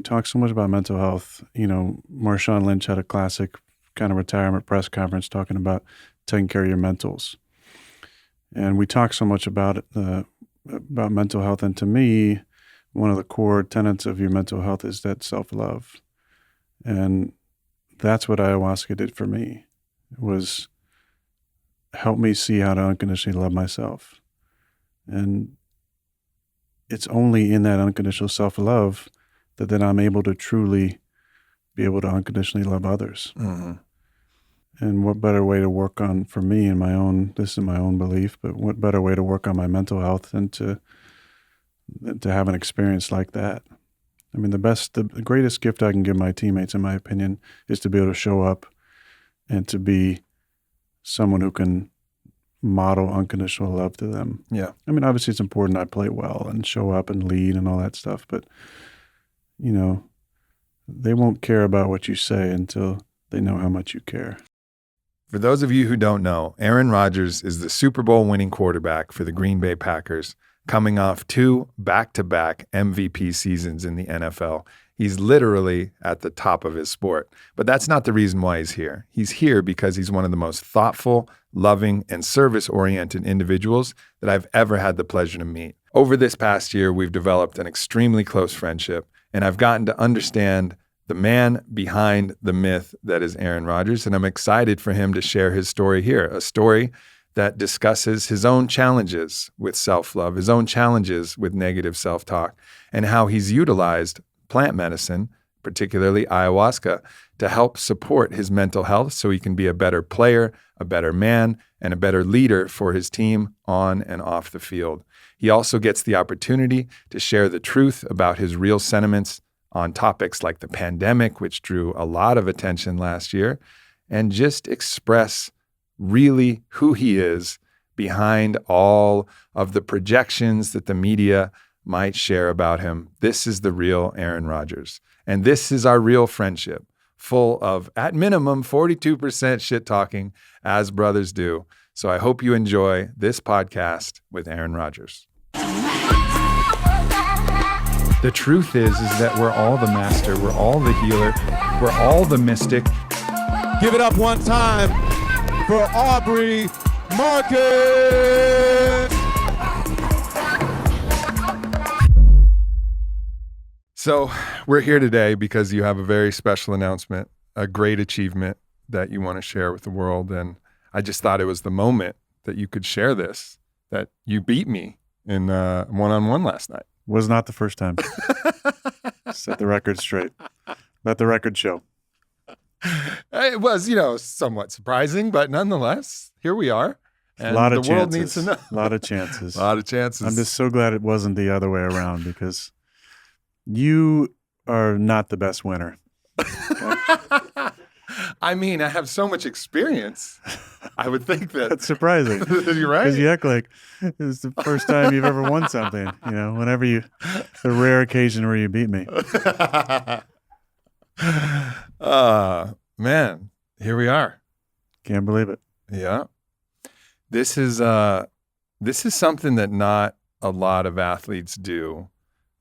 talk so much about mental health. Marshawn Lynch had a classic kind of retirement press conference talking about taking care of your mentals. And we talk so much about mental health. And to me, one of the core tenets of your mental health is that self-love. And that's what ayahuasca did for me, was help me see how to unconditionally love myself. And it's only in that unconditional self-love that then I'm able to truly be able to unconditionally love others. Mm-hmm. And what better way to work on, for me, this is my own belief, but what better way to work on my mental health than to have an experience like that? I mean, the greatest gift I can give my teammates, in my opinion, is to be able to show up and to be someone who can model unconditional love to them. Yeah. I mean, obviously it's important I play well and show up and lead and all that stuff, but, they won't care about what you say until they know how much you care. For those of you who don't know, Aaron Rodgers is the Super Bowl winning quarterback for the Green Bay Packers, coming off 2 back-to-back MVP seasons in the NFL. He's literally at the top of his sport. But that's not the reason why he's here. He's here because he's one of the most thoughtful, loving, and service-oriented individuals that I've ever had the pleasure to meet. Over this past year, we've developed an extremely close friendship, and I've gotten to understand the man behind the myth that is Aaron Rodgers, and I'm excited for him to share his story here, a story that discusses his own challenges with self-love, his own challenges with negative self-talk, and how he's utilized plant medicine, particularly ayahuasca, to help support his mental health so he can be a better player, a better man, and a better leader for his team on and off the field. He also gets the opportunity to share the truth about his real sentiments on topics like the pandemic, which drew a lot of attention last year, and just express really who he is behind all of the projections that the media might share about him. This is the real Aaron Rodgers. And this is our real friendship, full of, at minimum, 42% shit talking, as brothers do. So I hope you enjoy this podcast with Aaron Rodgers. The truth is that we're all the master, we're all the healer, we're all the mystic. Give it up one time for Aubrey Marcus. So we're here today because you have a very special announcement, a great achievement that you want to share with the world. And I just thought it was the moment that you could share this, that you beat me in one-on-one last night. Was not the first time. Set the record straight. Let the record show. It was, somewhat surprising, but nonetheless, here we are. And a lot of the chances. World needs to know. A lot of chances. A lot of chances. I'm just so glad it wasn't the other way around, because you are not the best winner. I mean, I have so much experience. I would think that. That's surprising. You're right. Because you act like it's the first time you've ever won something. Whenever the rare occasion where you beat me. Man, here we are. Can't believe it. Yeah. This is something that not a lot of athletes do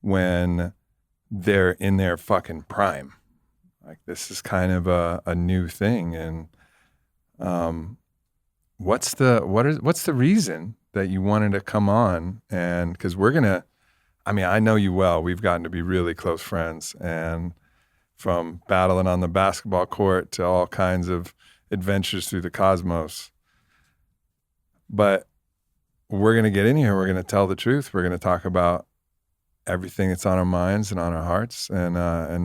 when they're in their fucking prime. Like, this is kind of a new thing. And what's the reason that you wanted to come on? And because I know you well. We've gotten to be really close friends, and from battling on the basketball court to all kinds of adventures through the cosmos. But we're going to get in here. We're going to tell the truth. We're going to talk about everything that's on our minds and on our hearts. And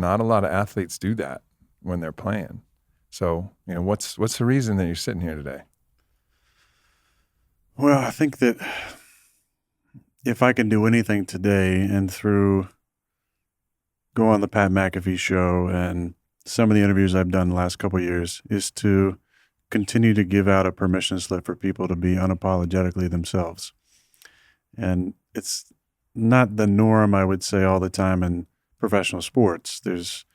not a lot of athletes do that when they're playing. So, what's the reason that you're sitting here today? Well, I think that if I can do anything today, and through go on the Pat McAfee show and some of the interviews I've done the last couple of years, is to continue to give out a permission slip for people to be unapologetically themselves. And it's not the norm, I would say, all the time in professional sports. There's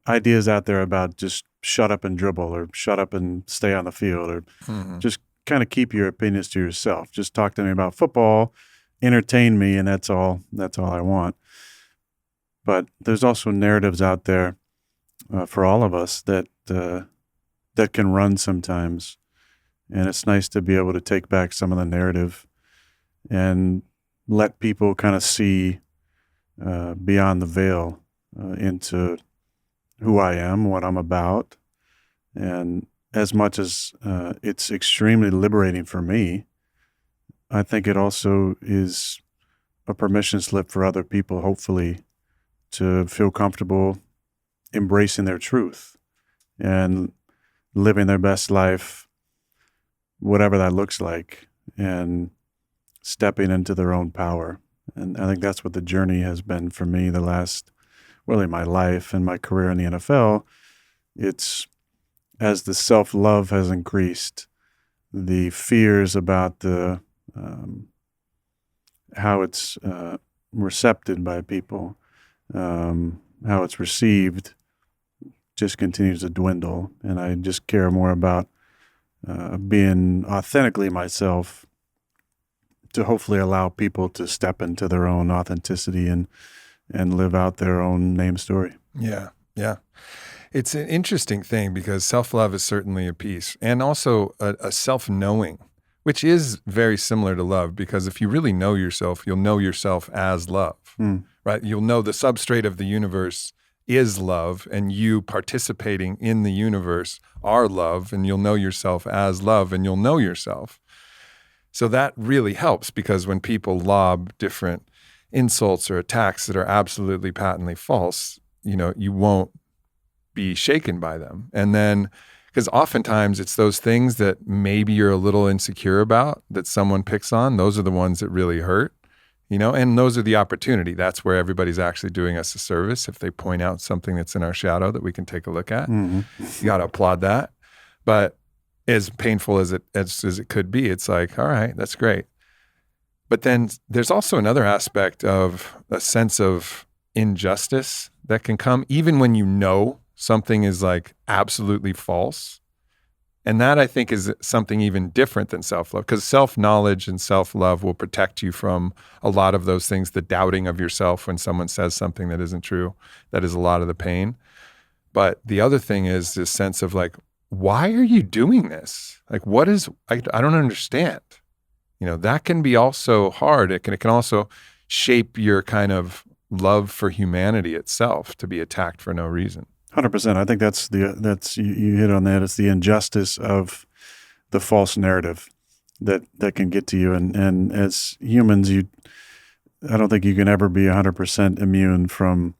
ideas out there about just shut up and dribble, or shut up and stay on the field, or just kind of keep your opinions to yourself. Just talk to me about football, entertain me, and that's all I want. But there's also narratives out there for all of us that can run sometimes. And it's nice to be able to take back some of the narrative and let people kind of see beyond the veil into who I am, what I'm about. And as much as it's extremely liberating for me, I think it also is a permission slip for other people, hopefully, to feel comfortable embracing their truth and living their best life, whatever that looks like, and stepping into their own power. And I think that's what the journey has been for me the last, really my life and my career in the NFL. It's as the self-love has increased, the fears about the how it's recepted by people, how it's received, just continues to dwindle. And I just care more about being authentically myself to hopefully allow people to step into their own authenticity and live out their own name story. Yeah, yeah. It's an interesting thing because self-love is certainly a piece, and also a self-knowing, which is very similar to love, because if you really know yourself, you'll know yourself as love, right? You'll know the substrate of the universe is love, and you participating in the universe are love, and you'll know yourself as love, and you'll know yourself. So that really helps, because when people lob different insults or attacks that are absolutely patently false, you won't be shaken by them. And then, because oftentimes it's those things that maybe you're a little insecure about that someone picks on, those are the ones that really hurt, and those are the opportunity. That's where everybody's actually doing us a service. If they point out something that's in our shadow that we can take a look at, you got to applaud that. But as painful as it could be, it's like, all right, that's great. But then there's also another aspect of a sense of injustice that can come even when you know something is like absolutely false. And that, I think, is something even different than self-love, because self-knowledge and self-love will protect you from a lot of those things, the doubting of yourself when someone says something that isn't true. That is a lot of the pain. But the other thing is this sense of like, why are you doing this? Like, I don't understand. That can be also hard. It can also shape your kind of love for humanity itself to be attacked for no reason. 100%. I think that's you hit on that. It's the injustice of the false narrative that can get to you. And as humans, I don't think you can ever be 100% immune from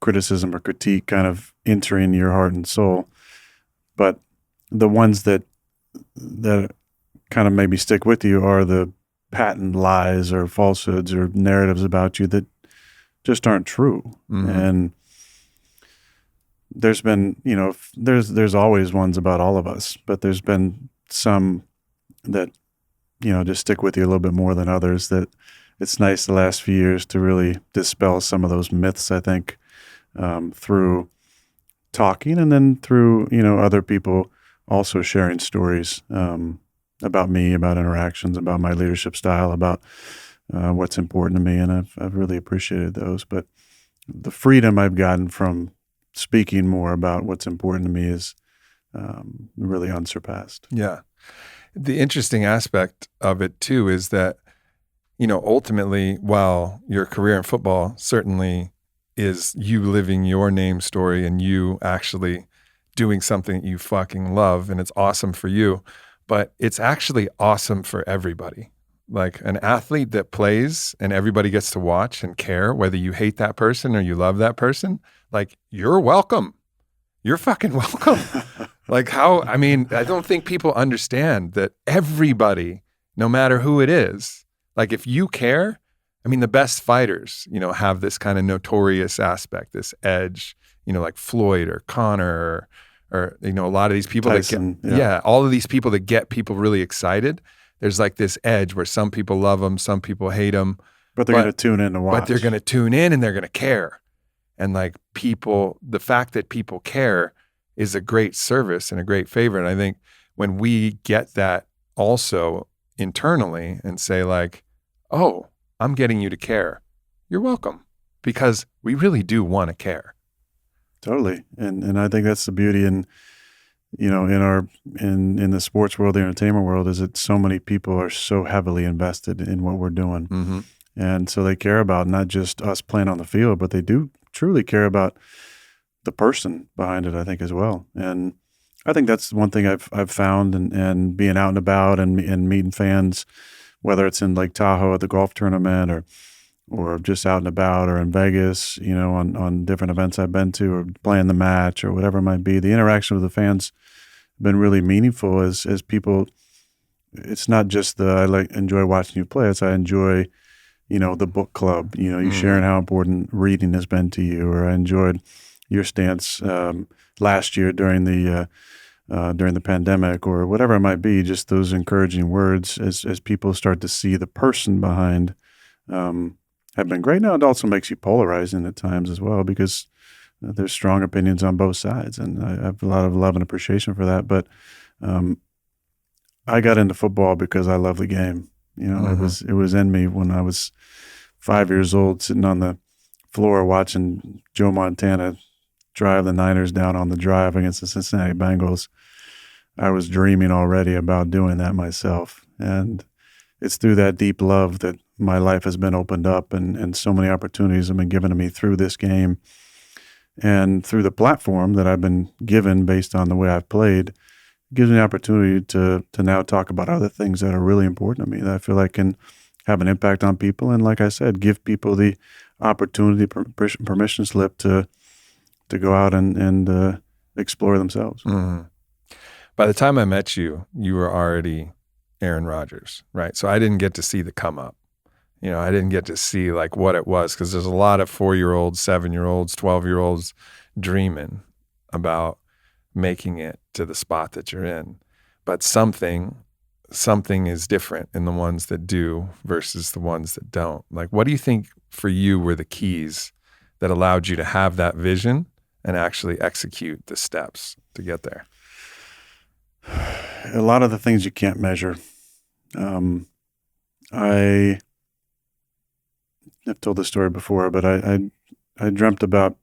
criticism or critique kind of entering your heart and soul. But the ones that kind of maybe stick with you are the patent lies or falsehoods or narratives about you that just aren't true. And there's been, there's always ones about all of us, but there's been some that, just stick with you a little bit more than others, that it's nice the last few years to really dispel some of those myths, I think, through talking, and then through, other people also sharing stories about me, about interactions, about my leadership style, about what's important to me. And I've really appreciated those. But the freedom I've gotten from speaking more about what's important to me is really unsurpassed. Yeah. The interesting aspect of it too is that, ultimately, while your career in football certainly is you living your name story and you actually doing something that you fucking love, and it's awesome for you, but it's actually awesome for everybody. Like an athlete that plays and everybody gets to watch and care, whether you hate that person or you love that person, like, you're welcome. You're fucking welcome. I don't think people understand that everybody, no matter who it is, like, if you care, the best fighters, have this kind of notorious aspect, this edge, like Floyd or Connor or a lot of these people Tyson, that get, all of these people that get people really excited. There's like this edge where some people love them, some people hate them. But they're going to tune in to watch. But they're going to tune in and they're going to care. And like the fact that people care is a great service and a great favor. And I think when we get that also internally and say like, oh, I'm getting you to care, you're welcome. because we really do want to care. Totally. And I think that's the beauty in in the sports world, the entertainment world, is that so many people are so heavily invested in what we're doing. Mm-hmm. And so they care about not just us playing on the field, but they do truly care about the person behind it, I think, as well. And I think that's one thing I've found, and being out and about and meeting fans, whether it's in Lake Tahoe at the golf tournament or just out and about, or in Vegas, on different events I've been to, or playing the match or whatever it might be. The interaction with the fans have been really meaningful as people. It's not just I enjoy watching you play. It's I enjoy, the book club, you sharing how important reading has been to you, or I enjoyed your stance last year during the pandemic, or whatever it might be. Just those encouraging words as people start to see the person behind have been great. Now, it also makes you polarizing at times as well, because there's strong opinions on both sides, and I have a lot of love and appreciation for that. But I got into football because I love the game. It was in me when I was 5 years old, sitting on the floor watching Joe Montana drive the Niners down on the drive against the Cincinnati Bengals. I was dreaming already about doing that myself. And it's through that deep love that my life has been opened up, and so many opportunities have been given to me through this game, and through the platform that I've been given based on the way I've played. It gives me the opportunity to now talk about other things that are really important to me, that I feel like can have an impact on people. And like I said, give people the opportunity, permission slip to go out and explore themselves. Mm-hmm. By the time I met you, you were already Aaron Rodgers, right? So I didn't get to see the come up. I didn't get to see like what it was, because there's a lot of 4-year-olds, 7-year-olds, 12-year-olds dreaming about making it to the spot that you're in. But something is different in the ones that do versus the ones that don't. Like, what do you think for you were the keys that allowed you to have that vision and actually execute the steps to get there? A lot of the things you can't measure. I've told this story before, but I dreamt about,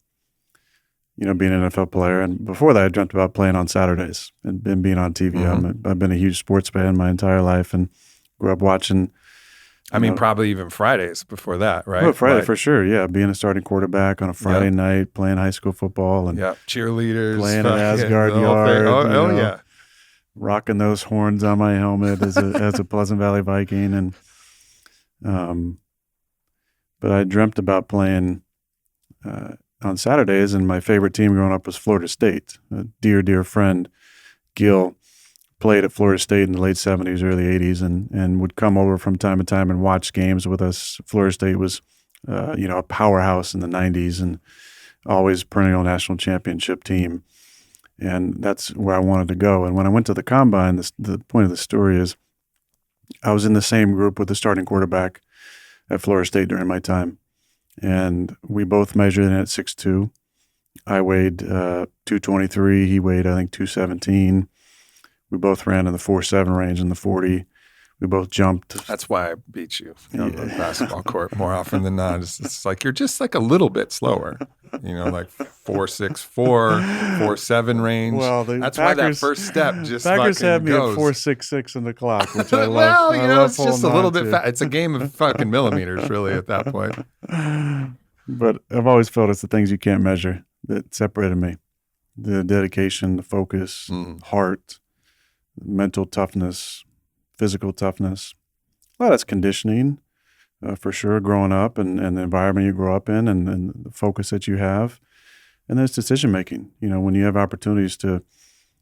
being an NFL player. And before that, I dreamt about playing on Saturdays and being on TV. Mm-hmm. I've been a huge sports fan my entire life, and grew up watching. Probably even Fridays before that, right? Oh, Friday, for sure. Yeah. Being a starting quarterback on a Friday night, playing high school football, and cheerleaders, playing at Asgard Yard. Oh, rocking those horns on my helmet as a Pleasant Valley Viking. And, but I dreamt about playing on Saturdays, and my favorite team growing up was Florida State. A dear friend, Gil, played at Florida State in the late 70s, early 80s, and would come over from time to time and watch games with us. Florida State was, a powerhouse in the 90s, and always perennial national championship team. And that's where I wanted to go. And when I went to the combine, the point of the story is I was in the same group with the starting quarterback at Florida State during my time. And we both measured in at 6'2". I weighed 223. He weighed, I think, 217. We both ran in the 4.7 range in the 40. We both jumped. That's why I beat you on the basketball court more often than not. It's like you're just like a little bit slower, like 4.6, 4.7 range. Well, that's why that first step just Packers fucking had me goes. at 4.66 in the clock, which I love. Well, it's just a little bit It's a game of fucking millimeters, really, at that point. But I've always felt it's the things you can't measure that separated me. The dedication, the focus, heart, mental toughness, physical toughness. A lot of that's conditioning, for sure, growing up and the environment you grow up in and the focus that you have. And then it's decision-making. When you have opportunities to,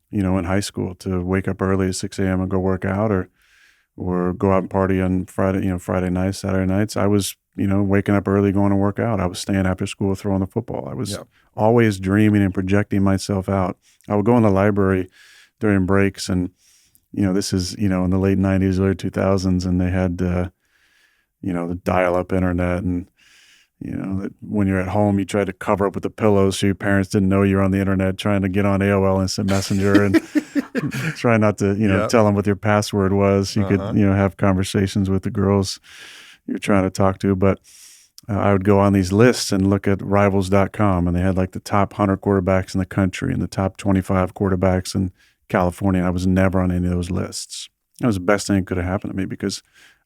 in high school, to wake up early at 6 a.m. and go work out or go out and party on Friday nights, Saturday nights. I was, waking up early, going to work out. I was staying after school, throwing the football. I was always dreaming and projecting myself out. I would go in the library during breaks, and this is, in the late 90s, early 2000s, and they had, the dial-up internet, and, that when you're at home, you try to cover up with the pillows so your parents didn't know you're on the internet, trying to get on AOL Instant Messenger and try not to, tell them what your password was. You could, have conversations with the girls you're trying to talk to. But I would go on these lists and look at rivals.com, and they had like the top 100 quarterbacks in the country and the top 25 quarterbacks in California. And I was never on any of those lists. That was the best thing that could have happened to me because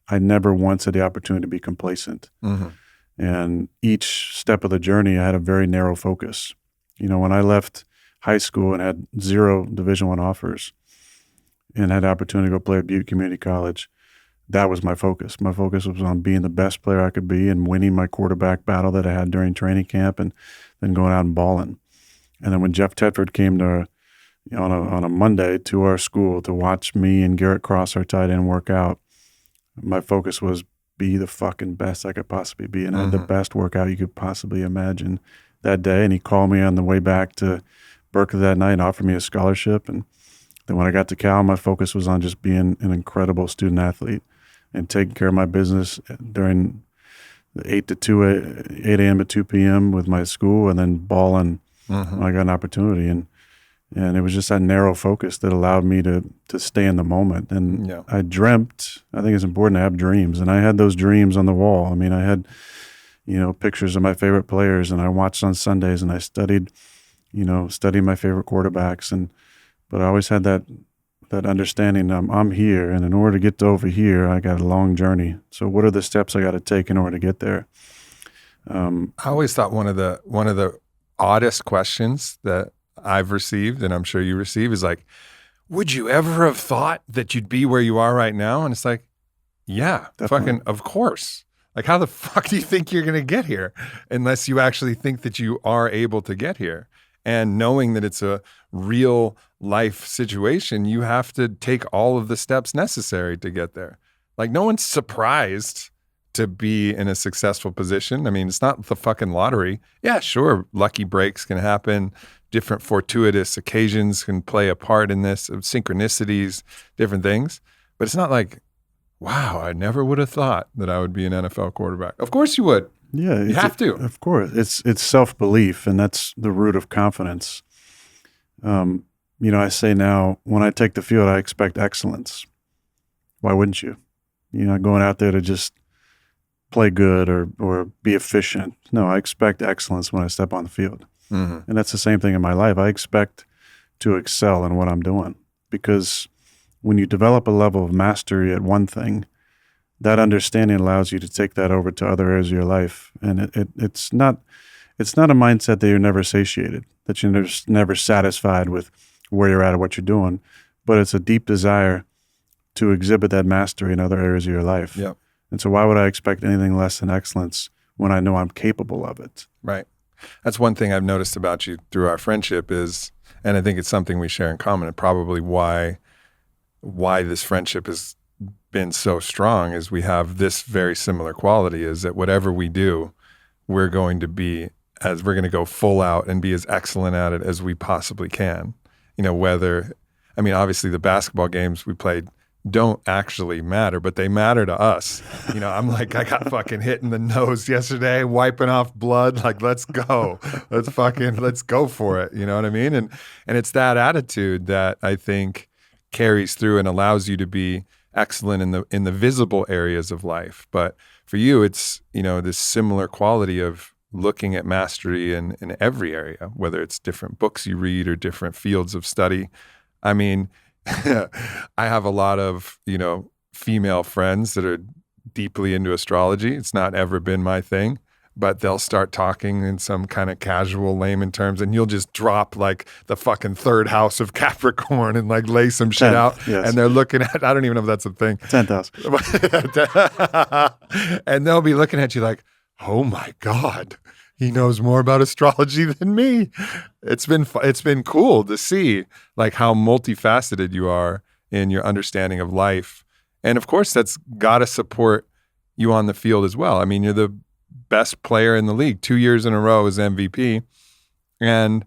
I never once had the opportunity to be complacent. Mm-hmm. And each step of the journey, I had a very narrow focus. When I left high school and had 0 Division I offers and had the opportunity to go play at Butte Community College, that was my focus. My focus was on being the best player I could be and winning my quarterback battle that I had during training camp and then going out and balling. And then when Jeff Tedford came to on a Monday to our school to watch me and Garrett Cross, our tight end, work out, my focus was be the fucking best I could possibly be. And I had the best workout you could possibly imagine that day. And he called me on the way back to Berkeley that night and offered me a scholarship. And then when I got to Cal, my focus was on just being an incredible student athlete and taking care of my business during the 8 a.m. to 2 p.m. with my school, and then balling when I got an opportunity. And it was just that narrow focus that allowed me to stay in the moment. And I dreamt. I think it's important to have dreams. And I had those dreams on the wall. I mean, I had, pictures of my favorite players, and I watched on Sundays, and I studied my favorite quarterbacks. But I always had that understanding I'm here, and in order to get to over here, I got a long journey. So what are the steps I got to take in order to get there? I always thought one of the oddest questions that I've received, and I'm sure you receive, is like, would you ever have thought that you'd be where you are right now? And it's like, yeah, definitely. Fucking of course. Like, how the fuck do you think you're going to get here unless you actually think that you are able to get here? And knowing that it's a real life situation, you have to take all of the steps necessary to get there. Like, no one's surprised to be in a successful position. I mean, it's not the fucking lottery. Yeah, sure, lucky breaks can happen. Different fortuitous occasions can play a part in this, synchronicities, different things. But it's not like, wow, I never would have thought that I would be an NFL quarterback. Of course you would. Yeah, you have to. Of course, it's self-belief, and that's the root of confidence. I say now, when I take the field, I expect excellence. Why wouldn't you? Going out there to just play good or be efficient. No, I expect excellence when I step on the field. And that's the same thing in my life. I expect to excel in what I'm doing, because when you develop a level of mastery at one thing, that understanding allows you to take that over to other areas of your life. And it's not a mindset that you're never satiated, that you're never satisfied with where you're at or what you're doing, but it's a deep desire to exhibit that mastery in other areas of your life. Yep. And so why would I expect anything less than excellence when I know I'm capable of it? Right. That's one thing I've noticed about you through our friendship is, and I think it's something we share in common, and probably why this friendship has been so strong, is we have this very similar quality, is that whatever we do, we're going to go full out and be as excellent at it as we possibly can. Obviously the basketball games we played don't actually matter, but they matter to us. I'm like, I got fucking hit in the nose yesterday, wiping off blood. Like, let's go. Let's go for it. You know what I mean? And it's that attitude that I think carries through and allows you to be excellent in the visible areas of life. But for you, it's, this similar quality of looking at mastery in every area, whether it's different books you read or different fields of study. I mean, I have a lot of, female friends that are deeply into astrology. It's not ever been my thing, but they'll start talking in some kind of casual layman terms, and you'll just drop like the fucking third house of Capricorn and like lay some shit 10th, out. yes. And they're looking at, I don't even know if that's a thing. 10,000. And they'll be looking at you like, oh my God, he knows more about astrology than me. It's been cool to see like how multifaceted you are in your understanding of life. And of course, that's got to support you on the field as well. I mean, you're the best player in the league 2 years in a row as MVP. And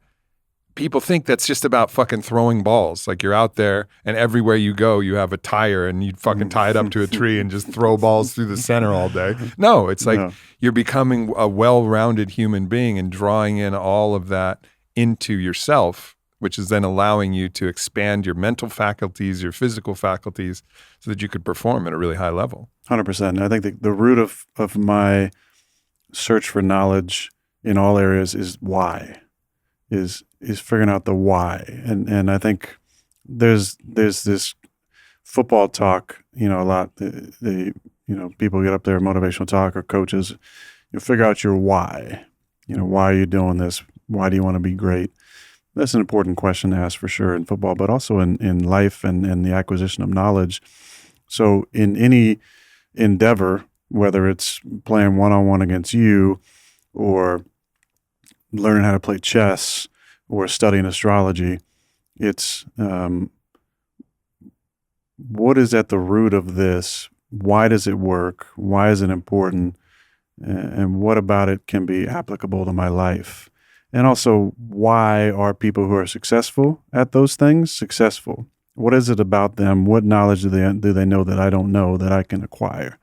people think that's just about fucking throwing balls. Like, you're out there and everywhere you go, you have a tire and you fucking tie it up to a tree and just throw balls through the center all day. No, it's like you're becoming a well-rounded human being and drawing in all of that into yourself, which is then allowing you to expand your mental faculties, your physical faculties, so that you could perform at a really high level. 100%. I think the root of my search for knowledge in all areas is why, is figuring out the why. And I think there's this football talk, a lot, the people get up there, motivational talk or coaches, figure out your why. Why are you doing this? Why do you want to be great? That's an important question to ask for sure in football, but also in life and the acquisition of knowledge. So in any endeavor, whether it's playing one-on-one against you or learning how to play chess or studying astrology, it's what is at the root of this? Why does it work? Why is it important? And what about it can be applicable to my life? And also, why are people who are successful at those things successful? What is it about them? What knowledge do they know that I don't know that I can acquire?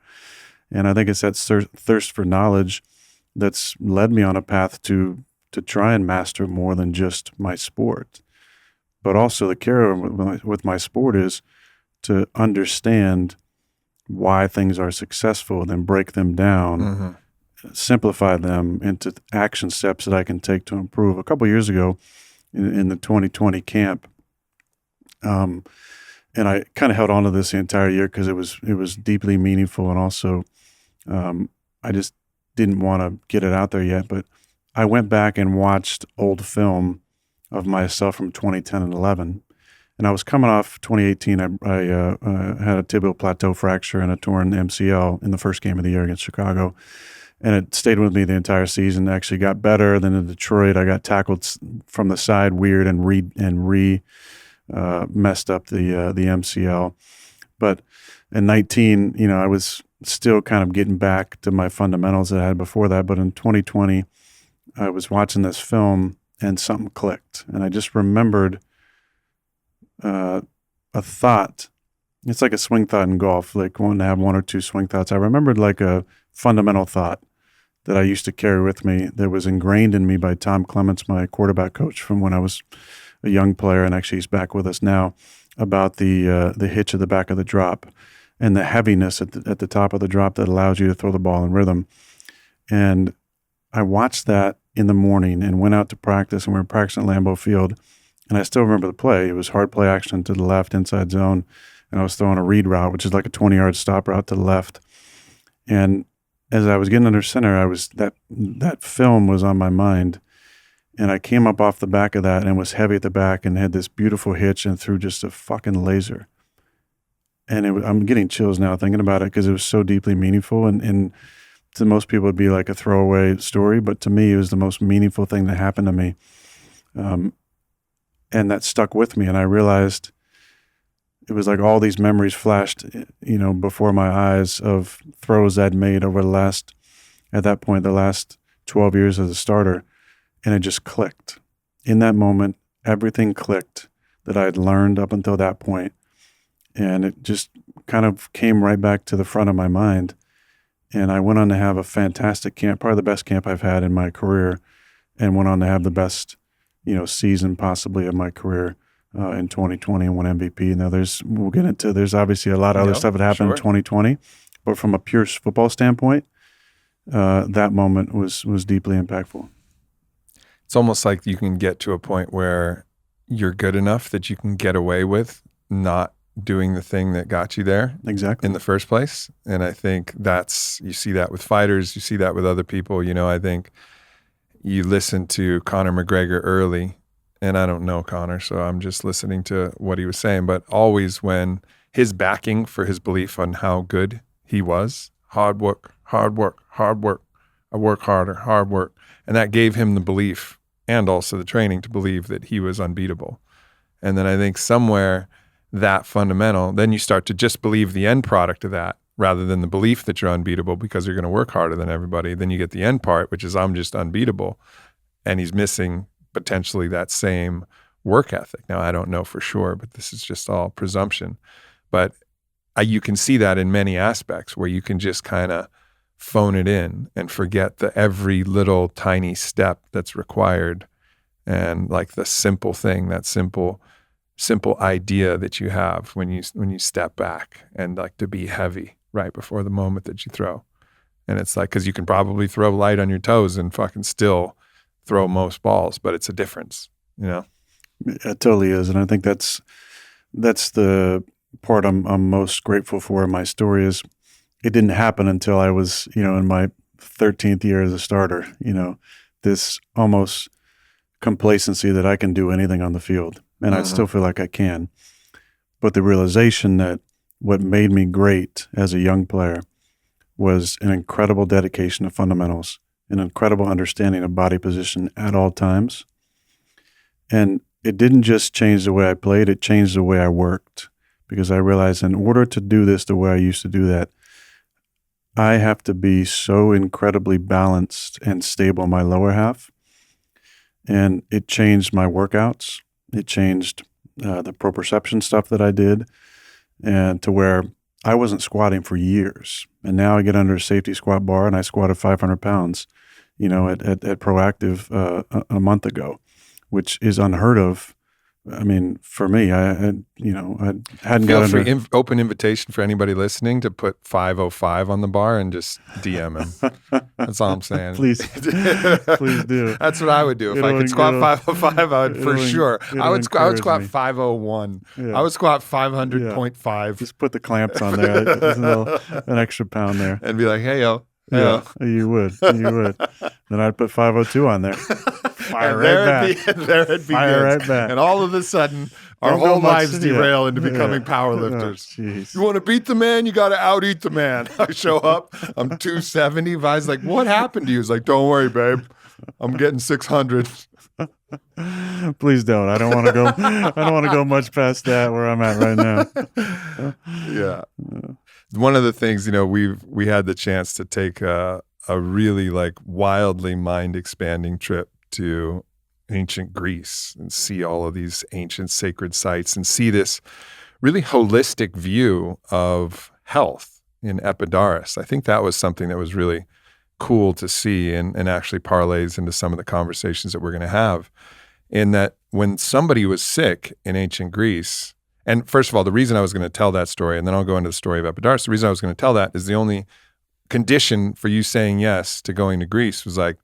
And I think it's that thirst for knowledge that's led me on a path to try and master more than just my sport. But also the care with my sport is to understand why things are successful, then break them down, simplify them into action steps that I can take to improve. A couple of years ago in the 2020 camp, and I kind of held on to this the entire year because it was deeply meaningful, and also I just didn't want to get it out there yet. But I went back and watched old film of myself from 2010 and 11. And I was coming off 2018. I had a tibial plateau fracture and a torn MCL in the first game of the year against Chicago. And it stayed with me the entire season. It actually got better. Then in Detroit, I got tackled from the side weird and messed up the MCL. But in 19, I was still kind of getting back to my fundamentals that I had before that. But in 2020, I was watching this film and something clicked. And I just remembered a thought. It's like a swing thought in golf, like wanting to have one or two swing thoughts. I remembered like a fundamental thought that I used to carry with me that was ingrained in me by Tom Clements, my quarterback coach from when I was a young player, and actually he's back with us now, about the hitch at the back of the drop and the heaviness at the top of the drop that allows you to throw the ball in rhythm. And I watched that in the morning and went out to practice, and we were practicing at Lambeau Field. And I still remember the play. It was hard play action to the left, inside zone. And I was throwing a read route, which is like a 20-yard stop route to the left. And as I was getting under center, that film was on my mind. And I came up off the back of that and was heavy at the back and had this beautiful hitch and threw just a fucking laser. And I'm getting chills now thinking about it because it was so deeply meaningful. And to most people, it'd be like a throwaway story. But to me, it was the most meaningful thing that happened to me. And that stuck with me. And I realized it was like all these memories flashed, before my eyes of throws I'd made over the last 12 years as a starter. And it just clicked. In that moment, everything clicked that I had learned up until that point. And it just kind of came right back to the front of my mind. And I went on to have a fantastic camp, probably the best camp I've had in my career, and went on to have the best season possibly of my career in 2020 and won MVP. Now there's obviously a lot of other stuff that happened in 2020, but from a pure football standpoint, that moment was deeply impactful. It's almost like you can get to a point where you're good enough that you can get away with not doing the thing that got you there exactly in the first place. And I think you see that with fighters, you see that with other people. I think you listen to Conor McGregor early, and I don't know Conor, so I'm just listening to what he was saying, but always when his backing for his belief on how good he was, hard work, I work harder, hard work. And that gave him the belief and also the training to believe that he was unbeatable. And then I think somewhere that fundamental, then you start to just believe the end product of that rather than the belief that you're unbeatable because you're going to work harder than everybody. Then you get the end part, which is I'm just unbeatable. And he's missing potentially that same work ethic. Now, I don't know for sure, but this is just all presumption. But you can see that in many aspects where you can just kind of phone it in and forget the every little tiny step that's required. And like the simple thing, that simple idea that you have when you step back and like to be heavy right before the moment that you throw. And it's like, because you can probably throw light on your toes and fucking still throw most balls, but it's a difference, you know? It totally is. And I think that's the part I'm most grateful for in my story is it didn't happen until I was, in my 13th year as a starter, this almost complacency that I can do anything on the field. And I still feel like I can. But the realization that what made me great as a young player was an incredible dedication to fundamentals, an incredible understanding of body position at all times. And it didn't just change the way I played, it changed the way I worked, because I realized in order to do this the way I used to do that, I have to be so incredibly balanced and stable in my lower half. And it changed my workouts. It changed the proprioception stuff that I did, and to where I wasn't squatting for years. And now I get under a safety squat bar and I squatted 500 pounds, at Proactive a month ago, which is unheard of. I mean, for me, I hadn't Feel got free, under... open invitation for anybody listening to put 505 on the bar and just DM him. That's all I'm saying. Please do. That's what I would do. If I could squat 505, I would for sure. I would squat 501. Yeah. I would squat 500.5. Just put the clamps on there. There's an extra pound there. And be like, hey, yo. Yeah, you would. Then I'd put 502 on there. Fire right back. There it begins. Fire right back. And all of a sudden, our whole lives derail into becoming power lifters. Oh, you want to beat the man, you got to out-eat the man. I show up, I'm 270. Vi's like, what happened to you? He's like, don't worry, babe. I'm getting 600. Please don't. I don't want to go much past that where I'm at right now. Yeah. One of the things, we had the chance to take a really like wildly mind-expanding trip to ancient Greece and see all of these ancient sacred sites and see this really holistic view of health in Epidaurus. I think that was something that was really cool to see and actually parlays into some of the conversations that we're going to have, in that when somebody was sick in ancient Greece, and first of all, the reason I was going to tell that story, and then I'll go into the story of Epidaurus, the reason I was going to tell that is the only condition for you saying yes to going to Greece was like,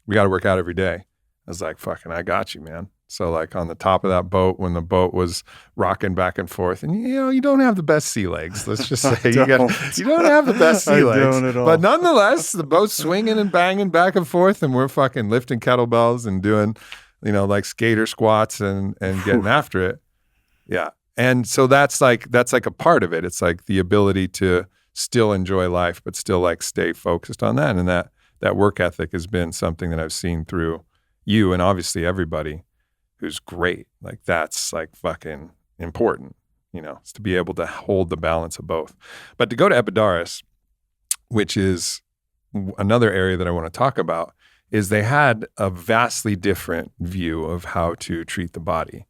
we got to work out every day. I was like, fucking, I got you, man. So like on the top of that boat, when the boat was rocking back and forth, and you don't have the best sea legs. Let's just say you don't have the best sea legs. Don't at all. But nonetheless, the boat's swinging and banging back and forth, and we're fucking lifting kettlebells and doing, like skater squats and getting after it. Yeah. And so that's like a part of it. It's like the ability to still enjoy life, but still like stay focused on that. And that work ethic has been something that I've seen through you and obviously everybody who's great. Like that's like fucking important, it's to be able to hold the balance of both. But to go to Epidaurus, which is another area that I want to talk about, is they had a vastly different view of how to treat the body.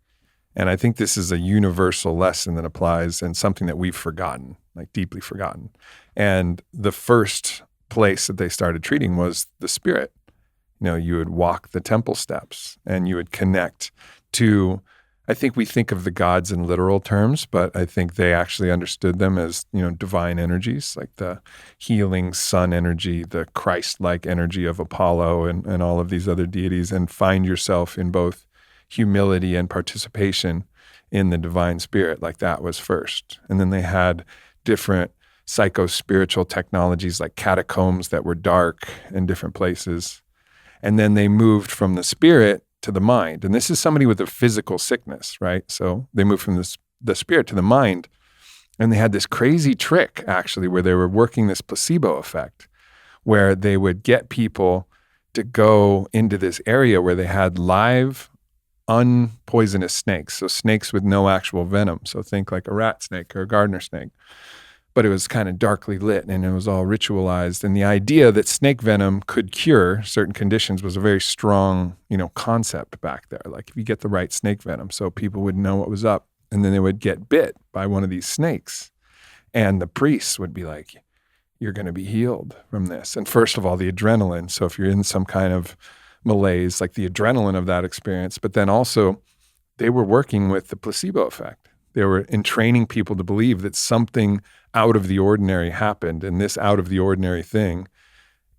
And I think this is a universal lesson that applies and something that we've forgotten, like deeply forgotten. And the first place that they started treating was the spirit. You would walk the temple steps and you would connect to, I think we think of the gods in literal terms, but I think they actually understood them as, divine energies, like the healing sun energy, the Christ-like energy of Apollo and all of these other deities, and find yourself in both humility and participation in the divine spirit. Like that was first. And then they had different psycho-spiritual technologies like catacombs that were dark in different places. And then they moved from the spirit to the mind. And this is somebody with a physical sickness, right? So they moved from the spirit to the mind. And they had this crazy trick, actually, where they were working this placebo effect, where they would get people to go into this area where they had live, unpoisonous snakes. So snakes with no actual venom. So think like a rat snake or a gardener snake. But it was kind of darkly lit and it was all ritualized. And the idea that snake venom could cure certain conditions was a very strong, concept back there. Like if you get the right snake venom, so people would know what was up. And then they would get bit by one of these snakes. And the priests would be like, you're going to be healed from this. And first of all, the adrenaline. So if you're in some kind of malaise, like the adrenaline of that experience, but then also they were working with the placebo effect. They were entraining people to believe that something out of the ordinary happened, and this out of the ordinary thing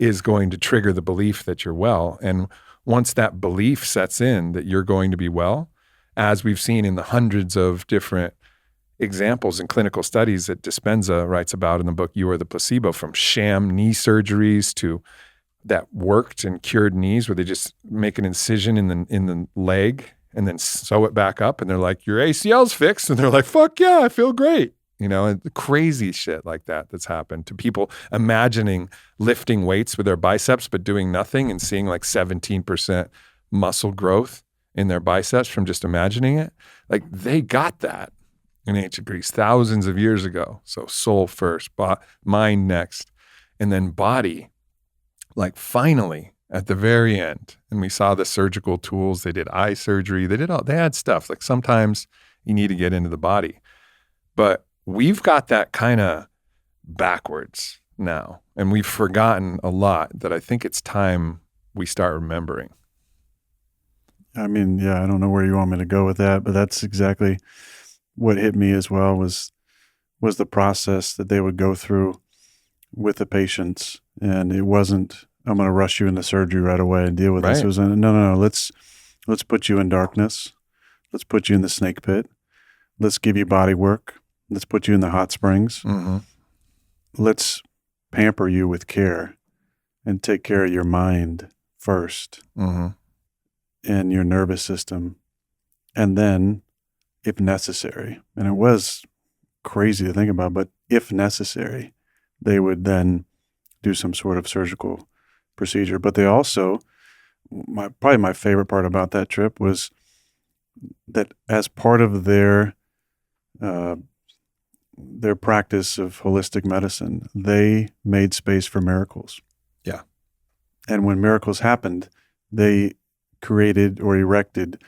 is going to trigger the belief that you're well. And once that belief sets in that you're going to be well, as we've seen in the hundreds of different examples in clinical studies that Dispenza writes about in the book, You Are the Placebo, from sham knee surgeries to that worked and cured knees where they just make an incision in the leg and then sew it back up. And they're like, your ACL's fixed. And they're like, fuck yeah, I feel great. And crazy shit like that's happened to people imagining lifting weights with their biceps, but doing nothing and seeing like 17% muscle growth in their biceps from just imagining it. Like they got that in ancient Greece thousands of years ago. So soul first, mind next, and then body, like finally at the very end. And we saw the surgical tools. They did eye surgery. They had stuff. Like sometimes you need to get into the body. But we've got that kind of backwards now. And we've forgotten a lot that I think it's time we start remembering. I mean, yeah, I don't know where you want me to go with that, but that's exactly what hit me as well was the process that they would go through with the patients. And it wasn't, I'm going to rush you into surgery right away and deal with this. It was, no, let's put you in darkness. Let's put you in the snake pit. Let's give you body work. Let's put you in the hot springs. Mm-hmm. Let's pamper you with care and take care of your mind first and your nervous system. And then, if necessary, and it was crazy to think about, but if necessary, they would then do some sort of surgical procedure. But they also, probably my favorite part about that trip was that as part of their practice of holistic medicine, they made space for miracles. Yeah. And when miracles happened, they created or erected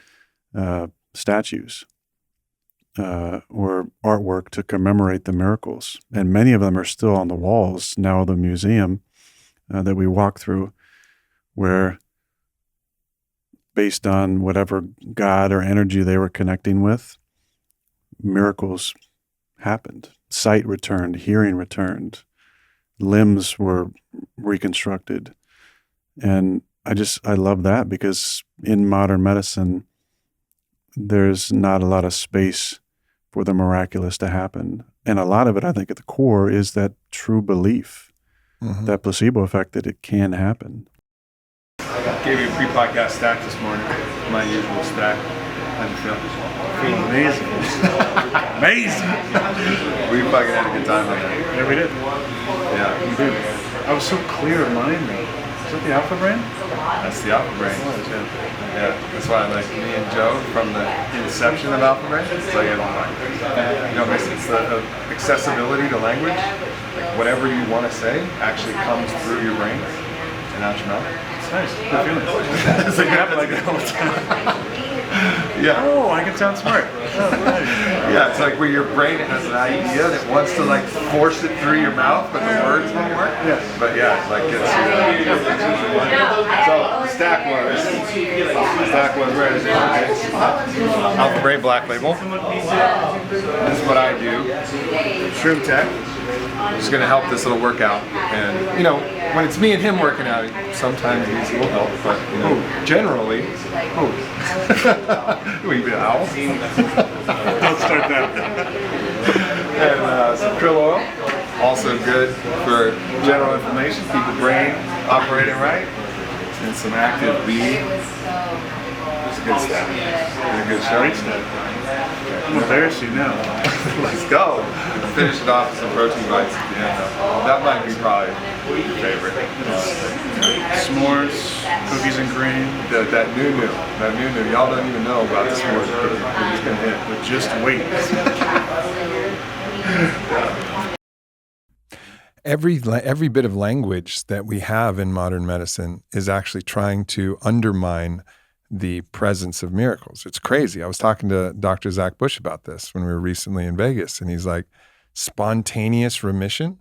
statues or artwork to commemorate the miracles. And many of them are still on the walls now of the museum that we walk through, where based on whatever God or energy they were connecting with, miracles happened. Sight returned, hearing returned, limbs were reconstructed. And I love that, because in modern medicine, there's not a lot of space for the miraculous to happen. And a lot of it, I think, at the core is that true belief, that placebo effect that it can happen. Gave you a pre-podcast stack this morning, my usual stack. How do you feel? Feeling amazing. Amazing. We fucking had a good time on that. Yeah, we did. Yeah. We did. I was so clear of mind, though. Is that the alpha brain? That's the alpha brain. Yeah, that's why like me and Joe from the inception of alpha brain, it's like, it's the accessibility to language. Like whatever you want to say actually comes through your brain and out your mouth. It's nice. Good feeling. It's like happen like that all the time. Yeah. Oh, I can sound smart. Oh, nice. Yeah, it's like where your brain has an idea that wants to like force it through your mouth, but the words won't work. Yeah. But yeah, it's like it's so stack was where is it? Alpha Brain Black Label. This is what I do. Shroom Tech. Just gonna help this little workout, and when it's me and him working out, sometimes these will help, but generally, we be an owl. Don't start that. And some krill oil, also good for general inflammation, keep the brain operating right, and some active weed. It's good stuff. It's a good show. Great stuff. I'm embarrassed you now. Let's go. Finish it off with some protein bites at the end. That might be probably your favorite. S'mores, cookies and cream. That new. Y'all don't even know about the s'mores and cookies. We're just gonna hit. But just wait. Every bit of language that we have in modern medicine is actually trying to undermine the presence of miracles. It's crazy. I was talking to Dr. Zach Bush about this when we were recently in Vegas, and he's like, spontaneous remission?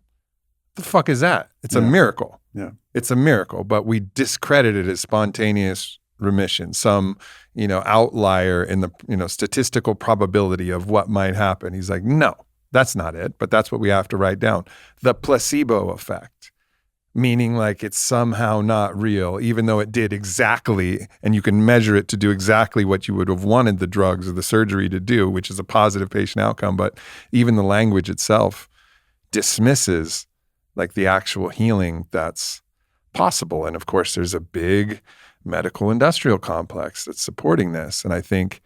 The fuck is that? It's a miracle. Yeah. It's a miracle, but we discredit it as spontaneous remission, some, outlier in the, statistical probability of what might happen. He's like, no, that's not it, but that's what we have to write down. The placebo effect. meaning like it's somehow not real, even though it did exactly, and you can measure it to do exactly what you would have wanted the drugs or the surgery to do, which is a positive patient outcome. But even the language itself dismisses like the actual healing that's possible. And of course, there's a big medical industrial complex that's supporting this. And I think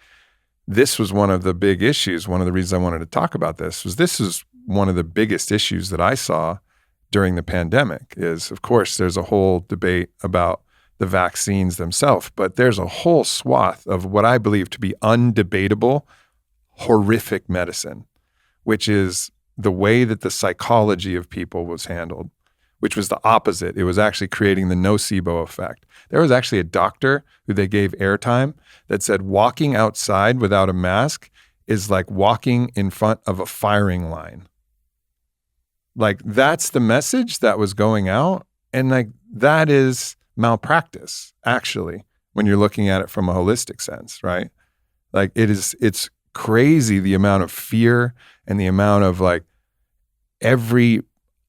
this was one of the big issues. One of the reasons I wanted to talk about this is one of the biggest issues that I saw during the pandemic is, of course, there's a whole debate about the vaccines themselves, but there's a whole swath of what I believe to be undebatable, horrific medicine, which is the way that the psychology of people was handled, which was the opposite. It was actually creating the nocebo effect. There was actually a doctor who they gave airtime that said walking outside without a mask is like walking in front of a firing line. Like that's the message that was going out. And like that is malpractice, actually, when you're looking at it from a holistic sense, right? Like it's crazy the amount of fear and the amount of like every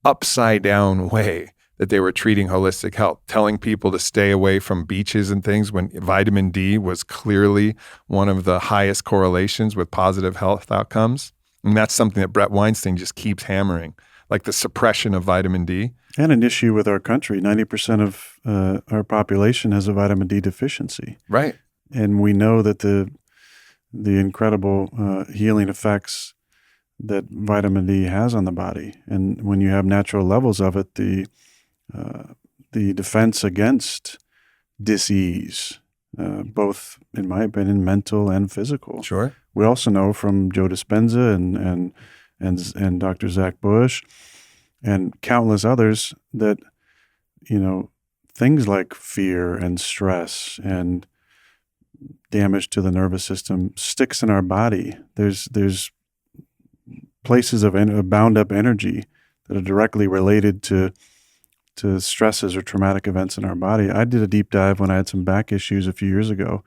upside down way that they were treating holistic health, telling people to stay away from beaches and things when vitamin D was clearly one of the highest correlations with positive health outcomes. And that's something that Brett Weinstein just keeps hammering, like the suppression of vitamin D. And an issue with our country, 90% of our population has a vitamin D deficiency. Right. And we know that the incredible healing effects that vitamin D has on the body. And when you have natural levels of it, the defense against disease, both, in my opinion, mental and physical. Sure. We also know from Joe Dispenza and Dr. Zach Bush and countless others that, you know, things like fear and stress and damage to the nervous system sticks in our body. There's places of bound up energy that are directly related to stresses or traumatic events in our body. I did a deep dive when I had some back issues a few years ago,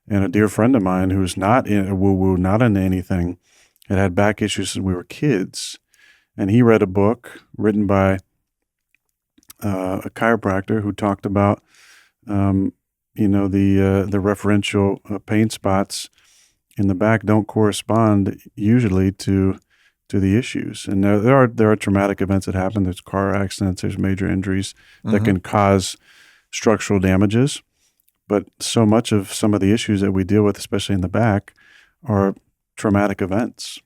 and a dear friend of mine who's not in a woo-woo, not into anything, had back issues since we were kids. And he read a book written by a chiropractor who talked about, the referential pain spots in the back don't correspond usually to the issues. And there are traumatic events that happen. There's car accidents, there's major injuries that can cause structural damages. But so much of some of the issues that we deal with, especially in the back, are traumatic events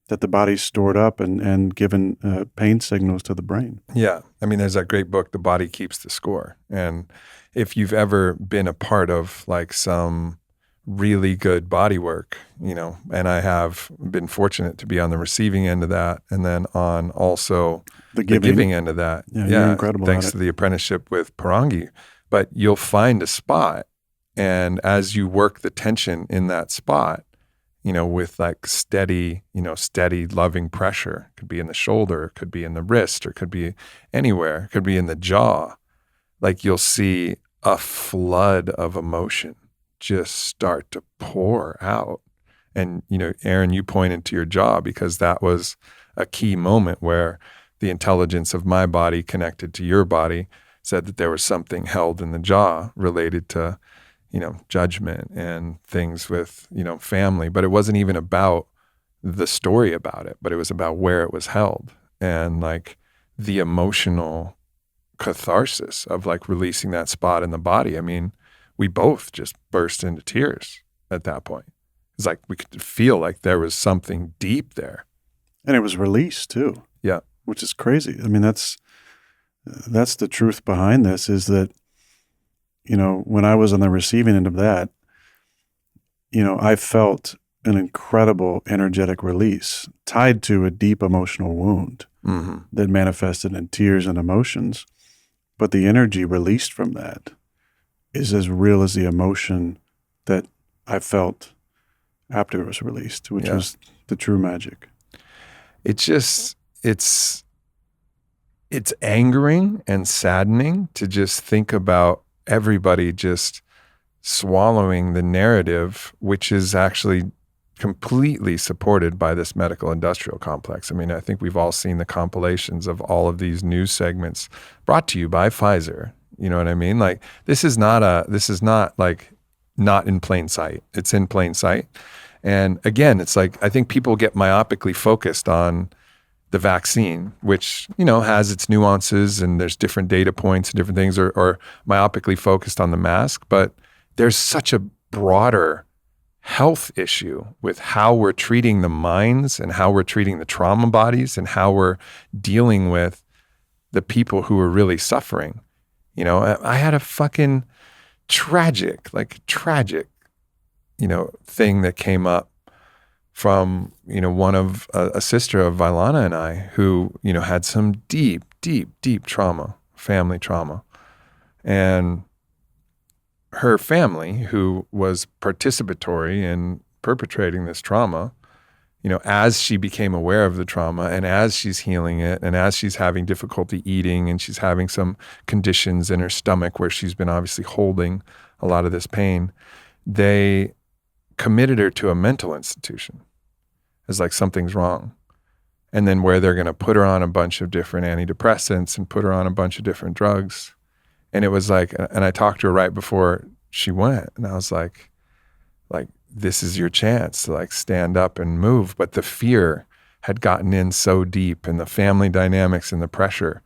that the body's stored up and given pain signals to the brain. Yeah. I mean, there's that great book, The Body Keeps the Score. And if you've ever been a part of like some really good body work, you know, and I have been fortunate to be on the receiving end of that and then on also the giving end of that. Yeah, you're incredible. Thanks to the apprenticeship with Parangi. But you'll find a spot, and as you work the tension in that spot, you know, with like steady loving pressure, could be in the shoulder, could be in the wrist, or could be anywhere, could be in the jaw, like you'll see a flood of emotion just start to pour out. And, you know, Aaron, you pointed to your jaw because that was a key moment where the intelligence of my body connected to your body said that there was something held in the jaw related to, you know, judgment and things with, you know, family. But it wasn't even about the story about it, but it was about where it was held and like the emotional catharsis of like releasing that spot in the body. I mean, we both just burst into tears at that point. It's like we could feel like there was something deep there. And it was released too. Yeah. Which is crazy. I mean, that's the truth behind this is that, you know, when I was on the receiving end of that, you know, I felt an incredible energetic release tied to a deep emotional wound that manifested in tears and emotions. But the energy released from that is as real as the emotion that I felt after it was released, which was the true magic. It's angering and saddening to just think about everybody just swallowing the narrative, which is actually completely supported by this medical industrial complex. I mean, I think we've all seen the compilations of all of these news segments brought to you by Pfizer. You know what I mean? Like, this is not like not in plain sight. It's in plain sight. And again, it's like, I think people get myopically focused on the vaccine, which, you know, has its nuances and there's different data points and different things, or myopically focused on the mask. But there's such a broader health issue with how we're treating the minds and how we're treating the trauma bodies and how we're dealing with the people who are really suffering. You know, I had a fucking tragic, you know, thing that came up from, you know, one of a sister of Vailana and I who, you know, had some deep trauma, family trauma. And her family, who was participatory in perpetrating this trauma, you know, as she became aware of the trauma and as she's healing it and as she's having difficulty eating and she's having some conditions in her stomach where she's been obviously holding a lot of this pain, they committed her to a mental institution as like something's wrong. And then where they're going to put her on a bunch of different antidepressants and put her on a bunch of different drugs. And it was like, and I talked to her right before she went, and I was like, this is your chance to like stand up and move. But the fear had gotten in so deep, and the family dynamics and the pressure.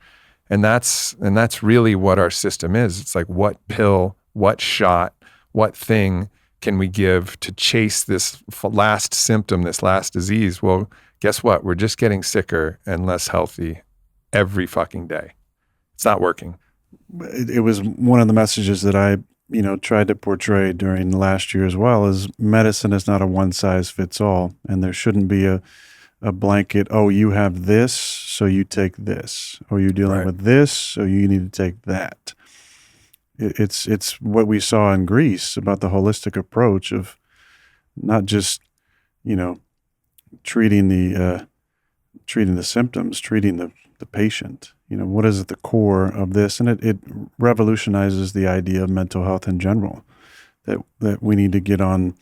And that's really what our system is. It's like, what pill, what shot, what thing can we give to chase this last symptom, this last disease? Well, guess what? We're just getting sicker and less healthy every fucking day. It's not working. It was one of the messages that I, you know, tried to portray during last year as well, is medicine is not a one size fits all, and there shouldn't be a blanket, oh, you have this, so you take this, or you're dealing with this, so you need to take that. It's what we saw in Greece about the holistic approach of not just, you know, treating the symptoms, treating the patient. You know, what is at the core of this? And it revolutionizes the idea of mental health in general, that we need to get on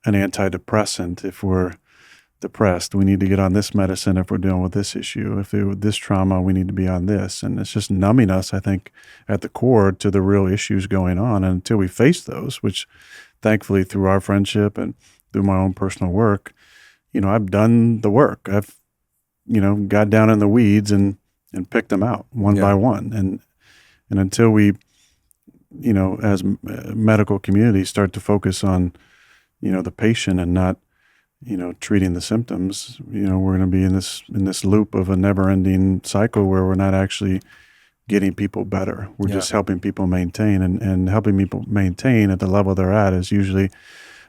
an antidepressant if we're depressed. We need to get on this medicine if we're dealing with this issue. If with this trauma, we need to be on this. And it's just numbing us, I think, at the core to the real issues going on. And until we face those, which thankfully through our friendship and through my own personal work, you know, I've done the work. I've, you know, got down in the weeds and picked them out one by one. And until we, you know, as medical community start to focus on, you know, the patient and not, you know, treating the symptoms, you know, we're going to be in this loop of a never-ending cycle where we're not actually getting people better. We're just helping people maintain, and helping people maintain at the level they're at is usually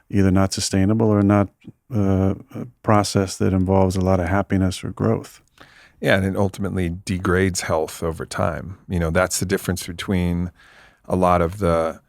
either not sustainable or not a process that involves a lot of happiness or growth. Yeah, and it ultimately degrades health over time. You know, that's the difference between a lot of the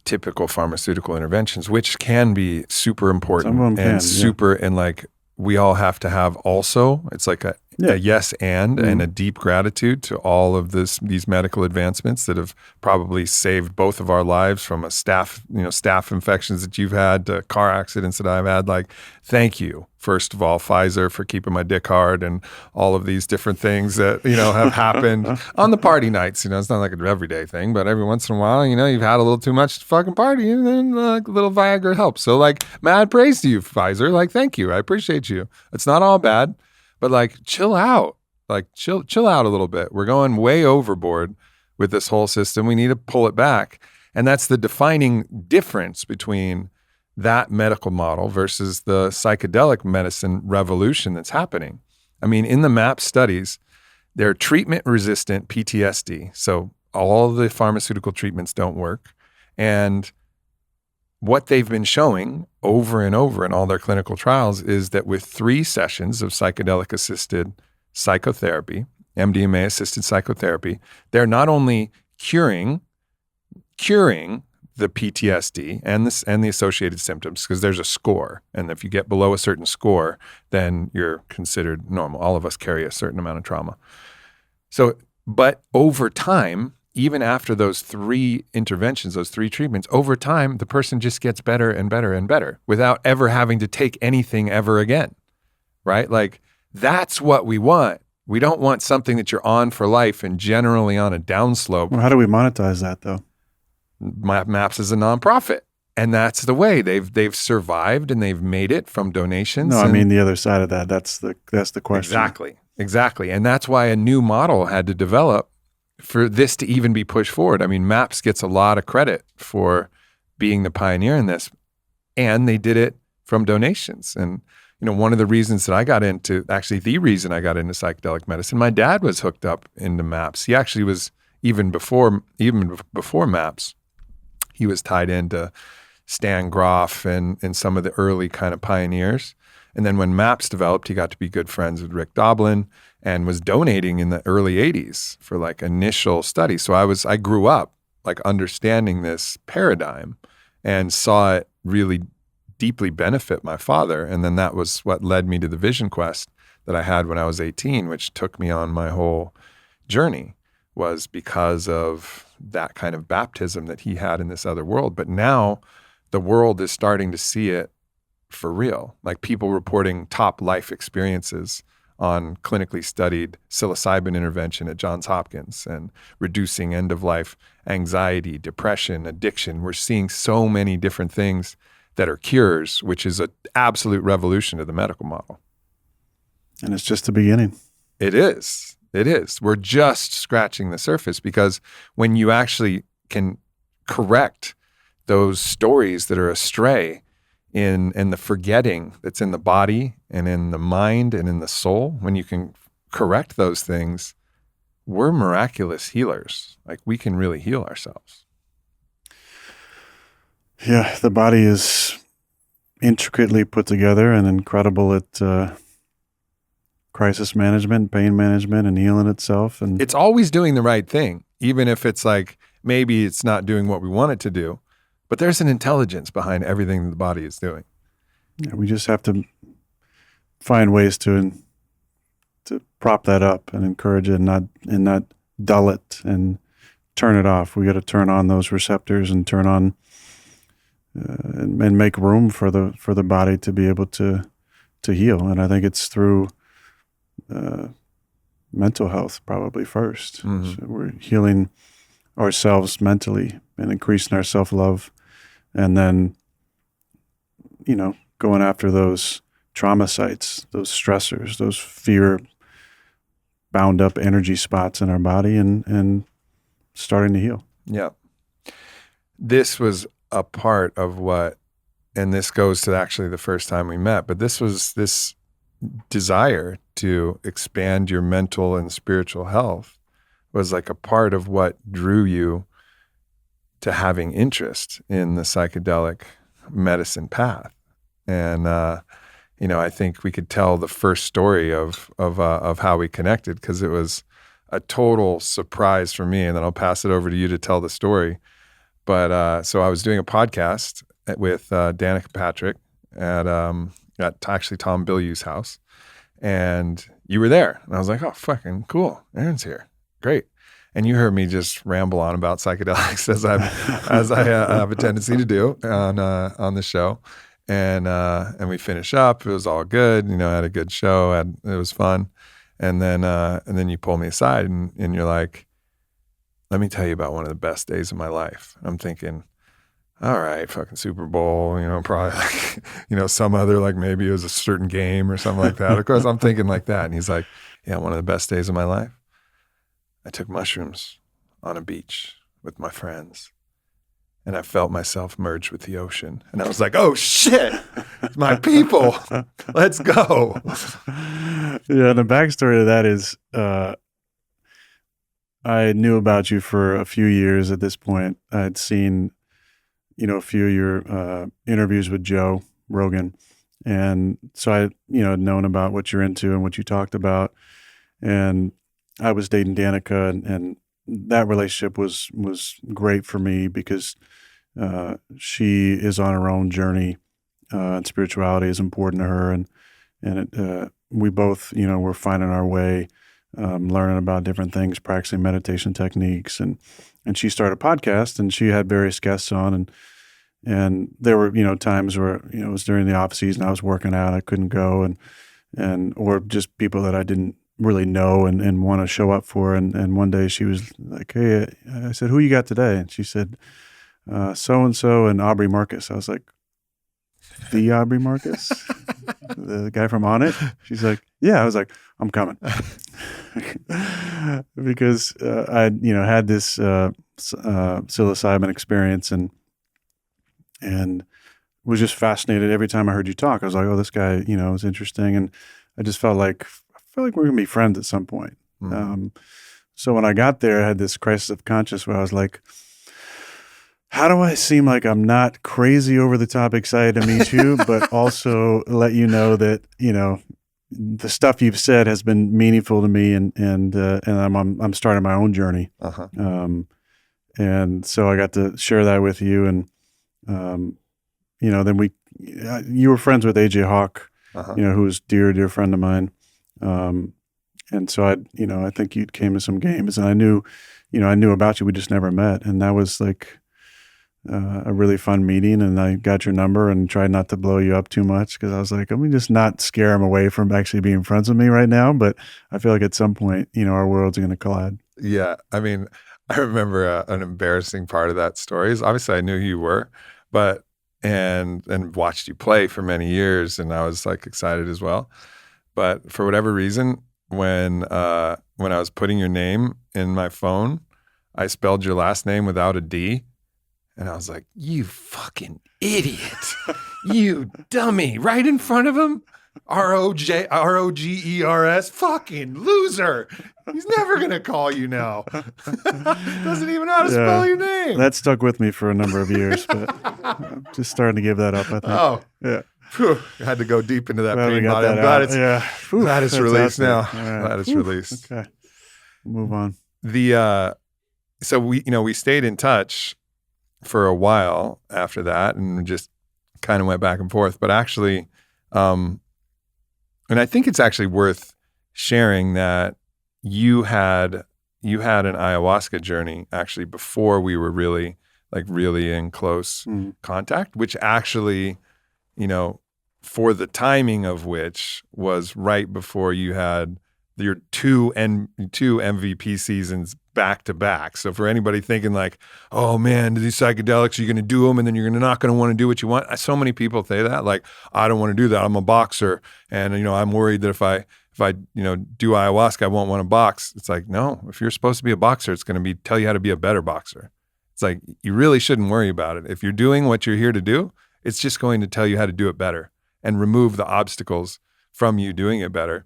typical pharmaceutical interventions, which can be super important and super, and like we all have to have also, it's like a yes and a deep gratitude to all of these medical advancements that have probably saved both of our lives, from a staph infections that you've had to car accidents that I've had. Like, thank you, first of all, Pfizer, for keeping my dick hard, and all of these different things that, you know, have happened on the party nights. You know, it's not like an everyday thing, but every once in a while, you know, you've had a little too much to fucking party, and then a little Viagra helps. So like, mad praise to you, Pfizer. Like, thank you. I appreciate you. It's not all bad. But like, chill out, like chill out a little bit. We're going way overboard with this whole system. We need to pull it back. And that's the defining difference between that medical model versus the psychedelic medicine revolution that's happening. I mean, in the MAP studies, they're treatment-resistant PTSD. So all of the pharmaceutical treatments don't work. And what they've been showing over and over in all their clinical trials is that with 3 sessions of psychedelic-assisted psychotherapy, MDMA-assisted psychotherapy, they're not only curing the PTSD and the associated symptoms, because there's a score. And if you get below a certain score, then you're considered normal. All of us carry a certain amount of trauma. So, but over time, even after those 3 interventions, those 3 treatments, over time, the person just gets better and better and better without ever having to take anything ever again, right? Like, that's what we want. We don't want something that you're on for life and generally on a downslope. Well, how do we monetize that, though? MAPS is a nonprofit, and that's the way they've survived, and they've made it from donations. No, I mean the other side of that. That's the question. Exactly. And that's why a new model had to develop for this to even be pushed forward. I mean, MAPS gets a lot of credit for being the pioneer in this, and they did it from donations. And, you know, one of the reasons that I got into, actually the reason I got into psychedelic medicine, my dad was hooked up into MAPS. He actually was, even before MAPS, he was tied into Stan Groff and some of the early kind of pioneers. And then when MAPS developed, he got to be good friends with Rick Doblin and was donating in the early 80s for like initial studies. So I grew up like understanding this paradigm and saw it really deeply benefit my father. And then that was what led me to the vision quest that I had when I was 18, which took me on my whole journey, was because of that kind of baptism that he had in this other world. But now the world is starting to see it for real, like people reporting top life experiences on clinically studied psilocybin intervention at Johns Hopkins and reducing end-of-life anxiety, depression, addiction. We're seeing so many different things that are cures, which is an absolute revolution of the medical model. And it's just the beginning. It is. We're just scratching the surface, because when you actually can correct those stories that are astray in the forgetting that's in the body and in the mind and in the soul, when you can correct those things, we're miraculous healers. Like, we can really heal ourselves. Yeah, the body is intricately put together and incredible at crisis management, pain management, and healing itself. And it's always doing the right thing, even if it's like maybe it's not doing what we want it to do. But there's an intelligence behind everything that the body is doing. Yeah, we just have to find ways to prop that up and encourage it, and not dull it and turn it off. We got to turn on those receptors and turn on and make room for the body to be able to heal. And I think it's through mental health probably first. Mm-hmm. So we're healing ourselves mentally and increasing our self-love, and then, you know, going after those trauma sites, those stressors, those fear bound up energy spots in our body, and starting to heal. Yeah. This was a part of what, and this goes to actually the first time we met, but this was this desire to expand your mental and spiritual health was like a part of what drew you to having interest in the psychedelic medicine path. And, you know, I think we could tell the first story of how we connected, because it was a total surprise for me. And then I'll pass it over to you to tell the story. But so I was doing a podcast with Danica Patrick at actually Tom Bilyeu's house, and you were there. And I was like, oh, fucking cool. Aaron's here. Great. And you heard me just ramble on about psychedelics as I have a tendency to do on the show. And we finish up. It was all good. You know, I had a good show. It was fun. And then you pull me aside and you're like, let me tell you about one of the best days of my life. I'm thinking, all right, fucking Super Bowl, you know, probably like, you know, some other, like maybe it was a certain game or something like that. Of course, I'm thinking like that. And he's like, yeah, one of the best days of my life. I took mushrooms on a beach with my friends, and I felt myself merge with the ocean. And I was like, oh shit, it's my people. Let's go. Yeah, the backstory to that is I knew about you for a few years at this point. I'd seen, you know, a few of your interviews with Joe Rogan. And so I, you know, had known about what you're into and what you talked about. And I was dating Danica, and that relationship was great for me because she is on her own journey, and spirituality is important to her, and we both, you know, were finding our way learning about different things, practicing meditation techniques, and she started a podcast, and she had various guests on, and there were times where it was during the off season, I was working out, I couldn't go, and or just people that I didn't really know and want to show up for, and one day she was like, "Hey," I said, "Who you got today?" And she said, "So and so and Aubrey Marcus." I was like, "The Aubrey Marcus, the guy from On It?" She's like, "Yeah." I was like, "I'm coming," because I had this psilocybin experience and was just fascinated every time I heard you talk. I was like, "Oh, this guy, is interesting," and I just felt like we're gonna be friends at some point. So when I got there, I had this crisis of conscience where I was like, how do I seem like I'm not crazy over the top excited to meet you, but also let you know that, the stuff you've said has been meaningful to me, and I'm starting my own journey. And so I got to share that with you, and then you were friends with AJ Hawk, who was dear friend of mine. And so I think you came to some games, and I knew about you. We just never met. And that was like a really fun meeting. And I got your number and tried not to blow you up too much, because I was like, let me just not scare him away from actually being friends with me right now. But I feel like at some point, our worlds are going to collide. Yeah. I mean, I remember an embarrassing part of that story is obviously I knew who you were, but and watched you play for many years, and I was like excited as well. But for whatever reason, when I was putting your name in my phone, I spelled your last name without a D, and I was like, "You fucking idiot, you dummy!" Right in front of him, Rogers, fucking loser. He's never gonna call you now. Doesn't even know how to spell your name. That stuck with me for a number of years, but I'm just starting to give that up, I think. Oh, yeah. Whew. I had to go deep into that Glad we pain got body. that I'm glad out. it's Yeah. glad it's That's released out now. there. All right. Glad it's released. Okay. Move on. So we stayed in touch for a while after that, and just kind of went back and forth. But actually, and I think it's actually worth sharing that you had an ayahuasca journey actually before we were really in close contact, which actually, for the timing of which was right before you had your two MVP seasons back to back. So for anybody thinking like, "Oh man, these psychedelics, are you going to do them and then you're not going to want to do what you want?" So many people say that, like, "I don't want to do that. I'm a boxer, and I'm worried that if I do ayahuasca, I won't want to box." It's like, no, if you're supposed to be a boxer, it's going to tell you how to be a better boxer. It's like, you really shouldn't worry about it. If you're doing what you're here to do, it's just going to tell you how to do it better and remove the obstacles from you doing it better.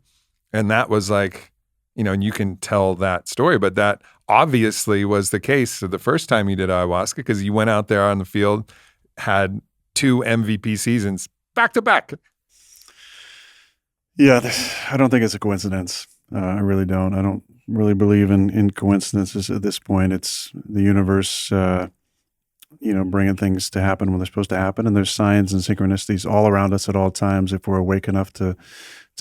And that was like, and you can tell that story, but that obviously was the case. So the first time you did ayahuasca, because you went out there on the field, had 2 MVP seasons back to back. Yeah, I don't think it's a coincidence. I really don't. I don't really believe in coincidences at this point. It's the universe, bringing things to happen when they're supposed to happen. And there's signs and synchronicities all around us at all times if we're awake enough to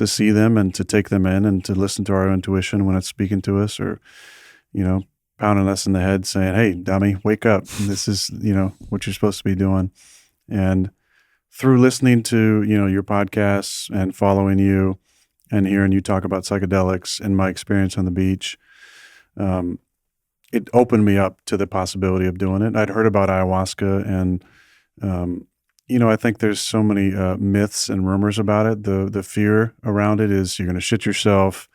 see them and to take them in and to listen to our intuition when it's speaking to us, or, pounding us in the head saying, "Hey, dummy, wake up. This is, what you're supposed to be doing." And through listening to, your podcasts and following you and hearing you talk about psychedelics and my experience on the beach, it opened me up to the possibility of doing it. I'd heard about ayahuasca, and, I think there's so many myths and rumors about it. The fear around it is you're going to shit yourself.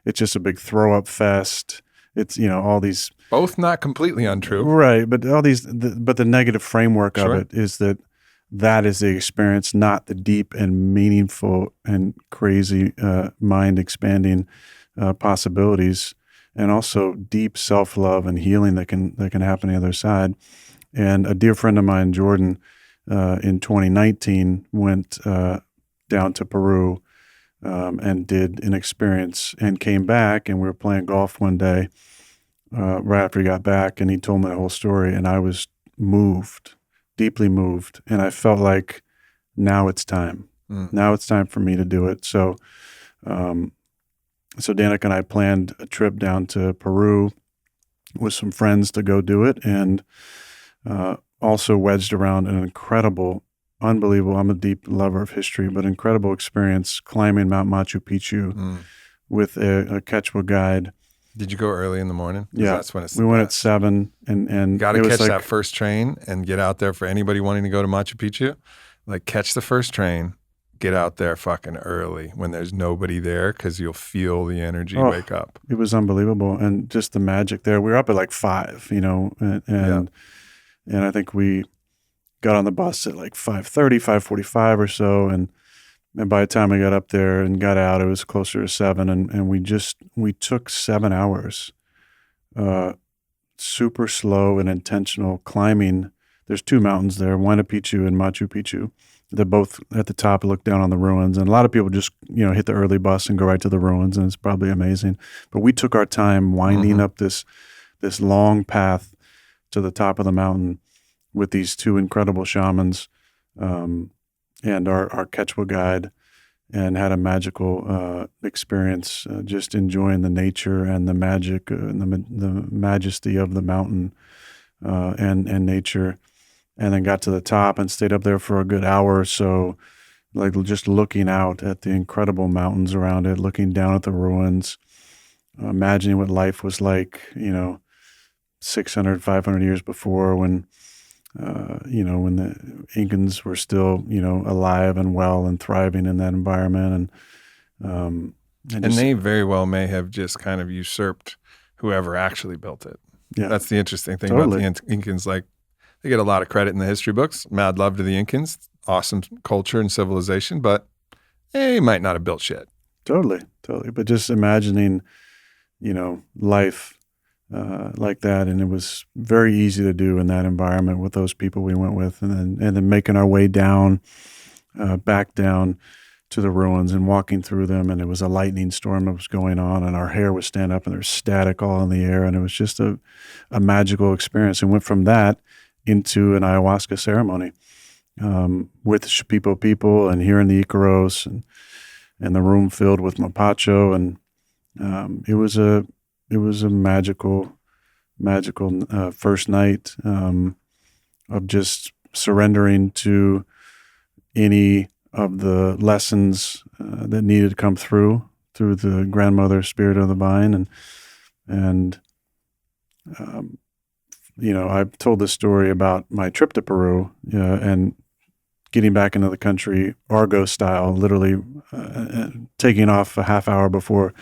It's just a big throw up fest. It's, all these. Both not completely untrue. Right. But all these, but the negative framework Sure. of it is that is the experience, not the deep and meaningful and crazy mind expanding possibilities, and also deep self-love and healing that can happen on the other side. And a dear friend of mine, Jordan, in 2019 went down to Peru and did an experience and came back, and we were playing golf one day right after he got back, and he told me the whole story, and I was moved, deeply moved, and I felt like now it's time. Now it's time for me to do it. So So Danica and I planned a trip down to Peru with some friends to go do it, and also wedged around an incredible, unbelievable, I'm a deep lover of history, but incredible experience climbing Mount Machu Picchu with a Quechua guide. Did you go early in the morning? 'Cause Yeah, that's when it's we went at 7, and got to it was catch like, that first train and get out there. For anybody wanting to go to Machu Picchu, like catch the first train, get out there fucking early when there's nobody there, because you'll feel the energy wake up. It was unbelievable, and just the magic there. We were up at like 5, and I think we got on the bus at like 5:30, 5:45 or so, and by the time I got up there and got out, it was closer to 7, and we took 7 hours, super slow and intentional climbing. There's 2 mountains there, Huayna Picchu and Machu Picchu. They're both at the top, look down on the ruins, and a lot of people just hit the early bus and go right to the ruins, and it's probably amazing. But we took our time winding up this long path to the top of the mountain with these 2 incredible shamans, and our Quechua guide, and had a magical experience, just enjoying the nature and the magic and the majesty of the mountain and nature. And then got to the top and stayed up there for a good hour or so, like just looking out at the incredible mountains around it, looking down at the ruins, imagining what life was like, 600, 500 years before, when the Incans were still, alive and well and thriving in that environment. And they very well may have just kind of usurped whoever actually built it. Yeah. That's the interesting thing Totally. about the Incans. Like, they get a lot of credit in the history books. Mad love to the Incans. Awesome culture and civilization, but they might not have built shit. Totally. But just imagining, life like that, and it was very easy to do in that environment with those people we went with, and then making our way down, back down to the ruins and walking through them, and it was a lightning storm that was going on, and our hair was standing up, and there's static all in the air, and it was just a magical experience, and went from that into an ayahuasca ceremony with the Shipibo people, and hearing the Icaros, and the room filled with mapacho, and it was a magical first night of just surrendering to any of the lessons that needed to come through the grandmother spirit of the vine, and I've told this story about my trip to Peru and getting back into the country Argo style, literally taking off a half hour before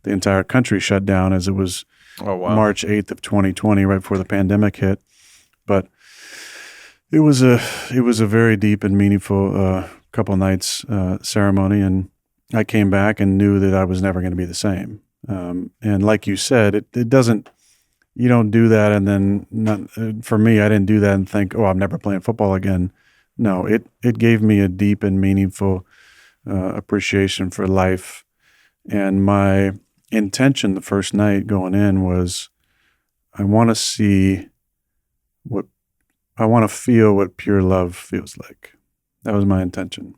the entire country shut down, as it was March 8th of 2020, right before the pandemic hit. But it was a very deep and meaningful couple nights ceremony, and I came back and knew that I was never going to be the same. And like you said, it doesn't. You don't do that, and then for me, I didn't do that and think, oh, I'm never playing football again. No, it gave me a deep and meaningful appreciation for life. And my intention the first night going in was, I want to feel what pure love feels like. That was my intention.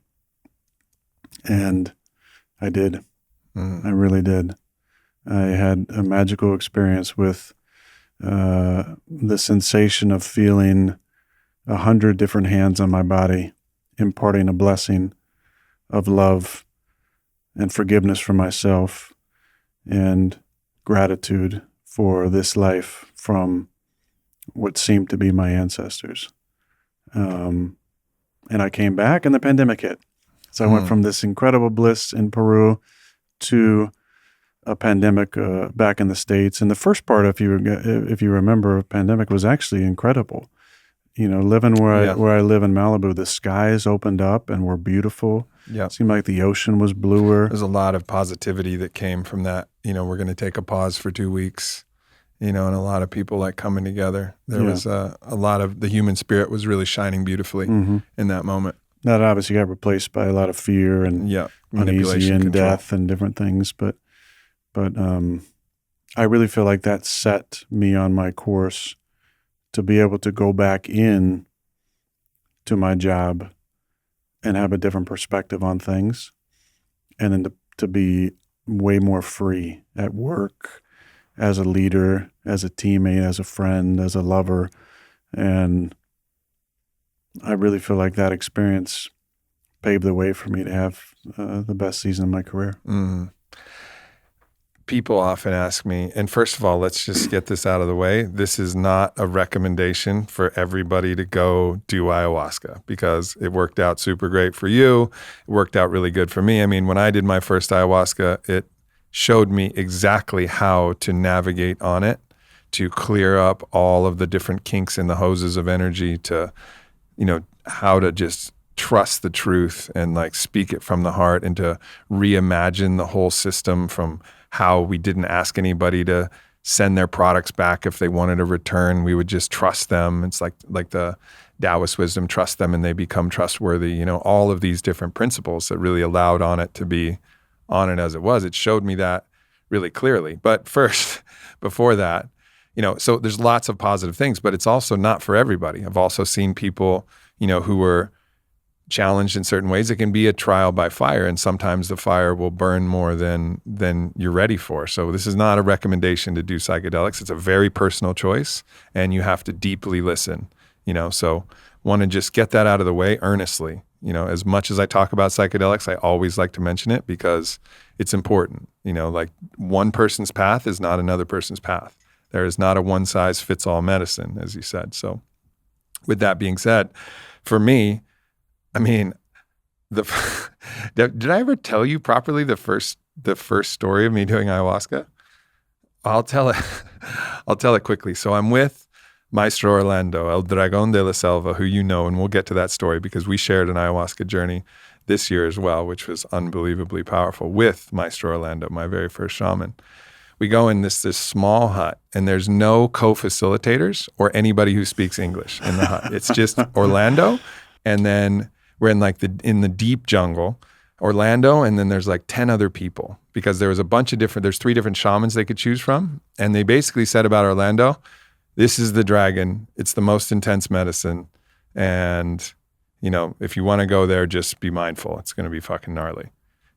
And I did. I really did. I had a magical experience with the sensation of feeling 100 different hands on my body, imparting a blessing of love and forgiveness for myself and gratitude for this life from what seemed to be my ancestors. And I came back and the pandemic hit. So I went from this incredible bliss in Peru to a pandemic back in the States. And the first part, if you remember, pandemic was actually incredible. Living where I live in Malibu, the skies opened up and were beautiful. Yeah, it seemed like the ocean was bluer. There's a lot of positivity that came from that. We're going to take a pause for 2 weeks. And a lot of people like coming together. There was a lot of the human spirit was really shining beautifully in that moment. That obviously got replaced by a lot of fear and uneasy and death and different things, but I really feel like that set me on my course to be able to go back in to my job and have a different perspective on things, and then to be way more free at work, as a leader, as a teammate, as a friend, as a lover. And I really feel like that experience paved the way for me to have the best season of my career. Mm. People often ask me, and first of all, let's just get this out of the way. This is not a recommendation for everybody to go do ayahuasca, because it worked out super great for you. It worked out really good for me. I mean, when I did my first ayahuasca, it showed me exactly how to navigate on it, to clear up all of the different kinks in the hoses of energy, to, how to just trust the truth and like speak it from the heart, and to reimagine the whole system from how we didn't ask anybody to send their products back if they wanted a return. We would just trust them. It's like the Taoist wisdom, trust them and they become trustworthy. All of these different principles that really allowed on it to be on it as it was. It showed me that really clearly. But first, before that, so there's lots of positive things, but it's also not for everybody. I've also seen people, who were challenged in certain ways. It can be a trial by fire, and sometimes the fire will burn more than you're ready for. So this is not a recommendation to do psychedelics. It's a very personal choice, and you have to deeply listen. So want to just get that out of the way earnestly. As much as I talk about psychedelics, I always like to mention it because it's important. Like one person's path is not another person's path. There is not a one size fits all medicine, as you said. So with that being said, for me, I mean, did I ever tell you properly the first story of me doing ayahuasca? I'll tell it quickly. So I'm with Maestro Orlando, El Dragón de la Selva, who and we'll get to that story because we shared an ayahuasca journey this year as well, which was unbelievably powerful, with Maestro Orlando, my very first shaman. We go in this small hut, and there's no co-facilitators or anybody who speaks English in the hut. It's just Orlando, and then we're in the deep jungle, Orlando, and then there's like 10 other people, because there was there's 3 different shamans they could choose from. And they basically said about Orlando, this is the dragon. It's the most intense medicine. And, if you want to go there, just be mindful. It's going to be fucking gnarly.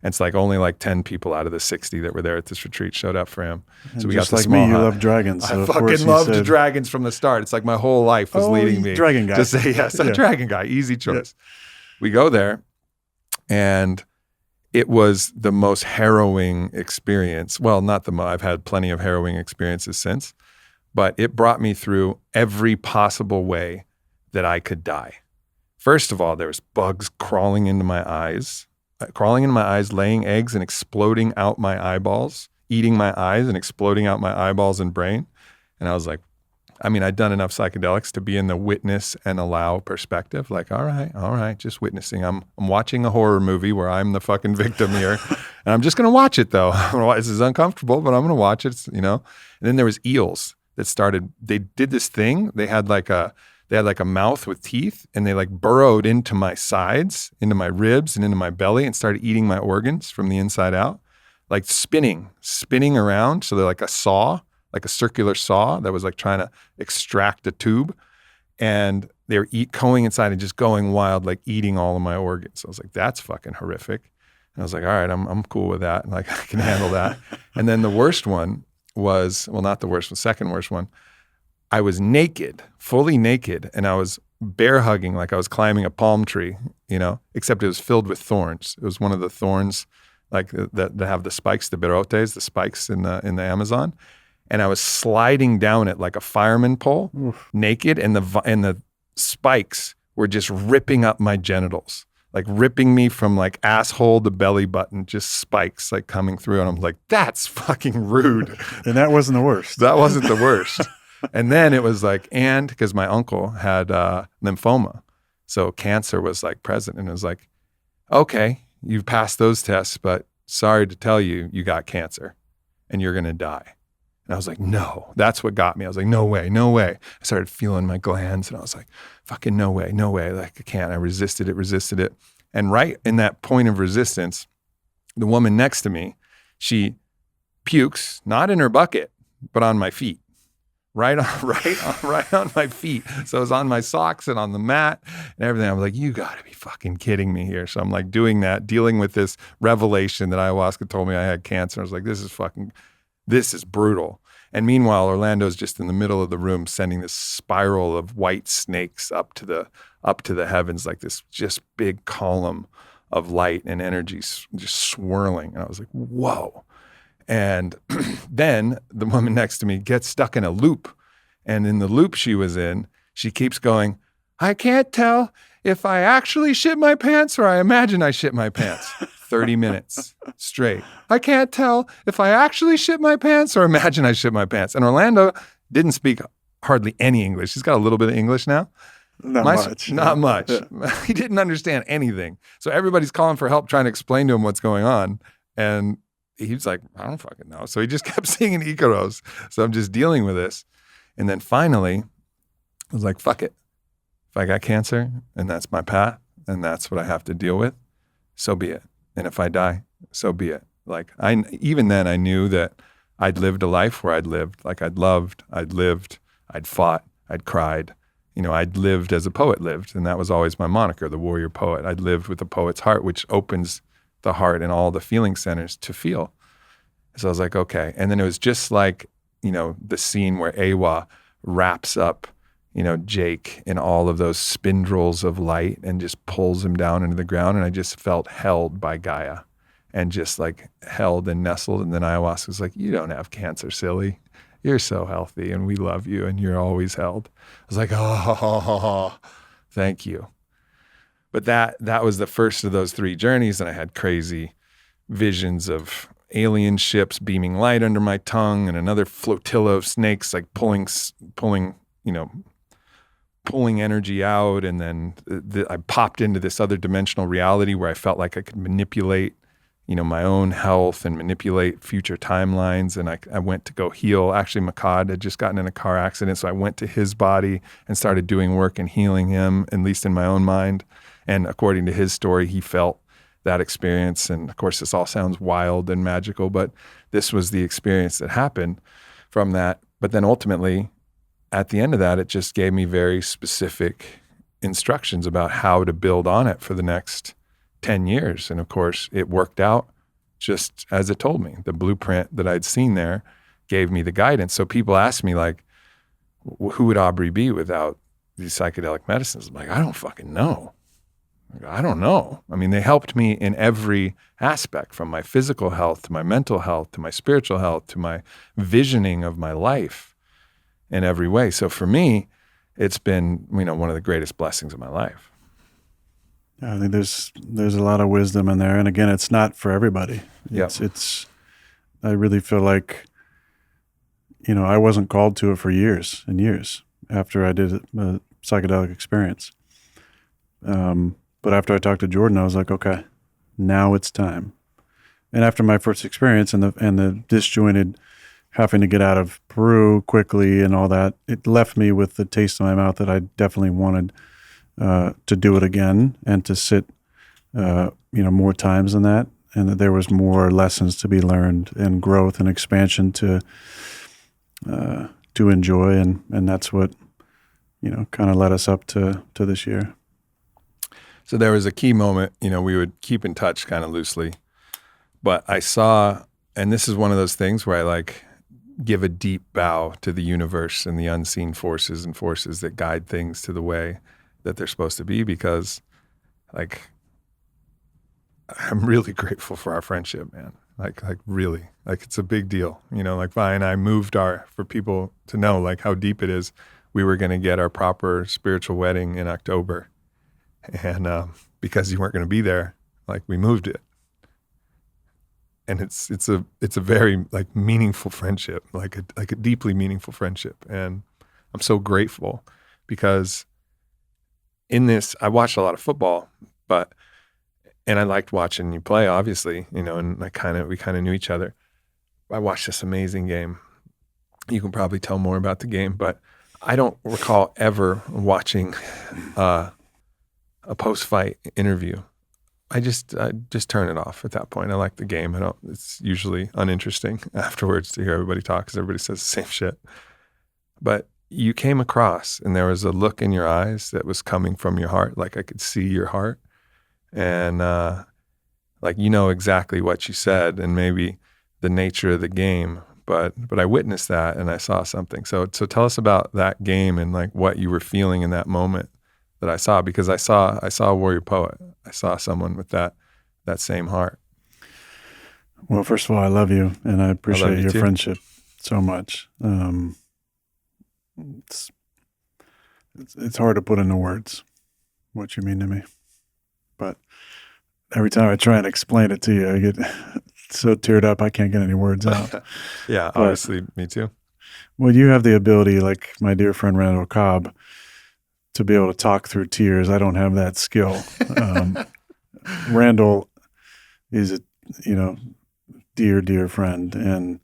And it's like only like 10 people out of the 60 that were there at this retreat showed up for him. And so we just got the like small me, you hut. love dragons. So I fucking loved dragons from the start. It's like my whole life was leading me dragon guy. to say yes. I'm a dragon guy. Easy choice. Yeah. We go there, and it was the most harrowing experience. Well, not the most. I've had plenty of harrowing experiences since, but it brought me through every possible way that I could die. First of all, there was bugs crawling into my eyes, laying eggs and exploding out my eyeballs, eating my eyes and exploding out my eyeballs and brain. And I was like, I'd done enough psychedelics to be in the witness and allow perspective. Like, all right, just witnessing. I'm watching a horror movie where I'm the fucking victim here, and I'm just gonna watch it though. This is uncomfortable, but I'm gonna watch it. And then there was eels that started. They did this thing. They had like a mouth with teeth, and they like burrowed into my sides, into my ribs, and into my belly, and started eating my organs from the inside out, like spinning around. So they're like a saw. Like a circular saw that was like trying to extract a tube, and they were going inside and just going wild, like eating all of my organs. I was like, that's fucking horrific. And I was like, all right, I'm cool with that. Like, I can handle that. And then the worst one was, well, not the worst, the second worst one. I was naked, fully naked, and I was bear hugging like I was climbing a palm tree, except it was filled with thorns. It was one of the thorns like that have the spikes, the berotes, the spikes in the Amazon. And I was sliding down it like a fireman pole, naked, and the spikes were just ripping up my genitals, like ripping me from like asshole to belly button, just spikes like coming through. And I'm like, that's fucking rude. And that wasn't the worst. That wasn't the worst. And then it was like, and because my uncle had lymphoma, so cancer was like present, and it was like, okay, you've passed those tests, but sorry to tell you, you got cancer, and you're gonna die. And I was like, no, that's what got me. I was like, no way. I started feeling my glands, and I was like, fucking no way. Like, I can't. I resisted it. And right in that point of resistance, the woman next to me, she pukes, not in her bucket, but on my feet, right on my feet. So it was on my socks and on the mat and everything. I was like, you got to be fucking kidding me here. So I'm like doing that, dealing with this revelation that ayahuasca told me I had cancer. I was like, this is brutal. And meanwhile, Orlando's just in the middle of the room sending this spiral of white snakes up to the heavens, like this just big column of light and energy just swirling. And I was like, whoa. And then the woman next to me gets stuck in a loop. And in the loop she was in, she keeps going, I can't tell if I actually shit my pants or I imagine I shit my pants. 30 minutes straight. I can't tell if I actually shit my pants or imagine I shit my pants. And Orlando didn't speak hardly any English. He's got a little bit of English now. Not much. Yeah. He didn't understand anything. So everybody's calling for help, trying to explain to him what's going on. And he was like, I don't fucking know. So he just kept singing Icaros. So I'm just dealing with this. And then finally, I was like, fuck it. If I got cancer and that's my path and that's what I have to deal with, so be it. And if I die, so be it. Like even then I knew that I'd lived a life where I'd lived. Like I'd loved, I'd lived, I'd fought, I'd cried. You know, I'd lived as a poet lived. And that was always my moniker, the warrior poet. I'd lived with the poet's heart, which opens the heart and all the feeling centers to feel. So I was like, okay. And then it was just like, you know, the scene where Awa wraps up, you know, Jake in all of those spindles of light and just pulls him down into the ground. And I just felt held by Gaia and just like held and nestled. And then ayahuasca was like, you don't have cancer, silly. You're so healthy and we love you and you're always held. I was like, oh, thank you. But that was the first of those 3 journeys. And I had crazy visions of alien ships beaming light under my tongue and another flotilla of snakes like pulling energy out. And then I popped into this other dimensional reality where I felt like I could manipulate, you know, my own health and manipulate future timelines. And I went to go heal. Actually, Makad had just gotten in a car accident. So I went to his body and started doing work and healing him, at least in my own mind. And according to his story, he felt that experience. And of course, this all sounds wild and magical, but this was the experience that happened from that. But then ultimately, at the end of that, it just gave me very specific instructions about how to build on it for the next 10 years. And of course, it worked out just as it told me. The blueprint that I'd seen there gave me the guidance. So people ask me like, who would Aubrey be without these psychedelic medicines? I'm like, I don't fucking know. I don't know. I mean, they helped me in every aspect, from my physical health to my mental health to my spiritual health to my visioning of my life in every way. So for me, it's been, you know, one of the greatest blessings of my life. Yeah, I think there's a lot of wisdom in there. And again, it's not for everybody. It's I really feel like, you know, I wasn't called to it for years and years after I did a psychedelic experience. But after I talked to Jordan, I was like, okay, now it's time. And after my first experience and the disjointed having to get out of Peru quickly and all that, it left me with the taste in my mouth that I definitely wanted to do it again and to sit, more times than that, and that there was more lessons to be learned and growth and expansion to enjoy, and that's what, you know, kind of led us up to this year. So there was a key moment, you know, we would keep in touch kind of loosely, but I saw, and this is one of those things where I like give a deep bow to the universe and the unseen forces and forces that guide things to the way that they're supposed to be, because like, I'm really grateful for our friendship, man. Like really, like it's a big deal, you know, like Vi and I moved for people to know like how deep it is. We were going to get our proper spiritual wedding in October. And because you weren't going to be there, like we moved it, and it's a very like meaningful friendship, like a deeply meaningful friendship, and I'm so grateful because in this I watched a lot of football, and I liked watching you play, obviously, you know, and we kind of knew each other. I watched this amazing game. You can probably tell more about the game, but I don't recall ever watching a post-fight interview. I just turn it off at that point. I like the game. It's usually uninteresting afterwards to hear everybody talk because everybody says the same shit. but you came across and there was a look in your eyes that was coming from your heart. Like I could see your heart, and like, you know exactly what you said and maybe the nature of the game, but I witnessed that and I saw something. So tell us about that game and like what you were feeling in that moment that I saw, because I saw a warrior poet. I saw someone with that same heart. Well, first of all, I love you, and I appreciate your too. friendship so much. It's hard to put into words what you mean to me, but every time I try and explain it to you, I get so teared up I can't get any words out. Yeah, But, obviously, me too. well, you have the ability, like my dear friend Randall Cobb, to be able to talk through tears. I don't have that skill. Randall is a dear friend, and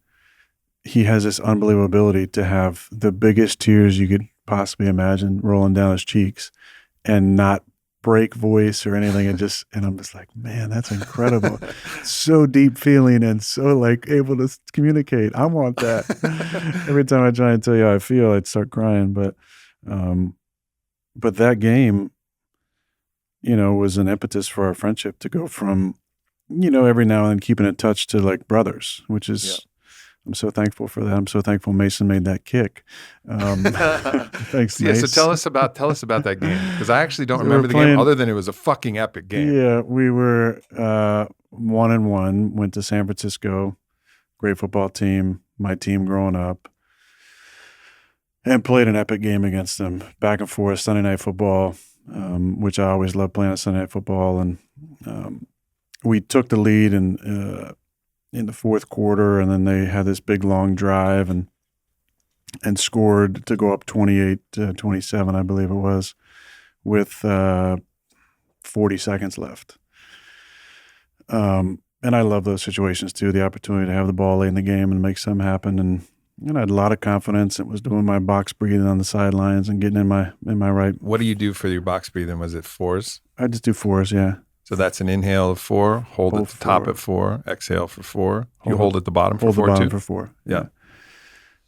he has this unbelievable ability to have the biggest tears you could possibly imagine rolling down his cheeks and not break voice or anything, and I'm just like, man, that's incredible. So deep feeling and so like able to communicate. I want that. Every time I try and tell you how I feel, I'd start crying. But that game, was an impetus for our friendship to go from, every now and then keeping in touch to like brothers, which is, I'm so thankful for that. I'm so thankful Mason made that kick. Thanks, Yeah, Mason. so tell us about that game, because I actually don't So remember we're the playing- game other than it was a fucking epic game. Yeah, we were 1-1, went to San Francisco, great football team, my team growing up, and played an epic game against them, back and forth, Sunday night football, which I always loved playing Sunday night football. And we took the lead in the fourth quarter, and then they had this big long drive and scored to go up 28-27, I believe it was, with 40 seconds left. And I love those situations too, the opportunity to have the ball late in the game and make something happen. And I had a lot of confidence. It was doing my box breathing on the sidelines and getting in my right. What do you do for your box breathing? Was it fours? I just do fours, yeah. So that's an inhale of 4, hold at the top at 4, exhale for 4. You hold at the bottom for 4 Hold the bottom too? for 4. Yeah.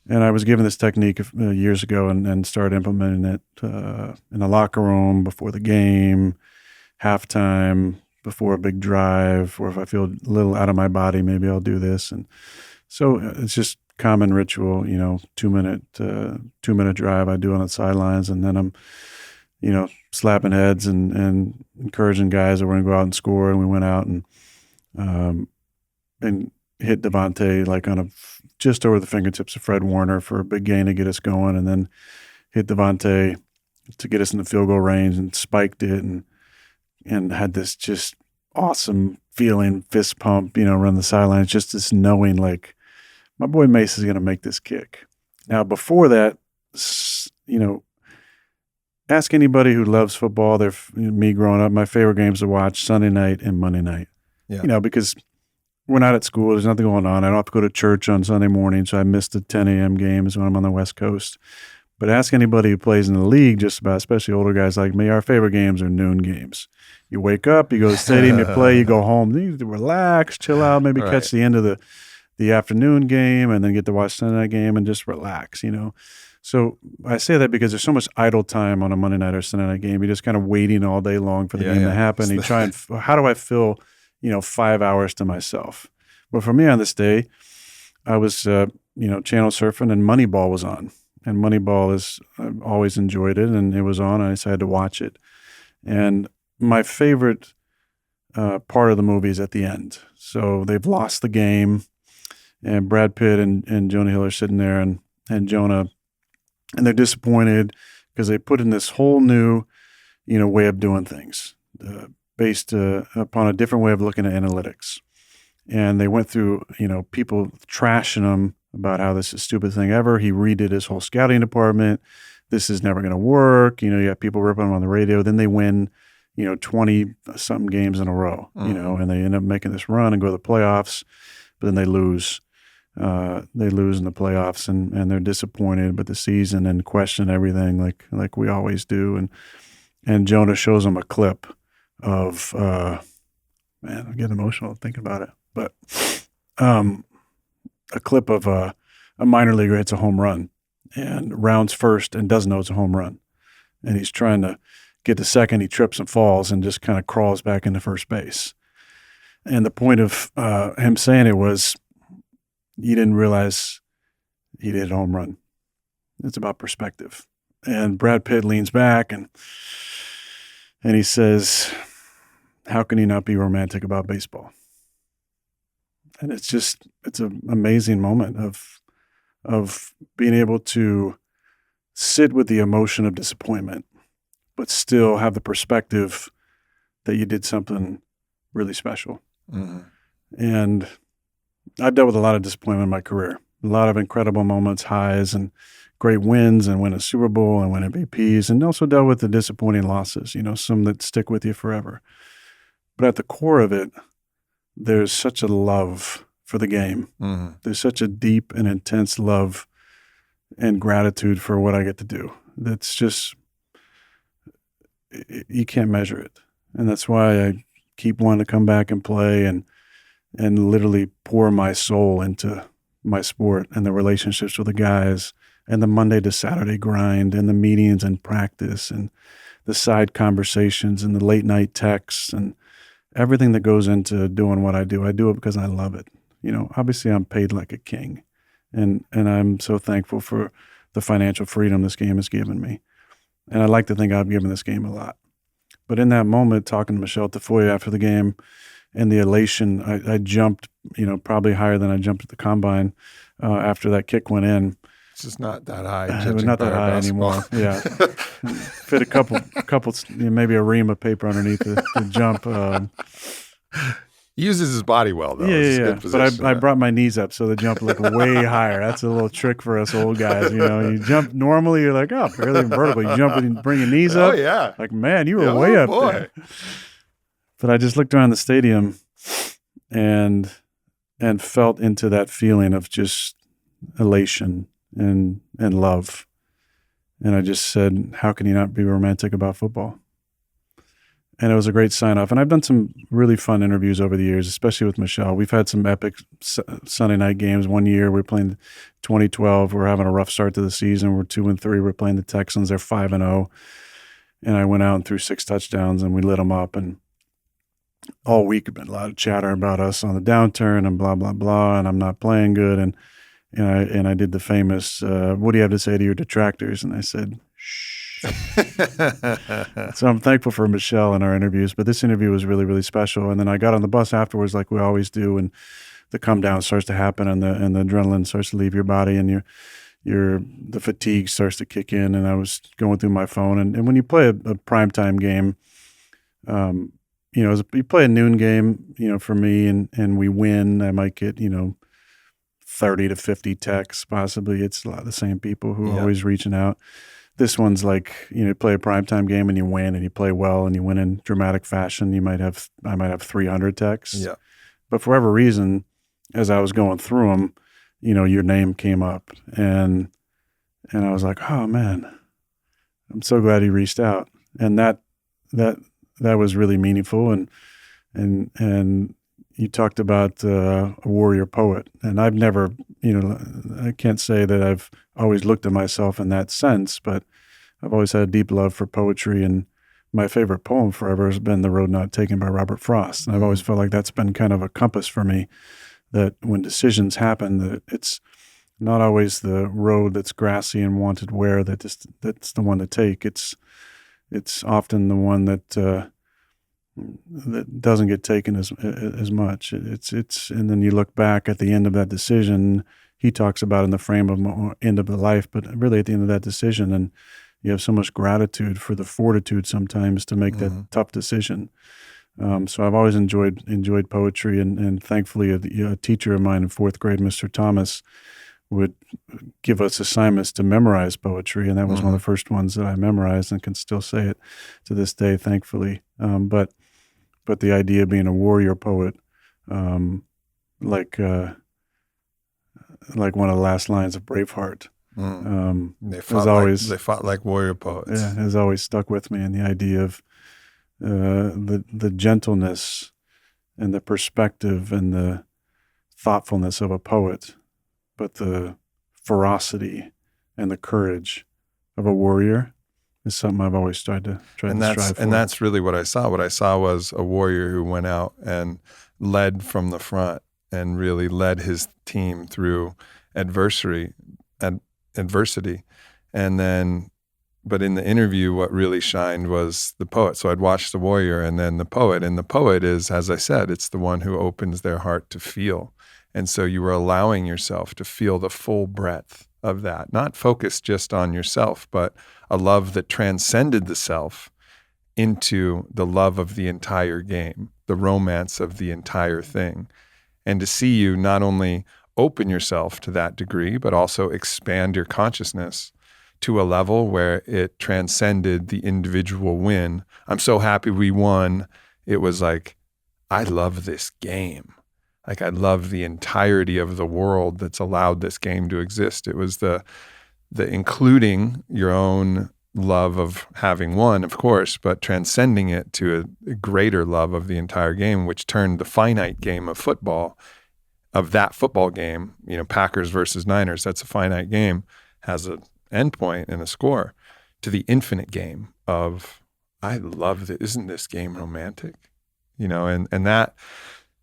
And I was given this technique years ago and started implementing it in the locker room, before the game, halftime, before a big drive, or if I feel a little out of my body, maybe I'll do this. And so it's just common ritual, 2-minute drive I do on the sidelines, and then I'm, slapping heads and encouraging guys that were going to go out and score. And we went out and hit Devontae like on just over the fingertips of Fred Warner for a big gain to get us going, and then hit Devontae to get us in the field goal range and spiked it and had this just awesome feeling, fist pump, run the sidelines, just this knowing like my boy Mace is going to make this kick. Now, before that, ask anybody who loves football. Me growing up, my favorite games to watch, Sunday night and Monday night. Yeah. Because we're not at school. There's nothing going on. I don't have to go to church on Sunday morning, so I miss the 10 a.m. games when I'm on the West Coast. But ask anybody who plays in the league, just about, especially older guys like me, our favorite games are noon games. You wake up, you go to the stadium, you play, you go home. You need to relax, chill out, maybe catch the end of the afternoon game, and then get to watch Sunday night game and just relax, So I say that because there's so much idle time on a Monday night or Sunday night game. You're just kind of waiting all day long for the game to happen. You try and, how do I fill, 5 hours to myself? But for me on this day, I was, channel surfing, and Moneyball was on. And Moneyball I've always enjoyed it, and it was on, and I decided to watch it. And my favorite part of the movie is at the end. So they've lost the game, and Brad Pitt and Jonah Hill are sitting there, and Jonah, and they're disappointed because they put in this whole new, way of doing things based upon a different way of looking at analytics. And they went through, people trashing them about how this is the stupidest thing ever. He redid his whole scouting department. This is never going to work. You have people ripping them on the radio. Then they win, 20-something games in a row, and they end up making this run and go to the playoffs, but then they lose. They lose in the playoffs, and they're disappointed with the season and question everything like we always do. And Jonah shows them a clip of, man, I'm getting emotional thinking about it, but a clip of a minor leaguer hits a home run, and rounds first and doesn't know it's a home run. And he's trying to get to second. He trips and falls and just kind of crawls back into first base. And the point of him saying it was, he didn't realize he hit a home run. It's about perspective. And Brad Pitt leans back and he says, how can you not be romantic about baseball? And it's an amazing moment of being able to sit with the emotion of disappointment, but still have the perspective that you did something really special. Mm-hmm. And I've dealt with a lot of disappointment in my career, a lot of incredible moments, highs and great wins, and win a Super Bowl and win MVPs, and also dealt with the disappointing losses, some that stick with you forever. But at the core of it, there's such a love for the game. Mm-hmm. There's such a deep and intense love and gratitude for what I get to do. That's just, you can't measure it. And that's why I keep wanting to come back and play and literally pour my soul into my sport and the relationships with the guys and the Monday to Saturday grind and the meetings and practice and the side conversations and the late night texts and everything that goes into doing what I do. I do it because I love it. Obviously I'm paid like a king, and I'm so thankful for the financial freedom this game has given me. And I like to think I've given this game a lot. But in that moment, talking to Michelle Tafoya after the game and the elation, I jumped, probably higher than I jumped at the combine after that kick went in. It's just not that high. It was not that high anymore. Yeah. Fit a couple, maybe a ream of paper underneath the jump. He uses his body well, though. Yeah. But I brought my knees up so the jump looked way higher. That's a little trick for us old guys. You jump normally, you're like, oh, barely vertical. You jump and bring your knees up. Oh, yeah. Like, man, you were way up there. But I just looked around the stadium and felt into that feeling of just elation and love. And I just said, how can you not be romantic about football? And it was a great sign off. And I've done some really fun interviews over the years, especially with Michelle. We've had some epic Sunday night games. One year we were playing 2012. We're having a rough start to the season. We're 2-3. We're playing the Texans. They're 5-0. And I went out and threw 6 touchdowns and we lit them up. And all week been a lot of chatter about us on the downturn and blah, blah, blah. And I'm not playing good. And I did the famous, what do you have to say to your detractors? And I said, shh. So I'm thankful for Michelle in our interviews, but this interview was really, really special. And then I got on the bus afterwards, like we always do, and the come down starts to happen, and the adrenaline starts to leave your body, and the fatigue starts to kick in. And I was going through my phone, and when you play a primetime game, you play a noon game, for me, and we win, I might get 30 to 50 texts, possibly. It's a lot of the same people who are always reaching out. This one's like, you play a primetime game and you win and you play well and you win in dramatic fashion. I might have 300 texts. Yeah. But for whatever reason, as I was going through them, your name came up and I was like, oh man, I'm so glad he reached out. And that was really meaningful. And you talked about a warrior poet, and I've never, I can't say that I've always looked at myself in that sense, but I've always had a deep love for poetry, and my favorite poem forever has been The Road Not Taken by Robert Frost. And I've always felt like that's been kind of a compass for me, that when decisions happen, that it's not always the road that's grassy and wanted wear that's the one to take. It's often the one that doesn't get taken as much. It's and then you look back at the end of that decision. He talks about in the frame of end of the life, but really at the end of that decision, and you have so much gratitude for the fortitude sometimes to make that tough decision. So I've always enjoyed poetry, and thankfully a teacher of mine in 4th grade, Mr. Thomas, would give us assignments to memorize poetry, and that was one of the first ones that I memorized and can still say it to this day, thankfully. But the idea of being a warrior poet, like one of the last lines of Braveheart, they fought like warrior poets. Yeah, has always stuck with me. And the idea of the gentleness and the perspective and the thoughtfulness of a poet, but the ferocity and the courage of a warrior is something I've always tried to strive for. And that's really what I saw. What I saw was a warrior who went out and led from the front and really led his team through adversity. And then, but in the interview, what really shined was the poet. So I'd watched the warrior and then the poet. And the poet is, as I said, it's the one who opens their heart to feel. And so you were allowing yourself to feel the full breadth of that, not focused just on yourself, but a love that transcended the self into the love of the entire game, the romance of the entire thing. And to see you not only open yourself to that degree, but also expand your consciousness to a level where it transcended the individual win. I'm so happy we won. It was like, I love this game. Like, I love the entirety of the world that's allowed this game to exist. It was the including your own love of having won, of course, but transcending it to a greater love of the entire game, which turned the finite game of football, of that football game, Packers versus Niners, that's a finite game, has an endpoint and a score, to the infinite game of, I love it. Isn't this game romantic? And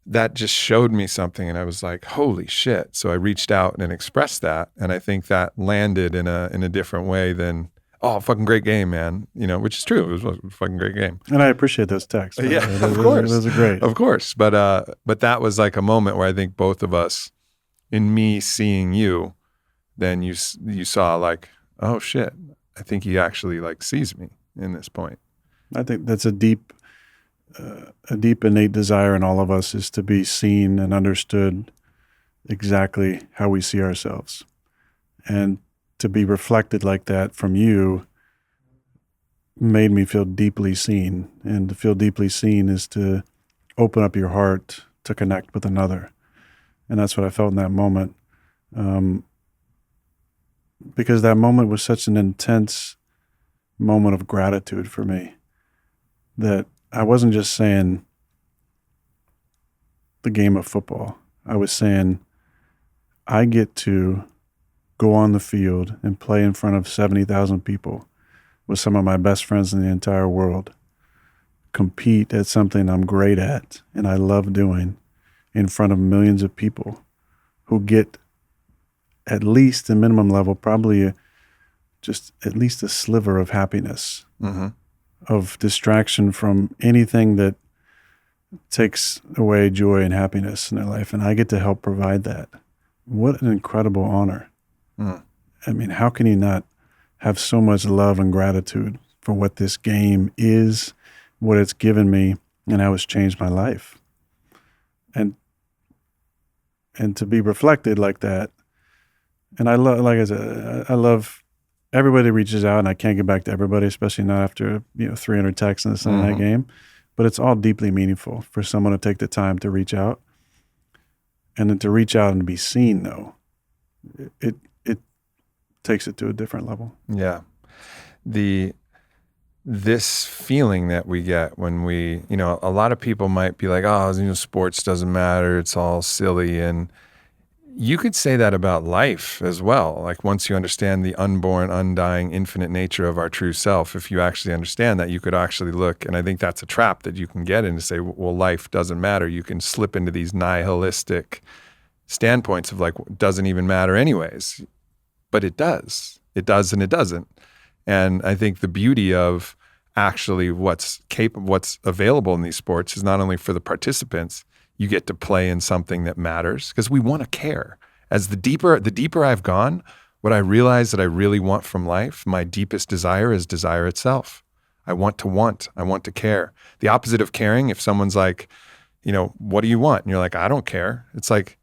that just showed me something, and I was like, holy shit. So I reached out and expressed that, and I think that landed in a different way than, oh, fucking great game, man, which is true. It was a fucking great game. And I appreciate those texts. Yeah, of course. Those are great. Of course. But that was like a moment where I think both of us, in me seeing you, then you saw like, oh shit, I think he actually like sees me in this point. I think that's a deep innate desire in all of us, is to be seen and understood exactly how we see ourselves. And to be reflected like that from you made me feel deeply seen. And to feel deeply seen is to open up your heart to connect with another. And that's what I felt in that moment. Because that moment was such an intense moment of gratitude for me, that I wasn't just saying the game of football. I was saying, I get to go on the field and play in front of 70,000 people with some of my best friends in the entire world, compete at something I'm great at and I love doing in front of millions of people who get at least the minimum level, probably just at least a sliver of happiness, of distraction from anything that takes away joy and happiness in their life. And I get to help provide that. What an incredible honor. I mean, how can you not have so much love and gratitude for what this game is, what it's given me, and how it's changed my life? And to be reflected like that. And I love, like I said, I love everybody reaches out, and I can't get back to everybody, especially not after 300 texts in the Sunday night game. But it's all deeply meaningful for someone to take the time to reach out, and then to reach out and be seen. Though it takes it to a different level. Yeah, this feeling that we get when we, a lot of people might be like, oh, sports doesn't matter, it's all silly, and you could say that about life as well. Like, once you understand the unborn, undying, infinite nature of our true self, if you actually understand that, you could actually look, and I think that's a trap that you can get in, to say, well, life doesn't matter. You can slip into these nihilistic standpoints of like, it doesn't even matter anyways. But it does. It does and it doesn't. And I think the beauty of actually what's available in these sports is not only for the participants, you get to play in something that matters, because we want to care. As the deeper I've gone, what I realize that I really want from life, my deepest desire is desire itself. I want to care. The opposite of caring, if someone's like, what do you want? And you're like, I don't care. It's like,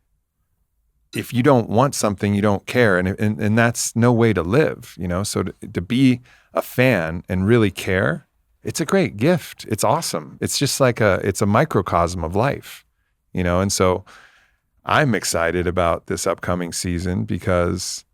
if you don't want something, you don't care. And that's no way to live, So to be a fan and really care, it's a great gift. It's awesome. It's just like it's a microcosm of life. And so I'm excited about this upcoming season, because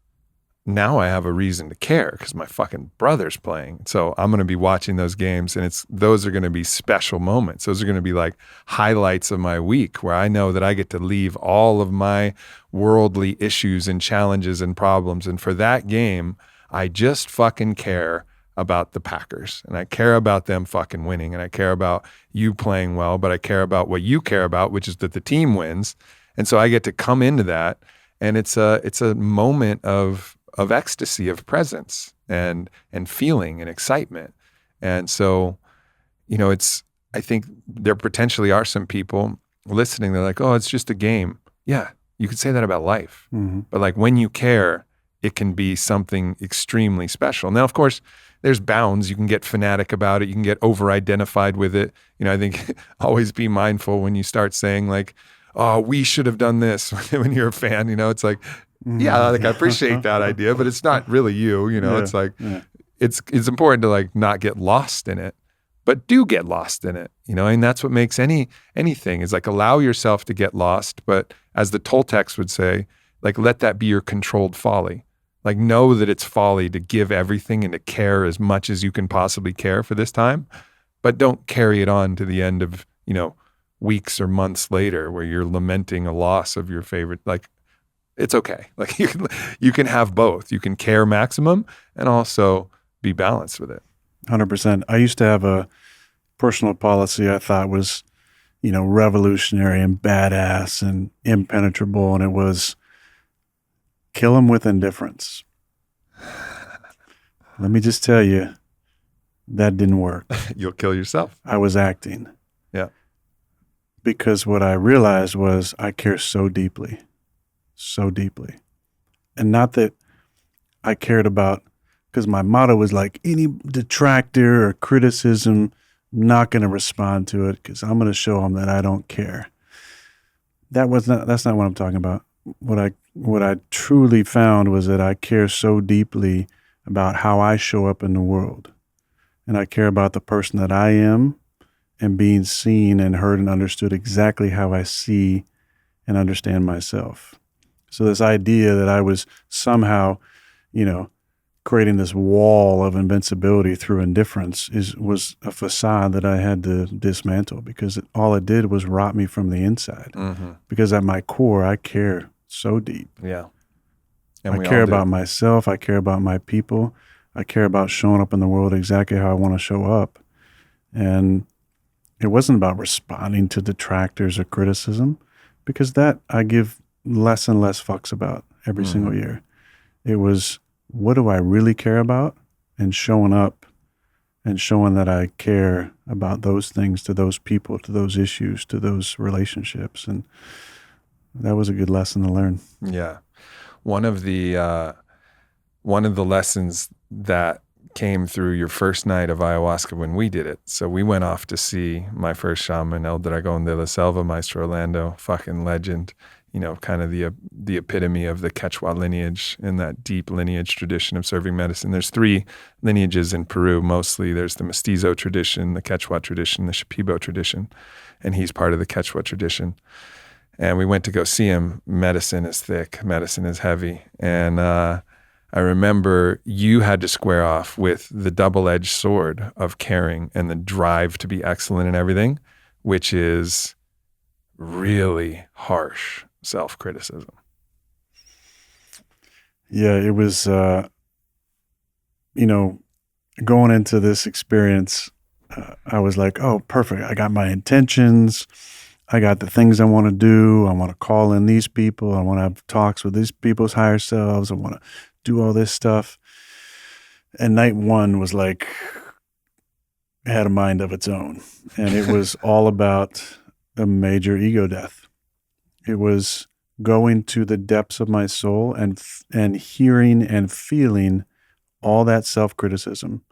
now I have a reason to care because my fucking brother's playing. So I'm going to be watching those games, and those are going to be special moments. Those are going to be like highlights of my week where I know that I get to leave all of my worldly issues and challenges and problems. And for that game, I just fucking care about the Packers, and I care about them fucking winning, and I care about you playing well, but I care about what you care about, which is that the team wins. And so I get to come into that, and it's a moment of ecstasy, of presence and feeling and excitement. And so, I think there potentially are some people listening. They're like, oh, it's just a game. Yeah, you could say that about life. Mm-hmm. But like when you care, it can be something extremely special. Now, of course, there's bounds. You can get fanatic about it. You can get over-identified with it. I think always be mindful when you start saying like, oh, we should have done this when you're a fan. It's like, yeah, like I appreciate that idea, but it's not really you. It's like, it's important to like not get lost in it, but do get lost in it. And that's what makes anything is like allow yourself to get lost. But as the Toltecs would say, like let that be your controlled folly. Like know that it's folly to give everything and to care as much as you can possibly care for this time, but don't carry it on to the end of, weeks or months later where you're lamenting a loss of your favorite. Like it's okay. Like you can have both. You can care maximum and also be balanced with it. 100%. I used to have a personal policy I thought was, revolutionary and badass and impenetrable, and it was kill them with indifference. Let me just tell you, that didn't work. You'll kill yourself. I was acting. Yeah. Because what I realized was I care so deeply. And not that I cared about, because my motto was like any detractor or criticism, I'm not going to respond to it because I'm going to show them that I don't care. That's not what I'm talking about. What I truly found was that I care so deeply about how I show up in the world. And I care about the person that I am and being seen and heard and understood exactly how I see and understand myself. So this idea that I was somehow, creating this wall of invincibility through indifference was a facade that I had to dismantle because all it did was rot me from the inside. Mm-hmm. Because at my core, I care so deep. Yeah. I care about myself. I care about my people. I care about showing up in the world exactly how I want to show up. And it wasn't about responding to detractors or criticism, because that I give less and less fucks about every single year. It was, what do I really care about? And showing up and showing that I care about those things to those people, to those issues, to those relationships. And that was a good lesson to learn. Yeah. One of the lessons that came through your first night of ayahuasca when we did it. So we went off to see my first shaman, El Dragón de la Selva, Maestro Orlando, fucking legend, kind of the epitome of the Quechua lineage and that deep lineage tradition of serving medicine. There's 3 lineages in Peru, mostly. There's the Mestizo tradition, the Quechua tradition, the Shipibo tradition, and he's part of the Quechua tradition. And we went to go see him. Medicine is thick, medicine is heavy. And I remember you had to square off with the double-edged sword of caring and the drive to be excellent in everything, which is really harsh self-criticism. Yeah, it was, going into this experience, I was like, oh, perfect. I got my intentions. I got the things I want to do. I want to call in these people. I want to have talks with these people's higher selves. I want to do all this stuff. And night 1 was like, had a mind of its own. And it was all about a major ego death. It was going to the depths of my soul and hearing and feeling all that self-criticism,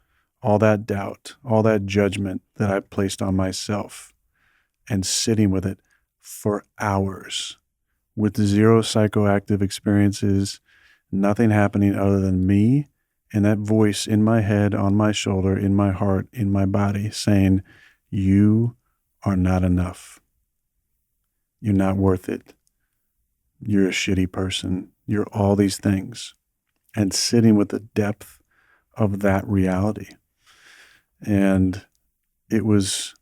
all that doubt, all that judgment that I placed on myself, and sitting with it for hours with 0 psychoactive experiences, nothing happening other than me and that voice in my head, on my shoulder, in my heart, in my body saying, you are not enough. You're not worth it. You're a shitty person. You're all these things. and sitting with the depth of that reality. And it was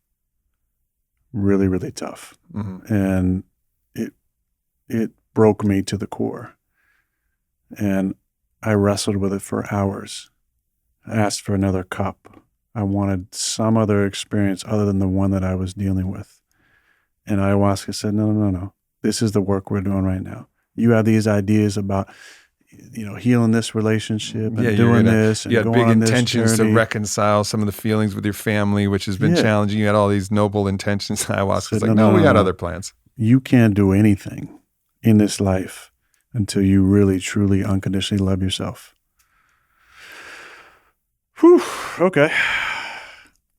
really, really tough. Mm-hmm. And it broke me to the core. And I wrestled with it for hours. I asked for another cup. I wanted some other experience other than the one that I was dealing with. And ayahuasca said, no. This is the work we're doing right now. You have these ideas about, healing this relationship and doing this and you had going big on this intentions to journey. reconcile some of the feelings with your family, which has been challenging. You had all these noble intentions. Ayahuasca's like, no, we got other plans. You can't do anything in this life until you really, truly, unconditionally love yourself. Whew, okay.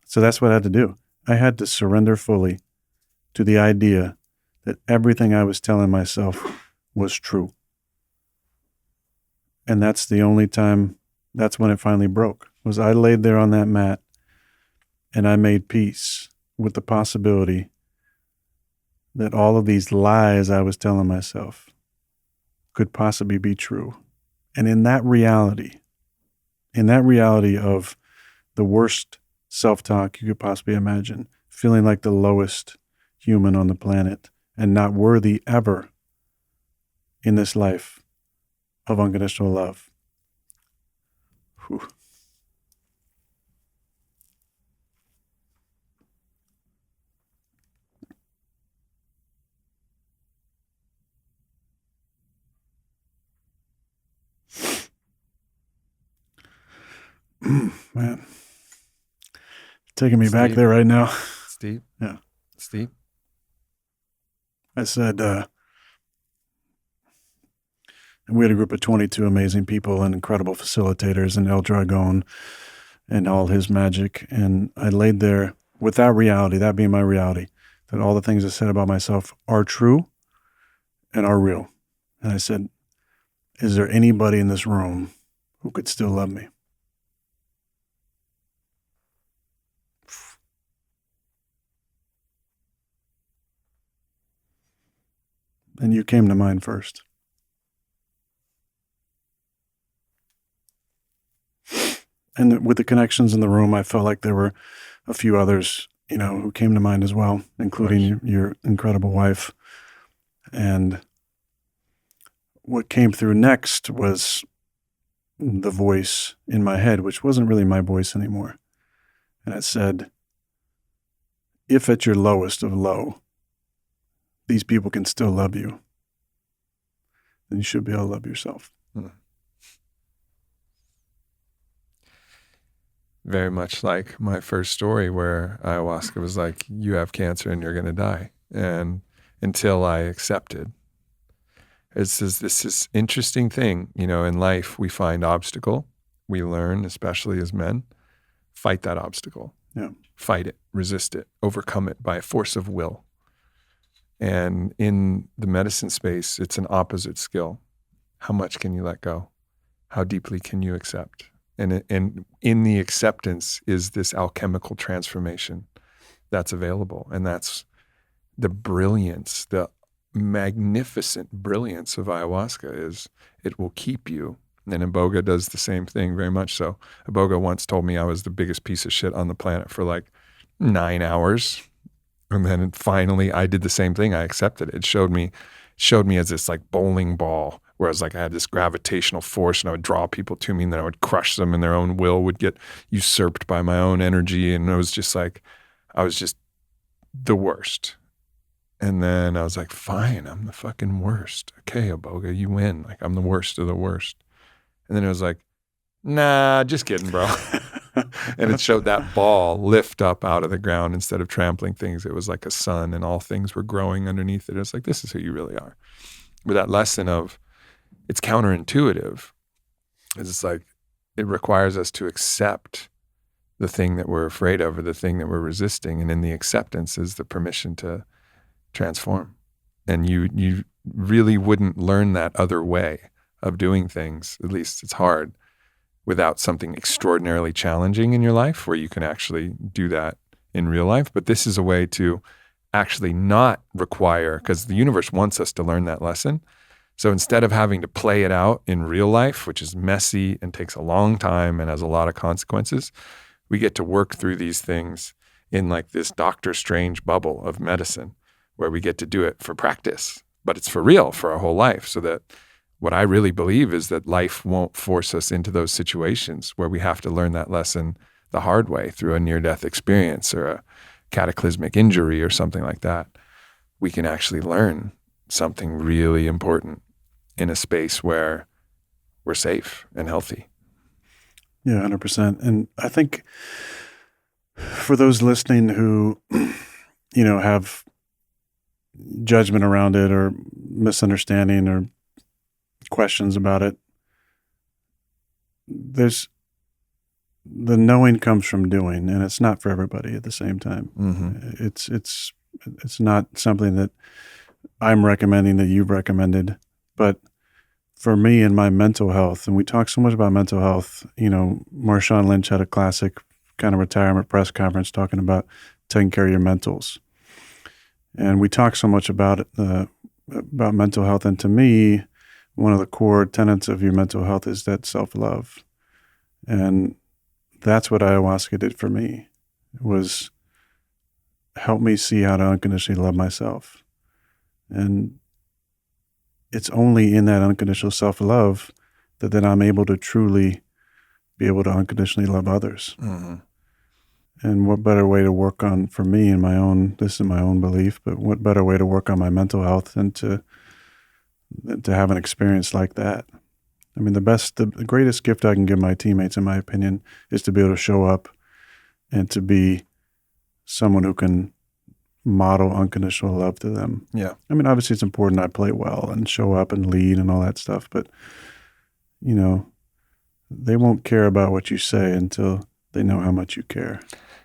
So that's what I had to do. I had to surrender fully to the idea that everything I was telling myself was true. And that's the only time, that's when it finally broke, was I laid there on that mat and I made peace with the possibility that all of these lies I was telling myself could possibly be true. And in that reality of the worst self-talk you could possibly imagine, feeling like the lowest human on the planet and not worthy ever in this life of unconditional love. Whew. Man, taking me back there right now. It's deep. Yeah. It's deep. I said, we had a group of 22 amazing people and incredible facilitators and El Dragon and all his magic. And I laid there with that reality, that being my reality, that all the things I said about myself are true and are real. And I said, is there anybody in this room who could still love me? And you came to mind first. And with the connections in the room, I felt like there were a few others, who came to mind as well, including your incredible wife. And what came through next was the voice in my head, which wasn't really my voice anymore. And it said, if at your lowest of low, these people can still love you, then you should be able to love yourself. Very much like my first story where ayahuasca was like, you have cancer and you're going to die. And until I accepted, it's this interesting thing, in life we find obstacle, we learn, especially as men, fight that obstacle. Yeah. Fight it, resist it, overcome it by a force of will. And in the medicine space, it's an opposite skill. How much can you let go? How deeply can you accept? And in the acceptance is this alchemical transformation that's available. And that's the brilliance, the magnificent brilliance of ayahuasca is it will keep you. And Iboga does the same thing very much so. Iboga once told me I was the biggest piece of shit on the planet for like 9 hours. And then finally I did the same thing. I accepted it. It showed me as this like bowling ball, whereas like I had this gravitational force and I would draw people to me and then I would crush them and their own will would get usurped by my own energy. And it was just like, I was just the worst. And then I was like, fine, I'm the fucking worst. Okay, Iboga, you win. Like I'm the worst of the worst. And then it was like, nah, just kidding, bro. And it showed that ball lift up out of the ground instead of trampling things. It was like a sun and all things were growing underneath it. It was like, this is who you really are. But that lesson of, it's counterintuitive. It's like, it requires us to accept the thing that we're afraid of or the thing that we're resisting. And in the acceptance is the permission to transform. And you really wouldn't learn that other way of doing things, at least it's hard, without something extraordinarily challenging in your life where you can actually do that in real life. But this is a way to actually not require, because the universe wants us to learn that lesson, So instead of having to play it out in real life, which is messy and takes a long time and has a lot of consequences, we get to work through these things in like this Doctor Strange bubble of medicine where we get to do it for practice, but it's for real for our whole life. So that what I really believe is that life won't force us into those situations where we have to learn that lesson the hard way through a near-death experience or a cataclysmic injury or something like that. We can actually learn something really important in a space where we're safe and healthy. Yeah, 100%. And I think for those listening who, have judgment around it or misunderstanding or questions about it, the knowing comes from doing, and it's not for everybody at the same time. Mm-hmm. It's not something that I'm recommending that you've recommended, but for me and my mental health, and we talk so much about mental health, Marshawn Lynch had a classic kind of retirement press conference talking about taking care of your mentals. And we talk so much about mental health. And to me, one of the core tenets of your mental health is that self-love. And that's what ayahuasca did for me, was help me see how to unconditionally love myself. And it's only in that unconditional self-love that then I'm able to truly be able to unconditionally love others. Mm-hmm. And what better way to work on, for me and this is my own belief, but what better way to work on my mental health than to have an experience like that? I mean, the greatest gift I can give my teammates, in my opinion, is to be able to show up and to be someone who can model unconditional love to them. Yeah. I mean, obviously it's important I play well and show up and lead and all that stuff, but, they won't care about what you say until they know how much you care.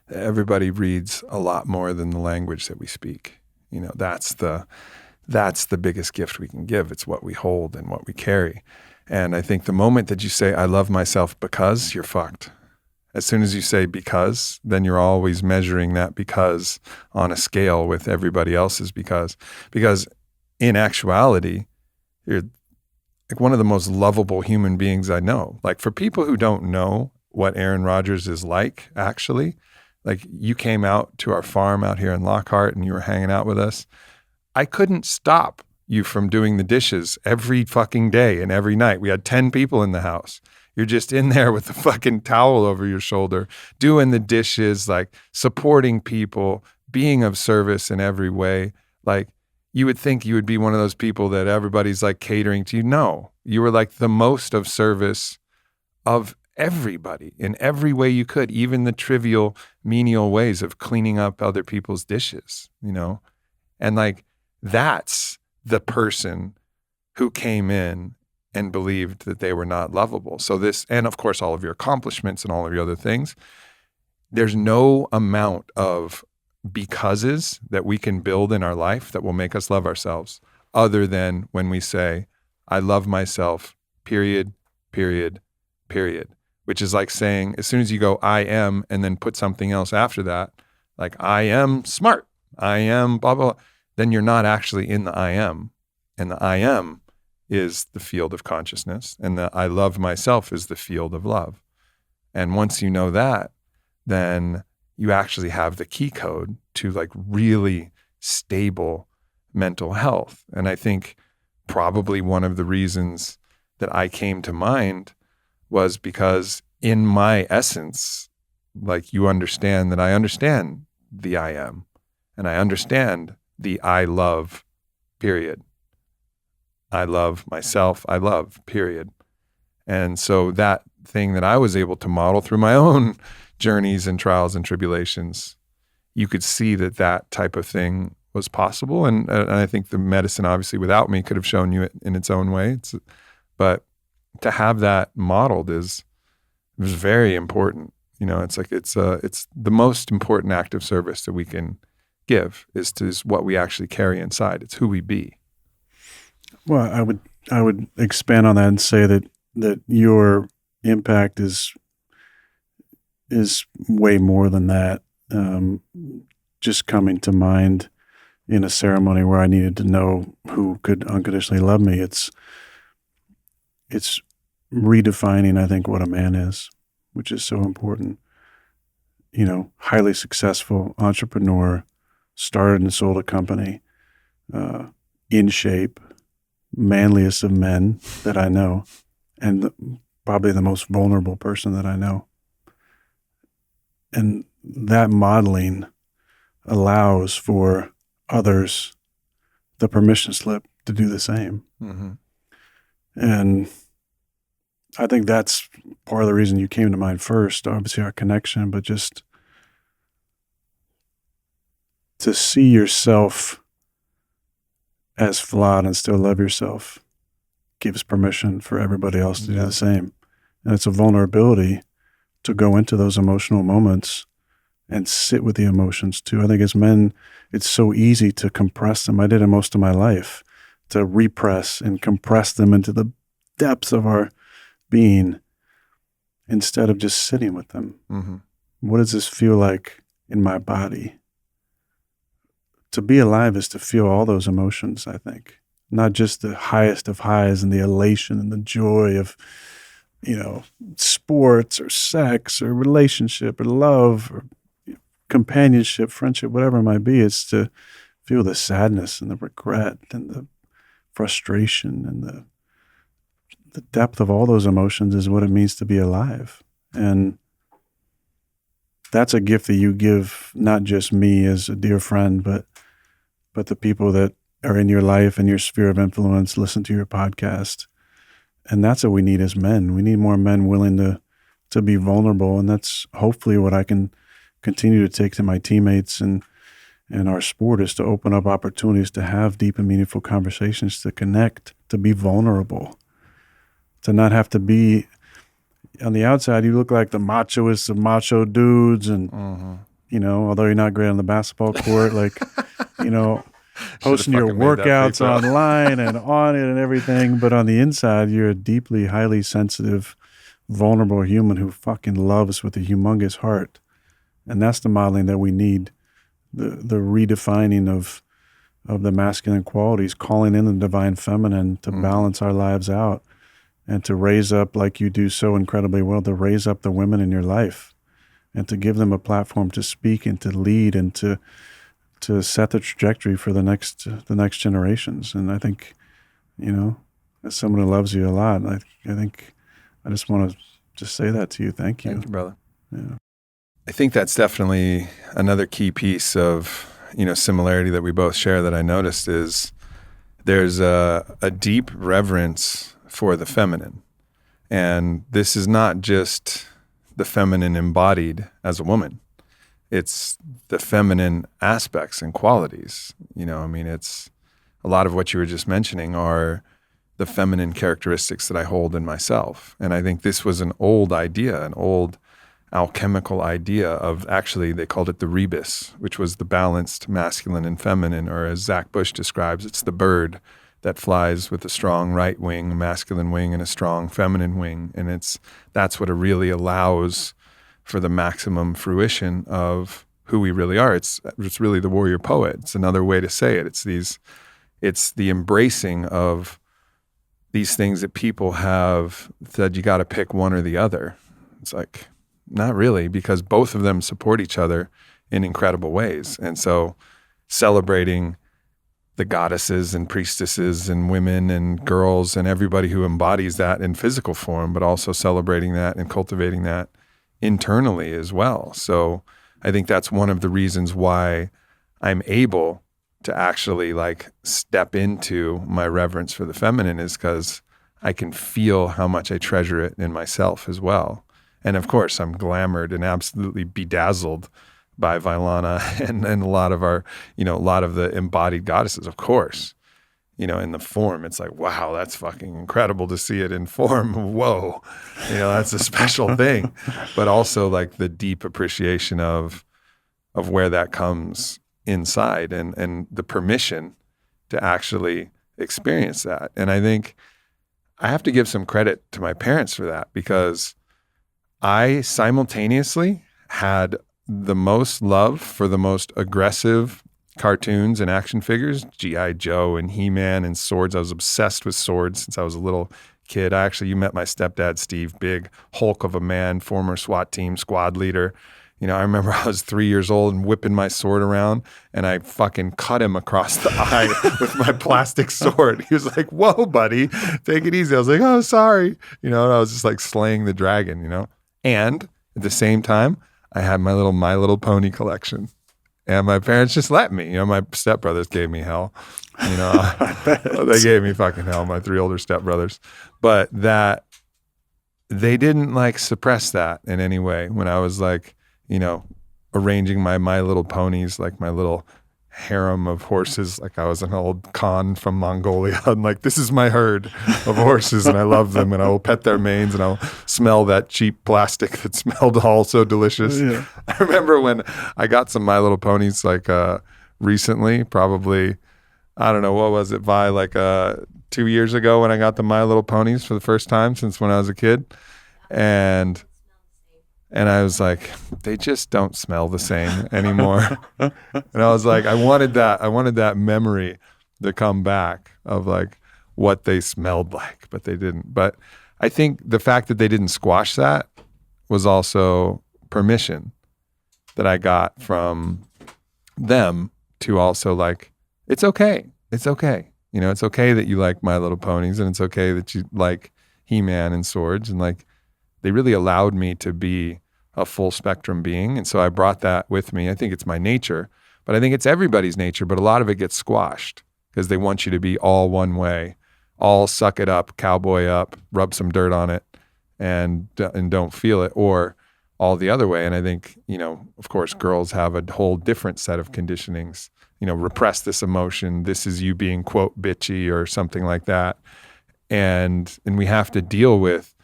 Everybody reads a lot more than the language that we speak. That's the biggest gift we can give. It's what we hold and what we carry. And I think the moment that you say, I love myself because, you're fucked. As soon as you say because, then you're always measuring that because on a scale with everybody else's because. Because in actuality, you're like one of the most lovable human beings I know. Like for people who don't know what Aaron Rodgers is like, actually, like you came out to our farm out here in Lockhart and you were hanging out with us. I couldn't stop you from doing the dishes every fucking day and every night. We had 10 people in the house. You're just in there with the fucking towel over your shoulder, doing the dishes, like supporting people, being of service in every way. Like you would think you would be one of those people that everybody's like catering to you. No, you were like the most of service of everybody in every way you could, even the trivial, menial ways of cleaning up other people's dishes, And like, that's the person who came in and believed that they were not lovable. So and of course, all of your accomplishments and all of your other things, there's no amount of becauses that we can build in our life that will make us love ourselves other than when we say, I love myself, period, period, period. Which is like saying, as soon as you go, I am, and then put something else after that, like I am smart, I am blah, blah, blah, then you're not actually in the I am. And the I am is the field of consciousness. And the I love myself is the field of love. And once you know that, then you actually have the key code to like really stable mental health. And I think probably one of the reasons that I came to mind was because in my essence, like you understand that I understand the I am, and I understand the I love, period. I love myself, I love, period. And so that thing that I was able to model through my own journeys and trials and tribulations, you could see that type of thing was possible. And I think the medicine, obviously, without me could have shown you it in its own way. But to have that modeled was very important. It's like it's the most important act of service that we can give is what we actually carry inside. It's who we be. Well, I would expand on that and say that your impact is way more than that. Just coming to mind in a ceremony where I needed to know who could unconditionally love me. It's redefining, I think, what a man is, which is so important. Highly successful entrepreneur, started and sold a company, in shape, manliest of men that I know, and probably the most vulnerable person that I know. And that modeling allows for others the permission slip to do the same. Mm-hmm. And I think that's part of the reason you came to mind first, obviously our connection, but just to see yourself as flawed and still love yourself gives permission for everybody else to do the same. And it's a vulnerability to go into those emotional moments and sit with the emotions too. I think as men, it's so easy to compress them. I did it most of my life, to repress and compress them into the depths of our being instead of just sitting with them. Mm-hmm. What does this feel like in my body? To be alive is to feel all those emotions, I think. Not just the highest of highs and the elation and the joy of, sports or sex or relationship or love or companionship, friendship, whatever it might be. It's to feel the sadness and the regret and the frustration and the depth of all those emotions is what it means to be alive. And that's a gift that you give not just me as a dear friend, but the people that are in your life and your sphere of influence, listen to your podcast. And that's what we need as men. We need more men willing to be vulnerable. And that's hopefully what I can continue to take to my teammates and our sport, is to open up opportunities to have deep and meaningful conversations, to connect, to be vulnerable, to not have to be on the outside. You look like the machoist of macho dudes and, although you're not great on the basketball court, posting your workouts online and on it and everything. But on the inside, you're a deeply, highly sensitive, vulnerable human who fucking loves with a humongous heart. And that's the modeling that we need, the redefining of the masculine qualities, calling in the divine feminine to balance our lives out and to raise up, like you do so incredibly well, to raise up the women in your life and to give them a platform to speak and to lead and to set the trajectory for the next generations. And I think, as someone who loves you a lot, I think I just want to just say that to you. Thank you. Thank you, brother. Yeah. I think that's definitely another key piece of, similarity that we both share that I noticed is there's a deep reverence for the feminine. And this is not just the feminine embodied as a woman. It's the feminine aspects and qualities. It's a lot of what you were just mentioning are the feminine characteristics that I hold in myself. And I think this was an old idea, an old alchemical idea of, actually they called it the rebus, which was the balanced masculine and feminine, or as Zach Bush describes, it's the bird that flies with a strong right wing, masculine wing, and a strong feminine wing. And that's what it really allows for the maximum fruition of who we really are. It's really the warrior poet. It's another way to say it. It's the embracing of these things that people have said you got to pick one or the other. It's like, not really, because both of them support each other in incredible ways. And so celebrating the goddesses and priestesses and women and girls and everybody who embodies that in physical form, but also celebrating that and cultivating that internally as well. So I think that's one of the reasons why I'm able to actually step into my reverence for the feminine, is because I can feel how much I treasure it in myself as well. And of course, I'm glamored and absolutely bedazzled by Vailana and a lot of our, a lot of the embodied goddesses, of course. In the form, it's like, wow, that's fucking incredible to see it in form. Whoa, that's a special thing. But also the deep appreciation of where that comes inside and the permission to actually experience that. And I think I have to give some credit to my parents for that, because I simultaneously had the most love for the most aggressive, cartoons and action figures, G.I. Joe and He-Man and swords. I was obsessed with swords since I was a little kid. You met my stepdad, Steve, big Hulk of a man, former SWAT team squad leader. I remember I was 3 years old and whipping my sword around, and I fucking cut him across the eye with my plastic sword. He was like, "Whoa, buddy, take it easy." I was like, "Oh, sorry." And I was just like slaying the dragon, And at the same time, I had my little Pony collection. And my parents just let me. My stepbrothers gave me hell. They gave me fucking hell, my 3 older stepbrothers. But that, they didn't like suppress that in any way when I was like, arranging my little ponies, like my little harem of horses, like I was an old Khan from Mongolia. I'm like, this is my herd of horses and I love them and I will pet their manes and I'll smell that cheap plastic that smelled all so delicious. Yeah. I remember when I got some My Little Ponies like recently, probably, I don't know, what was it, Vi, like 2 years ago when I got the My Little Ponies for the first time since when I was a kid. And I was like, they just don't smell the same anymore. And I was like, I wanted that memory to come back of like what they smelled like, but they didn't. But I think the fact that they didn't squash that was also permission that I got from them to also like, it's okay. It's okay. It's okay that you like My Little Ponies and it's okay that you like He-Man and swords. And like, they really allowed me to be a full spectrum being. And so I brought that with me. I think it's my nature, but I think it's everybody's nature, but a lot of it gets squashed because they want you to be all one way, all suck it up, cowboy up, rub some dirt on it and don't feel it, or all the other way. And I think, of course, girls have a whole different set of conditionings, repress this emotion. This is you being, quote, bitchy or something like that. And we have to deal with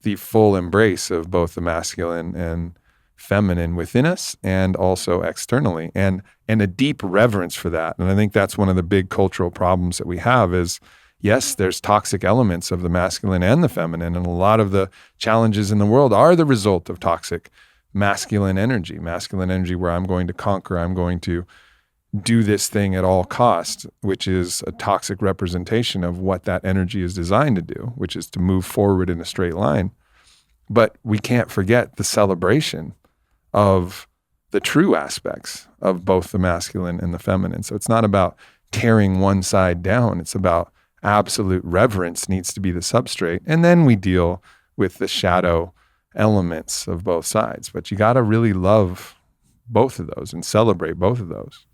the full embrace of both the masculine and feminine within us and also externally, and a deep reverence for that. And I think that's one of the big cultural problems that we have is, yes, there's toxic elements of the masculine and the feminine, and a lot of the challenges in the world are the result of toxic masculine energy where I'm going to conquer, I'm going to do this thing at all costs, which is a toxic representation of what that energy is designed to do, which is to move forward in a straight line. But we can't forget the celebration of the true aspects of both the masculine and the feminine. So it's not about tearing one side down. It's about absolute reverence needs to be the substrate. And then we deal with the shadow elements of both sides. But you got to really love both of those and celebrate both of those.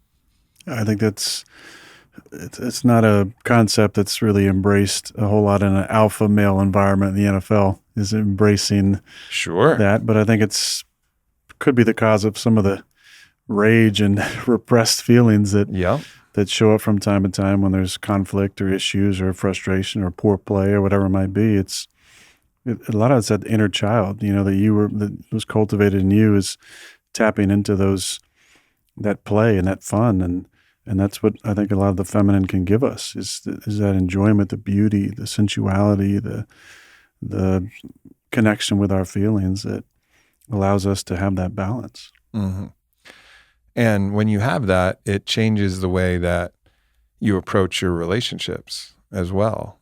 I think it's not a concept that's really embraced a whole lot in an alpha male environment in the NFL, is embracing that. But I think could be the cause of some of the rage and repressed feelings that show up from time to time when there's conflict or issues or frustration or poor play or whatever it might be. A lot of it's that inner child, that was cultivated in you, is tapping into that play and that fun. And that's what I think a lot of the feminine can give us is that enjoyment, the beauty, the sensuality, the connection with our feelings that allows us to have that balance. Mm-hmm. And when you have that, it changes the way that you approach your relationships as well.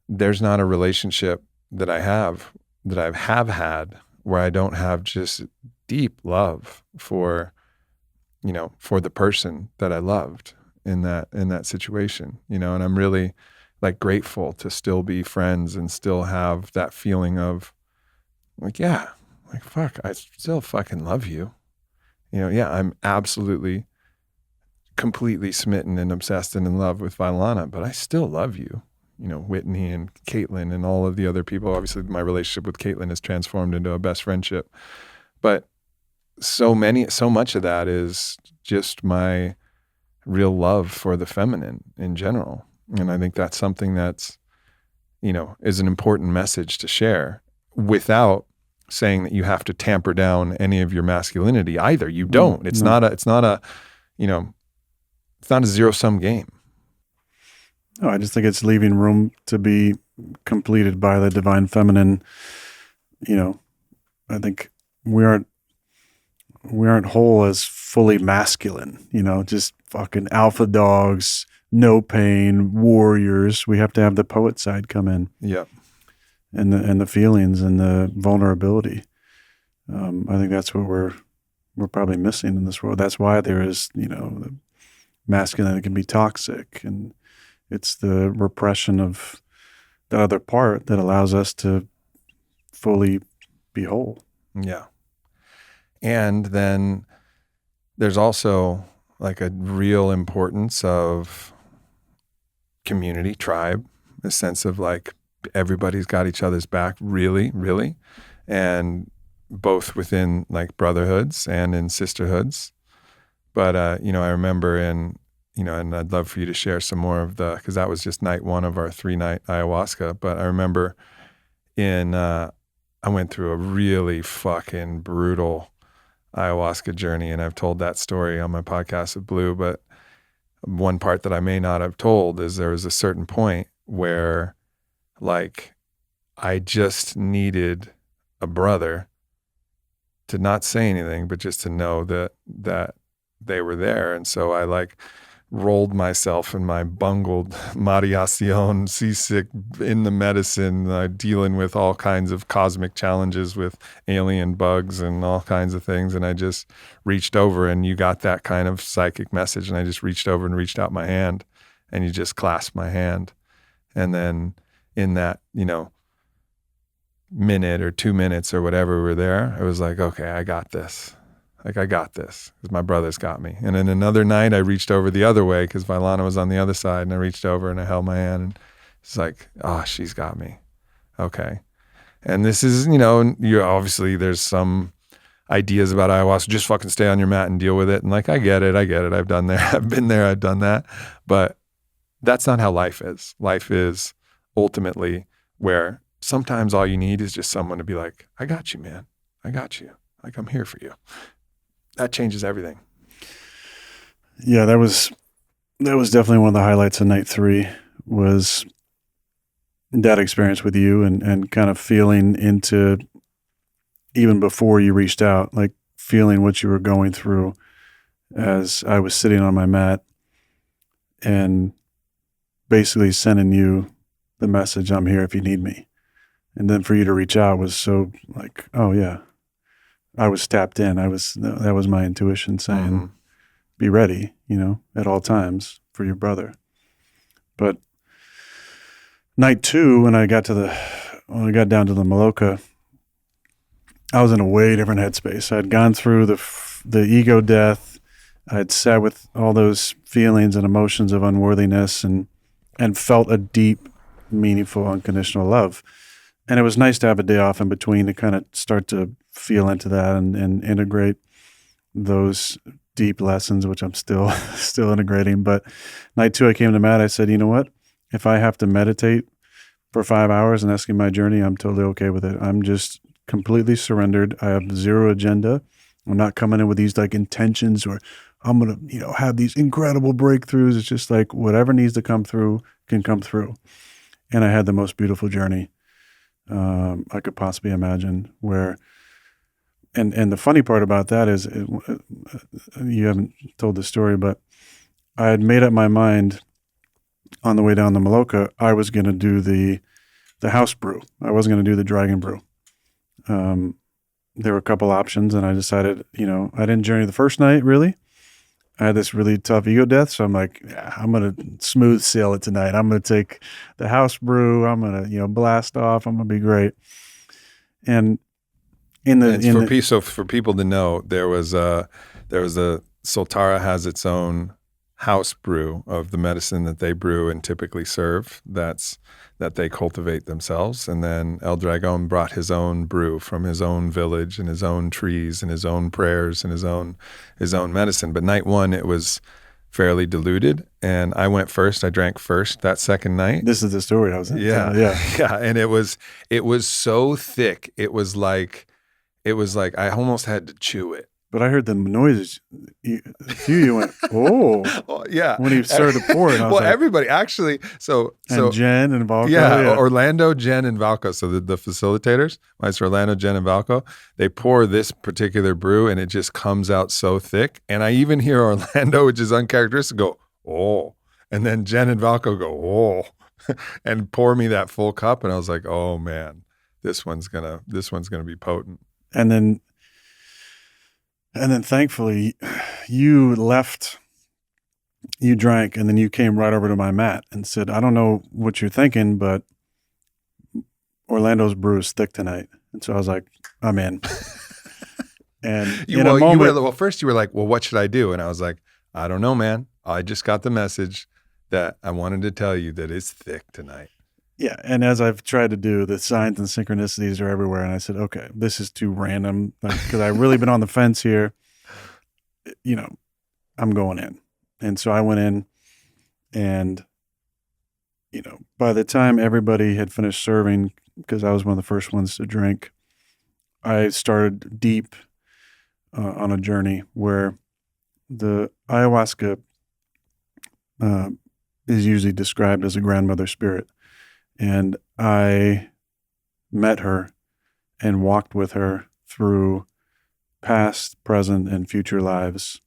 There's not a relationship that I have had where I don't have just deep love for the person that I loved in that situation, and I'm really like grateful to still be friends and still have that feeling of like, yeah, like, fuck, I still fucking love you. Yeah, I'm absolutely completely smitten and obsessed and in love with Vylana, but I still love you. Whitney and Caitlin and all of the other people. Obviously, my relationship with Caitlin has transformed into a best friendship. But so much of that is just my real love for the feminine in general. And I think that's something that's, is an important message to share without saying that you have to tamper down any of your masculinity either. You don't. It's not a zero-sum game. No, I just think it's leaving room to be completed by the divine feminine. I think we aren't whole as fully masculine, just fucking alpha dogs, no pain, warriors. We have to have the poet side come in. Yep. And the feelings and the vulnerability. I think that's what we're probably missing in this world. That's why there is, the masculine that can be toxic, and it's the repression of the other part that allows us to fully be whole. Yeah. And then there's also like a real importance of community, tribe, a sense of like everybody's got each other's back, really, really. And both within like brotherhoods and in sisterhoods. But, I remember and I'd love for you to share some more of because that was just night 1 of our 3-night ayahuasca. But I remember I went through a really fucking brutal ayahuasca journey, and I've told that story on my podcast with Blue. But one part that I may not have told is there was a certain point where like I just needed a brother to not say anything, but just to know that they were there. And so I like rolled myself in my bungled Mariacion, seasick in the medicine, dealing with all kinds of cosmic challenges with alien bugs and all kinds of things. And I just reached over, and you got that kind of psychic message. And I just reached over and reached out my hand, and you just clasped my hand. And then in that, minute or 2 minutes or whatever we were there, I was like, okay, I got this. Like, I got this because my brother's got me. And then another night I reached over the other way because Vailana was on the other side, and I reached over and I held my hand, and it's like, oh, she's got me. Okay. And this is, you obviously there's some ideas about ayahuasca, just fucking stay on your mat and deal with it. And like, I get it. I've done there. I've been there. I've done that. But that's not how life is. Life is ultimately where sometimes all you need is just someone to be like, I got you, man. I got you. Like, I'm here for you. That changes everything. Yeah, that was definitely one of the highlights of night 3 was that experience with you and kind of feeling into, even before you reached out, like feeling what you were going through as I was sitting on my mat and basically sending you the message, I'm here if you need me. And then for you to reach out was so like, oh yeah, I was tapped in. That was my intuition saying, be ready, at all times for your brother. But night 2, when I got down to the Maloka, I was in a way different headspace. I'd gone through the ego death. I'd sat with all those feelings and emotions of unworthiness and felt a deep, meaningful, unconditional love. And it was nice to have a day off in between to kind of start to feel into that and integrate those deep lessons, which I'm still integrating. But night 2, I came to Matt. I said, you know what? If I have to meditate for 5 hours and asking my journey, I'm totally okay with it. I'm just completely surrendered. I have zero agenda. I'm not coming in with these like intentions or I'm going to, have these incredible breakthroughs. It's just like whatever needs to come through can come through. And I had the most beautiful journey I could possibly imagine where, and the funny part about that is you haven't told the story, but I had made up my mind on the way down the Maloka, I was going to do the house brew. I wasn't going to do the dragon brew. There were a couple options and I decided, I didn't journey the first night really. I had this really tough ego death. So I'm like, yeah, I'm going to smooth sail it tonight. I'm going to take the house brew. I'm going to, blast off. I'm going to be great. And for people to know, there was a Soltara has its own house brew of the medicine that they brew and typically serve. That they cultivate themselves. And then El Dragon brought his own brew from his own village and his own trees and his own prayers and his own medicine. But night 1, it was fairly diluted. And I went first. I drank first that second night. This is the story I was in. Yeah. And it was so thick. It was like I almost had to chew it. But I heard the noises. A few of you went, oh, Oh, yeah. when he started pouring. I was Well, like, everybody actually. So and Jen and Valko. yeah, Orlando, Jen, and Valko. So the facilitators, Maestro Orlando, Jen, and Valko, they pour this particular brew, and it just comes out so thick. And I even hear Orlando, which is uncharacteristic, go, oh. And then Jen and Valko go, oh, and pour me that full cup. And I was like, oh man, this one's gonna be potent. And then thankfully you left, you drank, and then you came right over to my mat and said, I don't know what you're thinking, but Orlando's brew is thick tonight. And so I was like, I'm in. And first you were like, well, what should I do? And I was like, I don't know, man. I just got the message that I wanted to tell you that it's thick tonight. Yeah. And as I've tried to do, the signs and synchronicities are everywhere. And I said, okay, this is too random. Because I've really been on the fence here. You know, I'm going in. And so I went in, and, you know, by the time everybody had finished serving, because I was one of the first ones to drink, I started deep on a journey where the ayahuasca is usually described as a grandmother spirit. And I met her and walked with her through past, present, and future lives.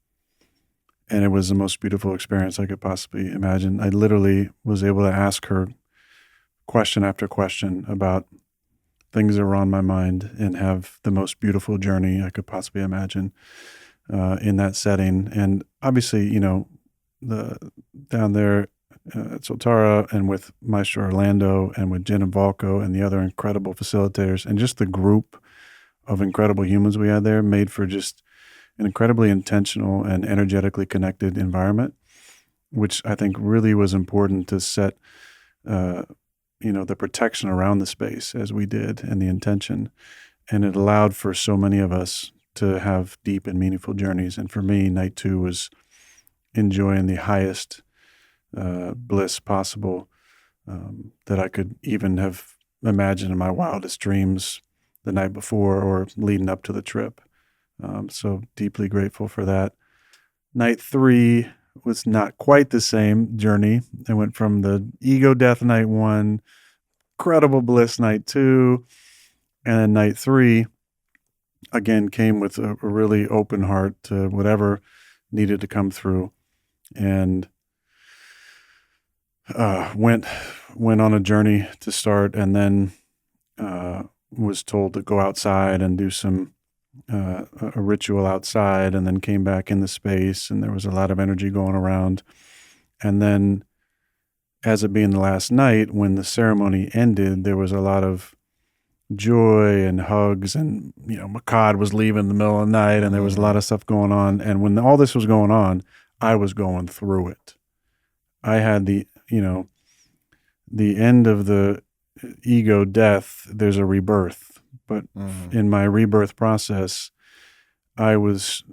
And it was the most beautiful experience I could possibly imagine. I literally was able to ask her question after question about things that were on my mind and have the most beautiful journey I could possibly imagine in that setting. And obviously, you know, down there at Soltara and with Maestro Orlando and with Jen and Valko and the other incredible facilitators and just the group of incredible humans we had there made for just an incredibly intentional and energetically connected environment, which I think really was important to set, you know, the protection around the space as we did and the intention. And it allowed for so many of us to have deep and meaningful journeys. And for me, night 2 was enjoying the highest bliss possible that I could even have imagined in my wildest dreams the night before or leading up to the trip. So deeply grateful for that. Night 3 was not quite the same journey. I went from the ego death night 1, incredible bliss night 2, and then night 3 again came with a really open heart to whatever needed to come through, and went on a journey to start, and then was told to go outside and do some a ritual outside, and then came back in the space, and there was a lot of energy going around. And then as it being the last night, when the ceremony ended, there was a lot of joy and hugs, and, you know, Makad was leaving in the middle of the night, and there was a lot of stuff going on. And when all this was going on, I was going through it. I had the end of the ego death, there's a rebirth. But in my rebirth process, I was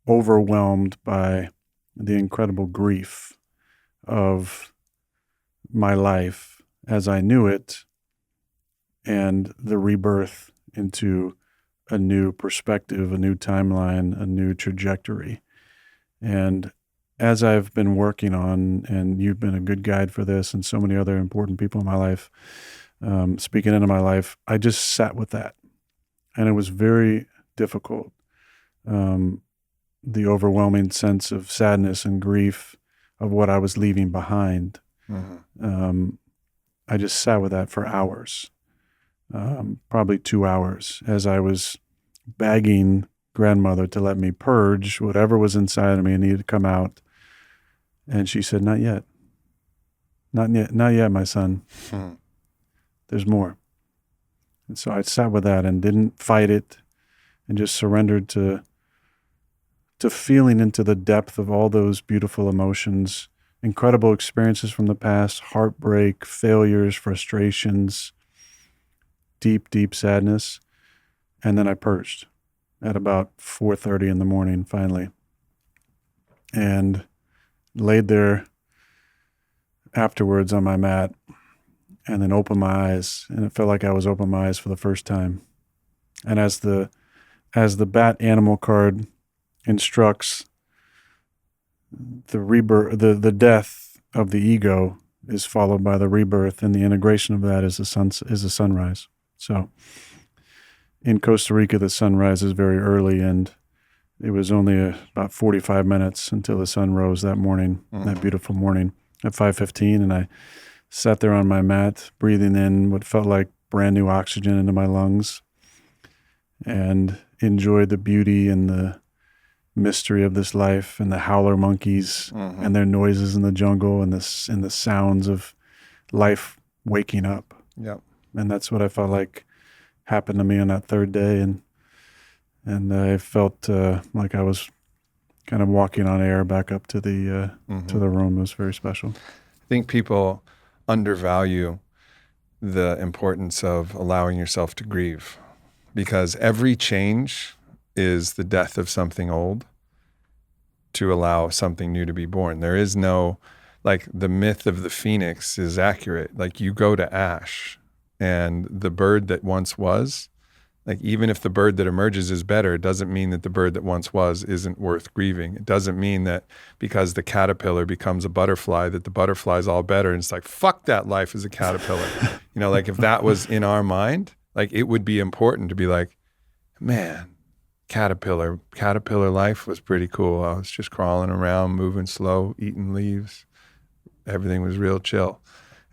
overwhelmed by the incredible grief of my life as I knew it, and the rebirth into a new perspective, a new timeline, a new trajectory. And as I've been working on, and you've been a good guide for this, and so many other important people in my life, speaking into my life, I just sat with that. And it was very difficult. The overwhelming sense of sadness and grief of what I was leaving behind. I just sat with that for hours, probably 2 hours, as I was begging grandmother to let me purge whatever was inside of me and needed to come out. And she said, not yet. Not yet, my son. There's more. And so I sat with that and didn't fight it, and just surrendered to feeling into the depth of all those beautiful emotions, incredible experiences from the past, heartbreak, failures, frustrations, deep, deep sadness. And then I purged at about 4:30 in the morning, finally, and laid there afterwards on my mat, and then opened my eyes, and it felt like I was opening my eyes for the first time. And as the as the bat animal card instructs, the rebirth, the death of the ego is followed by the rebirth, and the integration of that is the sunrise. So in Costa Rica, the sunrise is very early, and it was only about 45 minutes until the sun rose that morning, that beautiful morning at 5:15, and I sat there on my mat, breathing in what felt like brand new oxygen into my lungs, and enjoyed the beauty and the mystery of this life, and the howler monkeys and their noises in the jungle, and the sounds of life waking up. Yep. And that's what I felt like happened to me on that third day, and I felt like I was kind of walking on air back up to the room. It was very special. I think people undervalue the importance of allowing yourself to grieve, because every change is the death of something old to allow something new to be born. There is no, like, the myth of the phoenix is accurate. Like, you go to ash, and the bird that once was, like, even if the bird that emerges is better, it doesn't mean that the bird that once was isn't worth grieving. It doesn't mean that because the caterpillar becomes a butterfly, that the butterfly's all better. And it's like, fuck that life as a caterpillar. You know, like, if that was in our mind, like, it would be important to be like, man, caterpillar life was pretty cool. I was just crawling around, moving slow, eating leaves. Everything was real chill.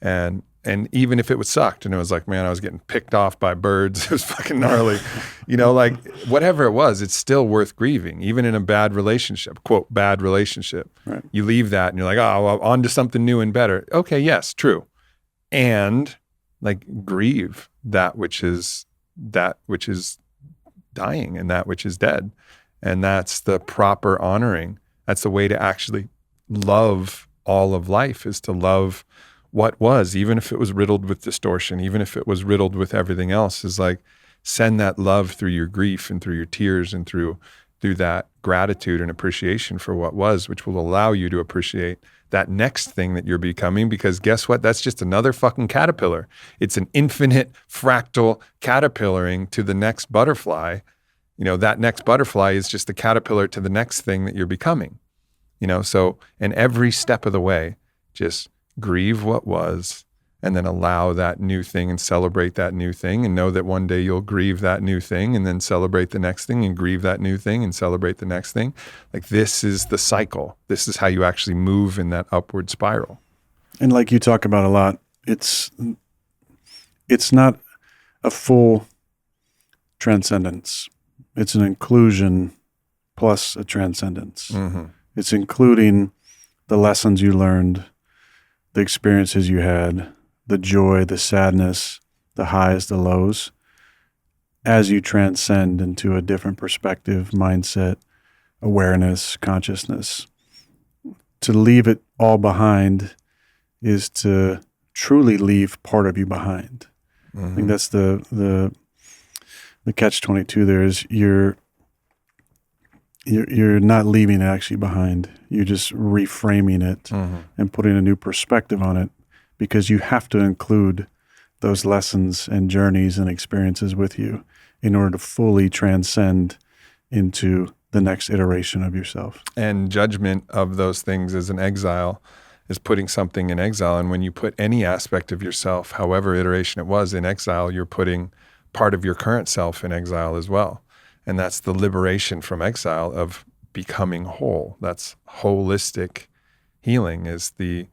And even if it was sucked and it was like, man, I was getting picked off by birds, it was fucking gnarly. You know, like, whatever it was, it's still worth grieving, even in a bad relationship, quote, bad relationship. Right. You leave that and you're like, oh, well, on to something new and better. Okay, yes, true. And, like, grieve that which is dying and that which is dead. And that's the proper honoring. That's the way to actually love all of life, is to love what was, even if it was riddled with distortion, even if it was riddled with everything else, is like, send that love through your grief and through your tears and through that gratitude and appreciation for what was, which will allow you to appreciate that next thing that you're becoming. Because guess what? That's just another fucking caterpillar. It's an infinite fractal caterpillaring to the next butterfly. You know, that next butterfly is just the caterpillar to the next thing that you're becoming. You know, so, and every step of the way, just grieve what was, and then allow that new thing and celebrate that new thing, and know that one day you'll grieve that new thing and then celebrate the next thing and grieve that new thing and celebrate the next thing. Like, this is the cycle. This is how you actually move in that upward spiral. And like you talk about a lot, it's not a full transcendence. It's an inclusion plus a transcendence. Mm-hmm. It's including the lessons you learned, the experiences you had, the joy, the sadness, the highs, the lows, as you transcend into a different perspective, mindset, awareness, consciousness. To leave it all behind is to truly leave part of you behind. Mm-hmm. I think that's the catch-22 there is you're not leaving it actually behind. You're just reframing it and putting a new perspective on it, because you have to include those lessons and journeys and experiences with you in order to fully transcend into the next iteration of yourself. And judgment of those things as an exile is putting something in exile. And when you put any aspect of yourself, however iteration it was, in exile, you're putting part of your current self in exile as well. And that's the liberation from exile of becoming whole. That's holistic healing, is the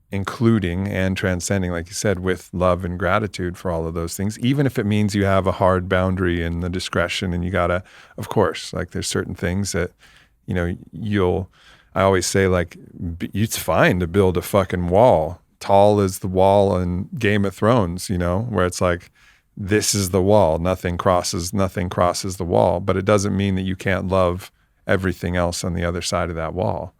including and transcending, like you said, with love and gratitude for all of those things, even if it means you have a hard boundary and the discretion, and you gotta, of course, like, there's certain things that, you know, I always say, like, it's fine to build a fucking wall, tall as the wall in Game of Thrones, you know, where it's like, this is the wall, nothing crosses the wall, but it doesn't mean that you can't love everything else on the other side of that wall.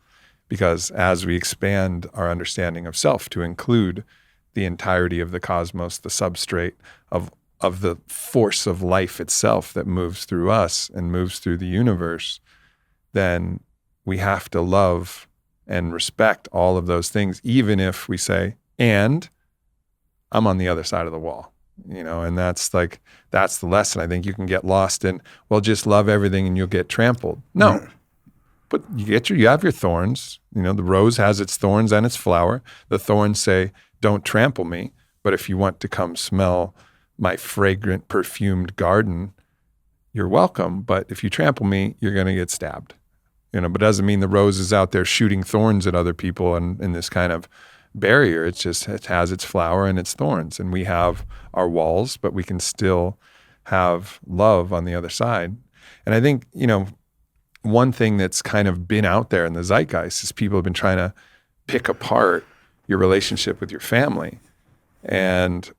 Because as we expand our understanding of self to include the entirety of the cosmos, the substrate of the force of life itself that moves through us and moves through the universe, then we have to love and respect all of those things, even if we say, and I'm on the other side of the wall. and that's the lesson. I think you can get lost in, well, just love everything and you'll get trampled. No. Right. But you have your thorns. The rose has its thorns and its flower. The thorns say, don't trample me. But if you want to come smell my fragrant, perfumed garden, you're welcome. But if you trample me, you're going to get stabbed. But it doesn't mean the rose is out there shooting thorns at other people and in this kind of barrier. It has its flower and its thorns. And we have our walls, but we can still have love on the other side. And I think, one thing that's kind of been out there in the zeitgeist is people have been trying to pick apart your relationship with your family. And,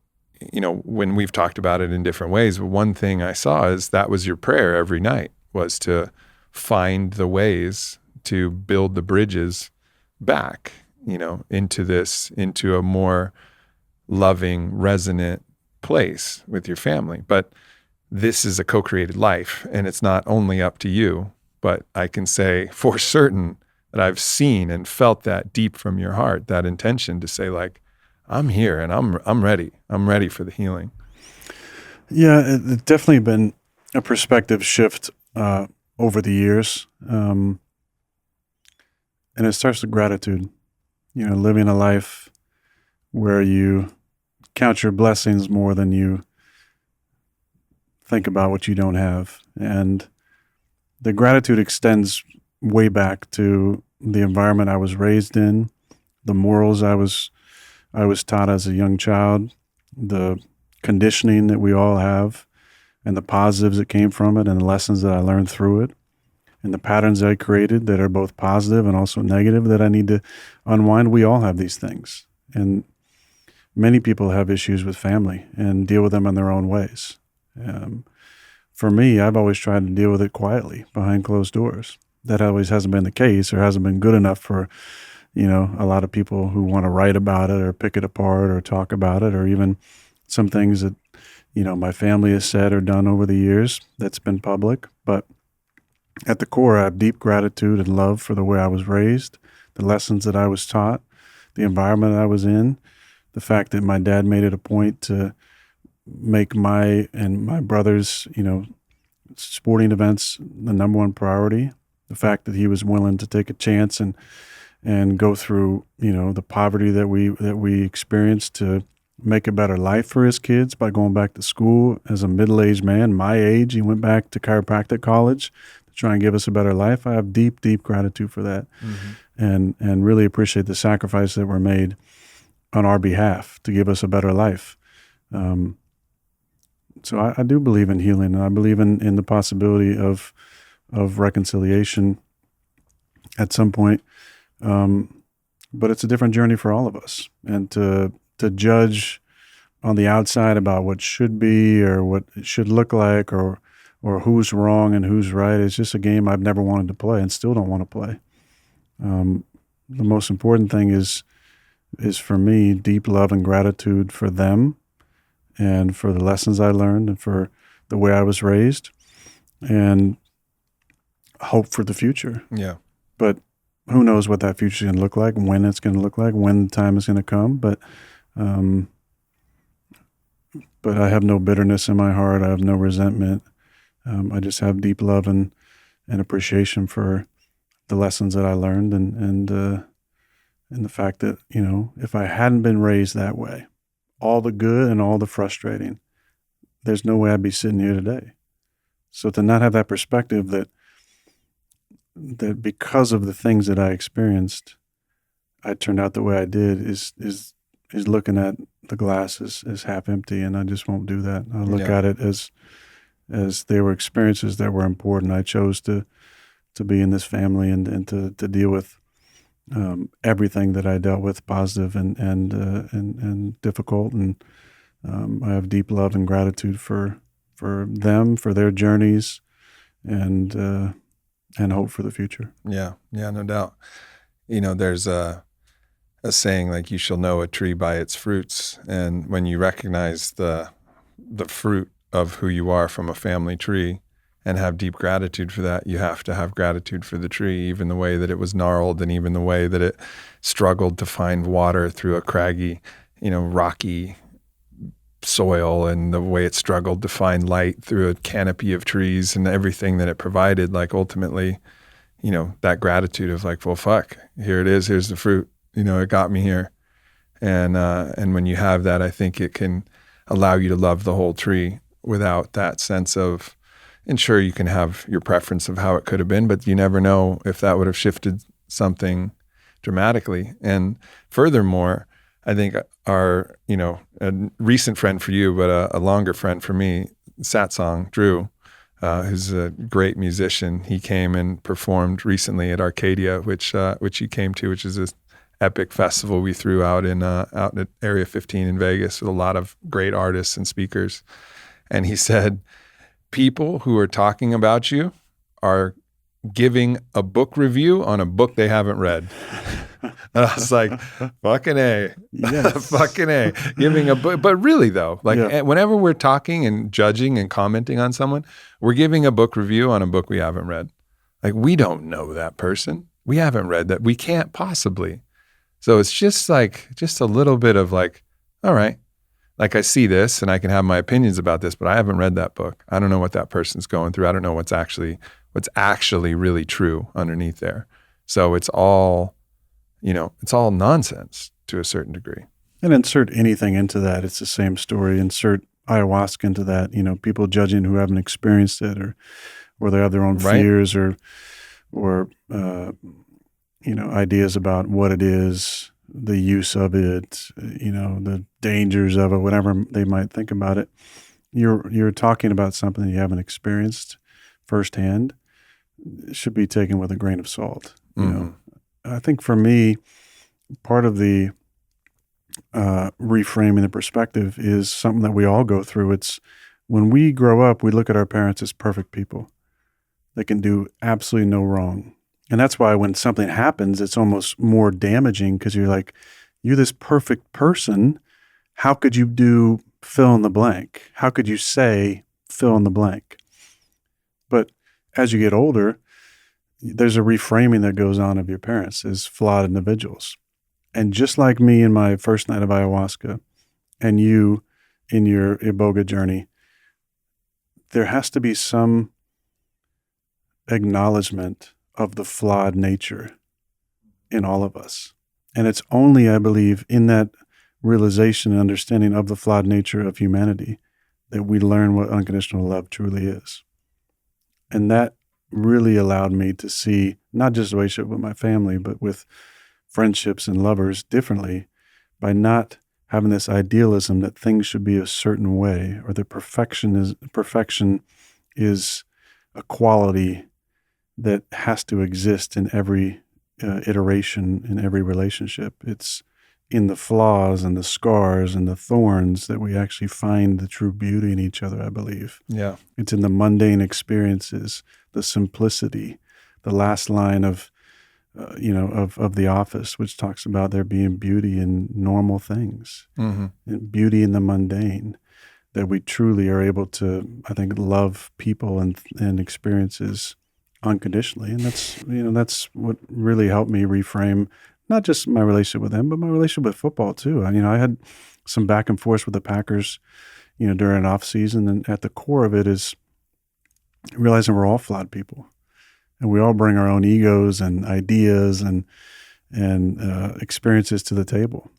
when we've talked about it in different ways, one thing I saw is that was your prayer every night, was to find the ways to build the bridges back, into a more loving, resonant place with your family. But this is a co-created life, and it's not only up to you, but I can say for certain that I've seen and felt that deep from your heart, that intention to say, like, I'm here and I'm ready. I'm ready for the healing. Yeah, it's definitely been a perspective shift over the years. And it starts with gratitude, living a life where you count your blessings more than you think about what you don't have. And the gratitude extends way back to the environment I was raised in, the morals I was taught as a young child, the conditioning that we all have, and the positives that came from it, and the lessons that I learned through it, and the patterns I created that are both positive and also negative that I need to unwind. We all have these things. And many people have issues with family and deal with them in their own ways. For me, I've always tried to deal with it quietly behind closed doors. That always hasn't been the case, or hasn't been good enough for, a lot of people who want to write about it or pick it apart or talk about it, or even some things that, my family has said or done over the years that's been public. But at the core, I have deep gratitude and love for the way I was raised, the lessons that I was taught, the environment I was in, the fact that my dad made it a point to make my and my brothers, sporting events the number one priority. The fact that he was willing to take a chance and go through, the poverty that we experienced to make a better life for his kids by going back to school as a middle-aged man, my age. He went back to chiropractic college to try and give us a better life. I have deep, deep gratitude for that, and really appreciate the sacrifices that were made on our behalf to give us a better life. So I do believe in healing, and I believe in the possibility of reconciliation at some point. But it's a different journey for all of us. And to judge on the outside about what should be or what it should look like or who's wrong and who's right is just a game I've never wanted to play and still don't want to play. The most important thing is for me deep love and gratitude for them and for the lessons I learned and for the way I was raised, and hope for the future. Yeah. But who knows what that future is going to look like, when it's going to look like, when the time is going to come. But I have no bitterness in my heart. I have no resentment. I just have deep love and appreciation for the lessons that I learned and the fact that, if I hadn't been raised that way, all the good and all the frustrating, there's no way I'd be sitting here today. So to not have that perspective that because of the things that I experienced, I turned out the way I did is looking at the glass as half empty, and I just won't do that. I look at it as they were experiences that were important. I chose to be in this family and to deal with everything that I dealt with, positive and difficult, and I have deep love and gratitude for them, for their journeys, and hope for the future. Yeah, no doubt. There's a saying like, you shall know a tree by its fruits, and when you recognize the fruit of who you are from a family tree and have deep gratitude for that, you have to have gratitude for the tree, even the way that it was gnarled and even the way that it struggled to find water through a craggy, rocky soil and the way it struggled to find light through a canopy of trees and everything that it provided, like ultimately, you know, that gratitude of like, well, fuck, here it is, here's the fruit, you know, it got me here. And when you have that, I think it can allow you to love the whole tree without that sense of, and sure, you can have your preference of how it could have been, but you never know if that would have shifted something dramatically. And furthermore, I think our, you know, a recent friend for you, but a longer friend for me, Satsang Drew, who's a great musician. He came and performed recently at Arcadia, which you came to, which is this epic festival we threw out at Area 15 in Vegas with a lot of great artists and speakers. And he said, people who are talking about you are giving a book review on a book they haven't read. And I was like, fucking A. Yes. Fucking A. Giving a book. But really, though, like whenever we're talking and judging and commenting on someone, we're giving a book review on a book we haven't read. Like, we don't know that person. We haven't read that. We can't possibly. So it's just a little bit of like, all right, like I see this and I can have my opinions about this, but I haven't read that book. I don't know what that person's going through. I don't know what's actually really true underneath there. So it's all, you know, it's all nonsense to a certain degree. And insert anything into that, it's the same story. Insert ayahuasca into that, you know, people judging who haven't experienced it or they have their own fears or you know, ideas about what it is, the use of it, you know, the dangers of it, whatever they might think about it. You're talking about something that you haven't experienced firsthand. It should be taken with a grain of salt. You know, I think for me, part of the reframing the perspective is something that we all go through. It's when we grow up, we look at our parents as perfect people. They can do absolutely no wrong. And that's why when something happens, it's almost more damaging because you're like, you're this perfect person. How could you do fill in the blank? How could you say fill in the blank? But as you get older, there's a reframing that goes on of your parents as flawed individuals. And just like me in my first night of ayahuasca and you in your iboga journey, there has to be some acknowledgement of the flawed nature in all of us. And it's only, I believe, in that realization and understanding of the flawed nature of humanity that we learn what unconditional love truly is. And that really allowed me to see not just the relationship with my family, but with friendships and lovers differently by not having this idealism that things should be a certain way or that perfection is a quality that has to exist in every iteration, in every relationship. It's in the flaws and the scars and the thorns that we actually find the true beauty in each other, I believe. Yeah. It's in the mundane experiences, the simplicity, the last line of The Office, which talks about there being beauty in normal things, and beauty in the mundane, that we truly are able to, I think, love people and experiences unconditionally. And that's what really helped me reframe not just my relationship with them, but my relationship with football too. I had some back and forth with the Packers, during an off season, and at the core of it is realizing we're all flawed people, and we all bring our own egos and ideas and experiences to the table.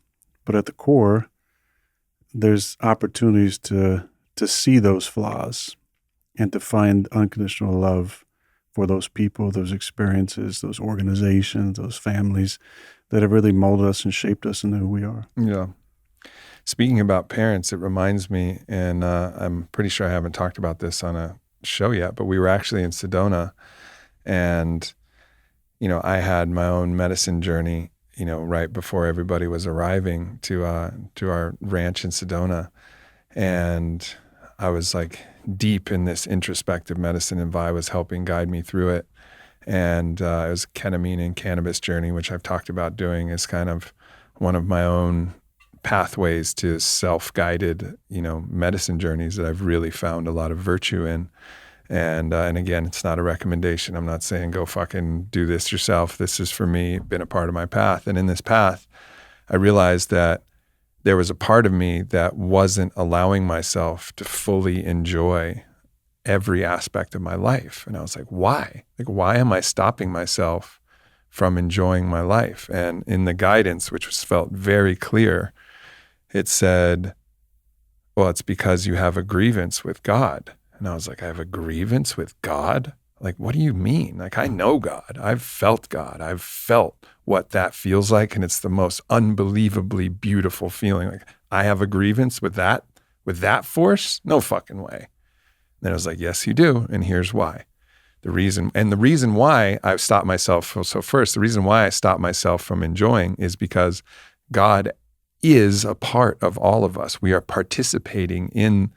But at the core, there's opportunities to see those flaws and to find unconditional love for those people, those experiences, those organizations, those families that have really molded us and shaped us into who we are. Yeah. Speaking about parents, it reminds me, and I'm pretty sure I haven't talked about this on a show yet, but we were actually in Sedona, and, I had my own medicine journey, right before everybody was arriving to our ranch in Sedona. And I was like deep in this introspective medicine, and Vi was helping guide me through it. And it was ketamine and cannabis journey, which I've talked about doing as kind of one of my own pathways to self-guided, medicine journeys that I've really found a lot of virtue in. And again, it's not a recommendation. I'm not saying go fucking do this yourself. This is for me, been a part of my path. And in this path, I realized that there was a part of me that wasn't allowing myself to fully enjoy every aspect of my life. And I was like, why? Like, why am I stopping myself from enjoying my life? And in the guidance, which was felt very clear, it said, well, it's because you have a grievance with God. And I was like, I have a grievance with God? Like, what do you mean? Like, I know God. I've felt God. I've felt what that feels like. And it's the most unbelievably beautiful feeling. Like, I have a grievance with that force? No fucking way. And I was like, yes, you do. And here's why. The reason why I've stopped myself. So first, the reason why I stopped myself from enjoying is because God is a part of all of us. We are participating in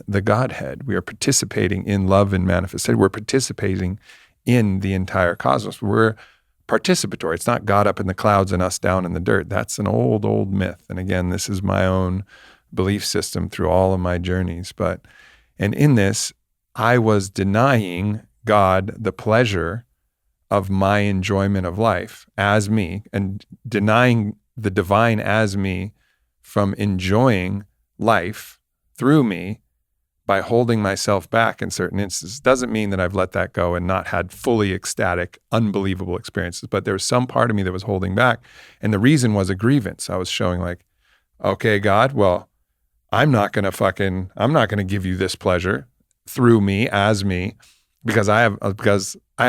the Godhead. We are participating in love and manifestation. We're participating in the entire cosmos. We're participatory. It's not God up in the clouds and us down in the dirt. That's an old, old myth. And again, this is my own belief system through all of my journeys. And in this, I was denying God the pleasure of my enjoyment of life as me, and denying the divine as me from enjoying life through me by holding myself back in certain instances. Doesn't mean that I've let that go and not had fully ecstatic, unbelievable experiences, but there was some part of me that was holding back. And the reason was a grievance. I was showing like, okay, God, well, I'm not going to give you this pleasure through me as me because I have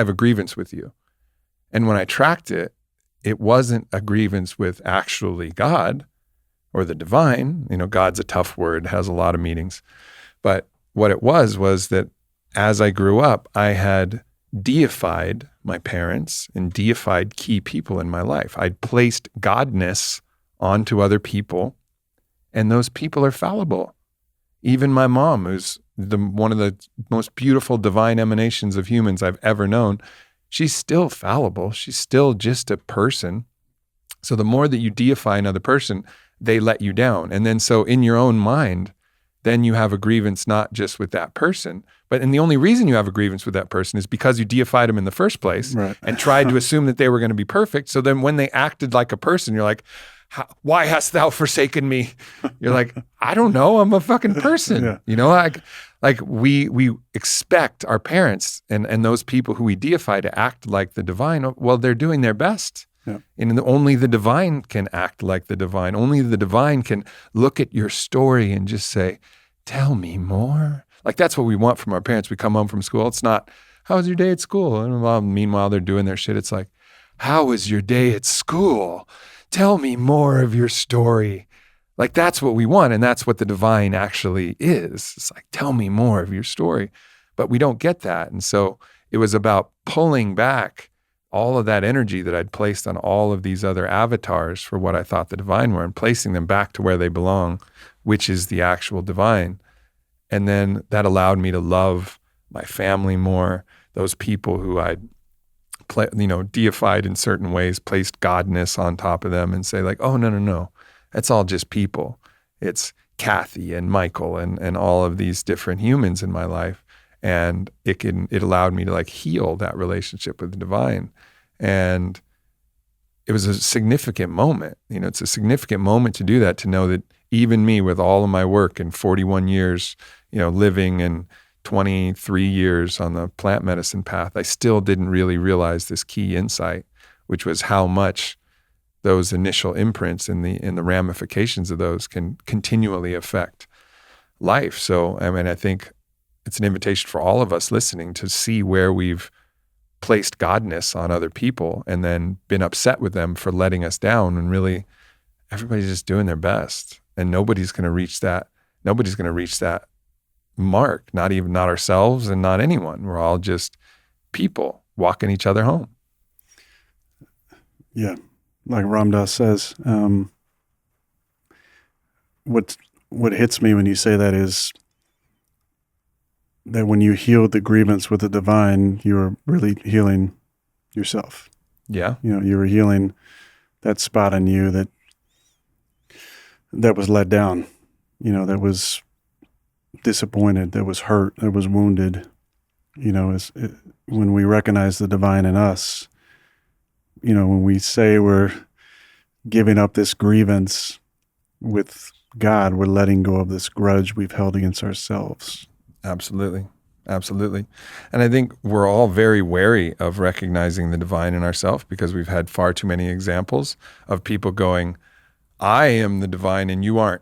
a grievance with you. And when I tracked it, it wasn't a grievance with actually God or the divine. You know, God's a tough word, has a lot of meanings. But what it was that as I grew up, I had deified my parents and deified key people in my life. I'd placed godness onto other people, and those people are fallible. Even my mom, who's one of the most beautiful divine emanations of humans I've ever known, she's still fallible. She's still just a person. So the more that you deify another person, they let you down. And then so in your own mind, then you have a grievance not just with that person, and the only reason you have a grievance with that person is because you deified them in the first place, right, and tried to assume that they were going to be perfect. So then when they acted like a person, you're like, why hast thou forsaken me? You're like, I don't know, I'm a fucking person. Yeah. You know, like we expect our parents and those people who we deify to act like the divine. Well, they're doing their best. Yeah. And only the divine can act like the divine. Only the divine can look at your story and just say, tell me more. Like that's what we want from our parents. We come home from school. It's not, how was your day at school? And meanwhile, they're doing their shit. It's like, how was your day at school? Tell me more of your story. Like that's what we want. And that's what the divine actually is. It's like, tell me more of your story. But we don't get that. And so it was about pulling back all of that energy that I'd placed on all of these other avatars for what I thought the divine were and placing them back to where they belong, which is the actual divine. And then that allowed me to love my family more, those people who I'd deified in certain ways, placed godness on top of them and say like, oh, no, that's all just people. It's Kathy and Michael and all of these different humans in my life. And it allowed me to like heal that relationship with the divine. And it was a significant moment. You know, it's a significant moment to do that, to know that even me with all of my work and 41 years, you know, living and 23 years on the plant medicine path, I still didn't really realize this key insight, which was how much those initial imprints and the ramifications of those can continually affect life. So, I mean, I think it's an invitation for all of us listening to see where we've placed godness on other people and then been upset with them for letting us down, when really everybody's just doing their best and nobody's going to reach that mark, not ourselves and not anyone. We're all just people walking each other home. Yeah. Like Ram Dass says, what hits me when you say that is that when you healed the grievance with the divine, you were really healing yourself. Yeah. You know, you were healing that spot in you that was let down, you know, that was disappointed, that was hurt, that was wounded. You know, when we recognize the divine in us, you know, when we say we're giving up this grievance, with God, we're letting go of this grudge we've held against ourselves. Absolutely. Absolutely. And I think we're all very wary of recognizing the divine in ourselves because we've had far too many examples of people going, I am the divine and you aren't.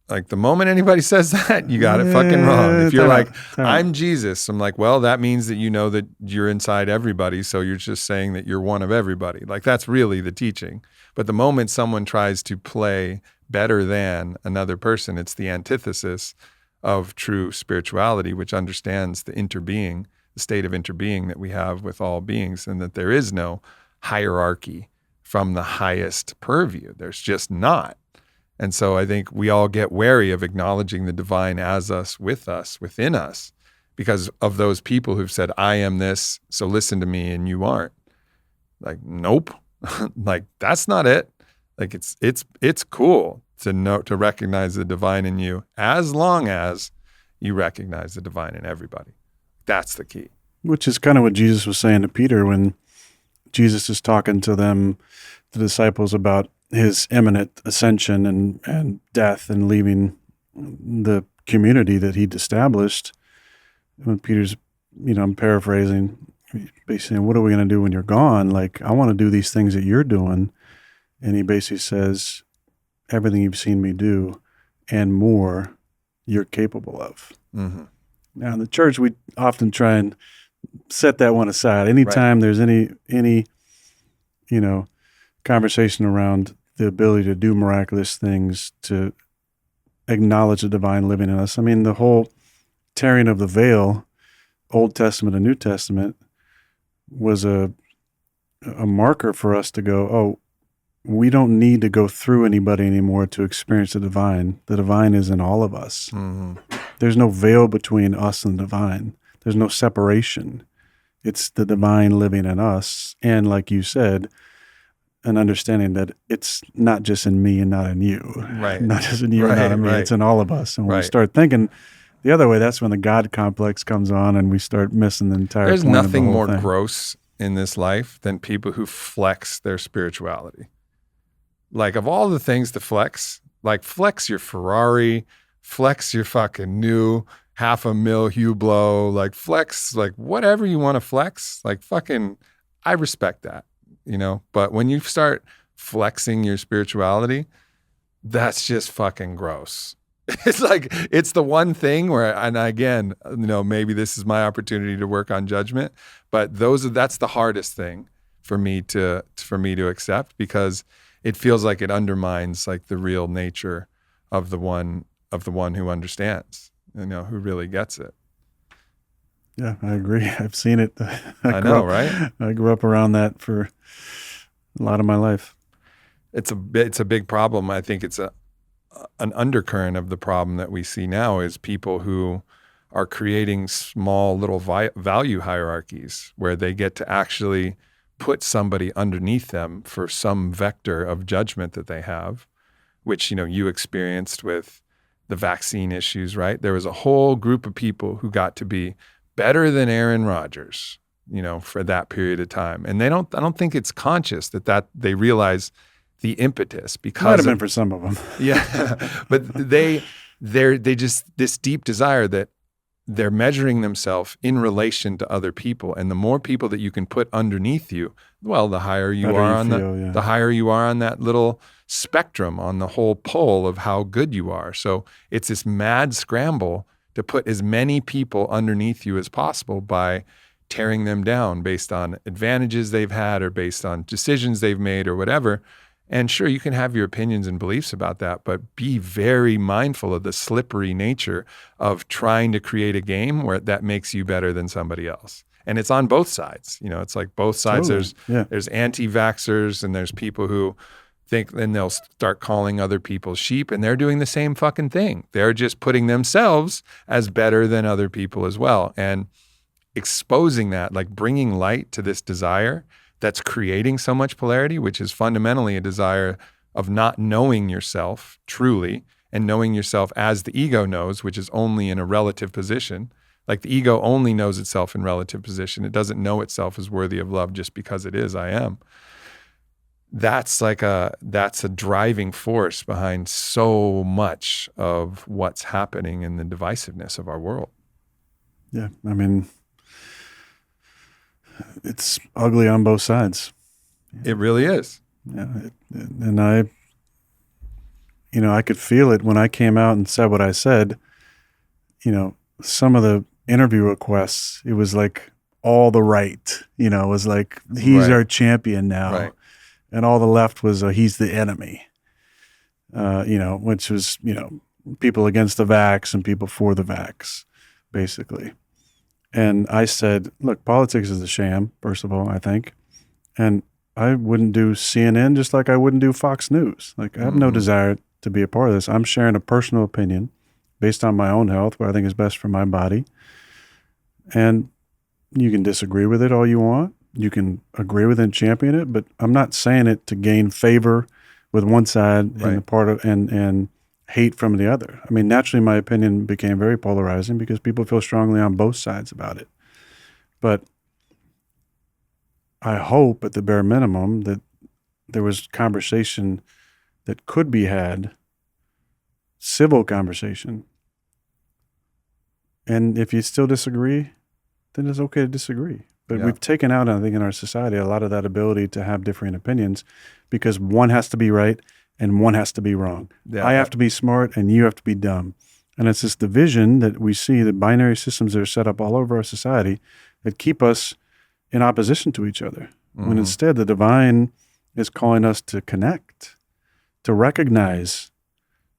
Like the moment anybody says that, you got it fucking wrong. If you're like, I'm Jesus, I'm like, well, that means that you know that you're inside everybody. So you're just saying that you're one of everybody. Like that's really the teaching. But the moment someone tries to play better than another person, it's the antithesis of true spirituality, which understands the interbeing, the state of interbeing that we have with all beings, and that there is no hierarchy from the highest purview. There's just not. And so I think we all get wary of acknowledging the divine as us, within us, because of those people who've said, I am this, so listen to me, and you aren't. Like, nope. Like, that's not it. Like, it's cool to recognize the divine in you as long as you recognize the divine in everybody. That's the key. Which is kind of what Jesus was saying to Peter when Jesus is talking to them, the disciples, about his imminent ascension and death and leaving the community that he'd established. When Peter's, I'm paraphrasing, basically saying, what are we going to do when you're gone? Like, I want to do these things that you're doing. And he basically says, everything you've seen me do and more, you're capable of. Mm-hmm. Now, in the church, we often try and set that one aside. Anytime there's any conversation around the ability to do miraculous things, to acknowledge the divine living in us. I mean, the whole tearing of the veil, Old Testament and New Testament, was a marker for us to go, oh, we don't need to go through anybody anymore to experience the divine. The divine is in all of us. Mm-hmm. There's no veil between us and the divine. There's no separation. It's the divine living in us. And like you said, an understanding that it's not just in me and not in you. Right. Not just in you and not in me. Right. It's in all of us. And when we start thinking the other way, that's when the God complex comes on and we start missing the entire There's point nothing of the whole more thing. gross in this life than people who flex their spirituality. Like, of all the things to flex, like flex your Ferrari, flex your fucking new $500,000 Hublot, like flex, like whatever you want to flex, like fucking, I respect that. But when you start flexing your spirituality, that's just fucking gross. It's like, it's the one thing where, and again, maybe this is my opportunity to work on judgment, but that's the hardest thing for me to accept, because it feels like it undermines like the real nature of the one who understands, who really gets it. Yeah, I agree. I've seen it. I know, right? I grew up around that for a lot of my life. It's a big problem. I think it's an undercurrent of the problem that we see now is people who are creating small little value hierarchies where they get to actually put somebody underneath them for some vector of judgment that they have, which, you experienced with the vaccine issues, right? There was a whole group of people who got to be better than Aaron Rodgers, for that period of time. And I don't think it's conscious that they realize the impetus, because might have been for some of them. Yeah. But they're just this deep desire that they're measuring themselves in relation to other people. And the more people that you can put underneath you, well, the higher you are on the higher you are on that little spectrum, on the whole pole of how good you are. So it's this mad scramble to put as many people underneath you as possible by tearing them down based on advantages they've had or based on decisions they've made or whatever. And sure, you can have your opinions and beliefs about that, but be very mindful of the slippery nature of trying to create a game where that makes you better than somebody else. And it's on both sides. It's like both sides. Totally. There's anti-vaxxers and there's people who think, then they'll start calling other people sheep, and they're doing the same fucking thing. They're just putting themselves as better than other people as well. And exposing that, like bringing light to this desire that's creating so much polarity, which is fundamentally a desire of not knowing yourself truly and knowing yourself as the ego knows, which is only in a relative position. Like the ego only knows itself in relative position. It doesn't know itself as worthy of love just because it is, I am. that's a driving force behind so much of what's happening in the divisiveness of our world. Yeah. I mean, it's ugly on both sides. It really is. Yeah. And I could feel it when I came out and said what I said. Some of the interview requests, it was like all the right, it was like, he's Right. our champion now. Right. And all the left was, he's the enemy, which was, people against the vax and people for the vax, basically. And I said, look, politics is a sham, first of all, I think. And I wouldn't do CNN just like I wouldn't do Fox News. Like, I have no desire to be a part of this. I'm sharing a personal opinion based on my own health, what I think is best for my body. And you can disagree with it all you want. You can agree with it and champion it, but I'm not saying it to gain favor with one side Right. and the part of and hate from the other. I mean, naturally, my opinion became very polarizing because people feel strongly on both sides about it. But I hope, at the bare minimum, that there was conversation that could be had, civil conversation. And if you still disagree, then it's okay to disagree. But Yeah. we've taken out, I think, in our society, a lot of that ability to have differing opinions because one has to be right and one has to be wrong. Yeah. I have to be smart and you have to be dumb. And it's this division that we see, the binary systems that are set up all over our society that keep us in opposition to each other. When instead the divine is calling us to connect, to recognize,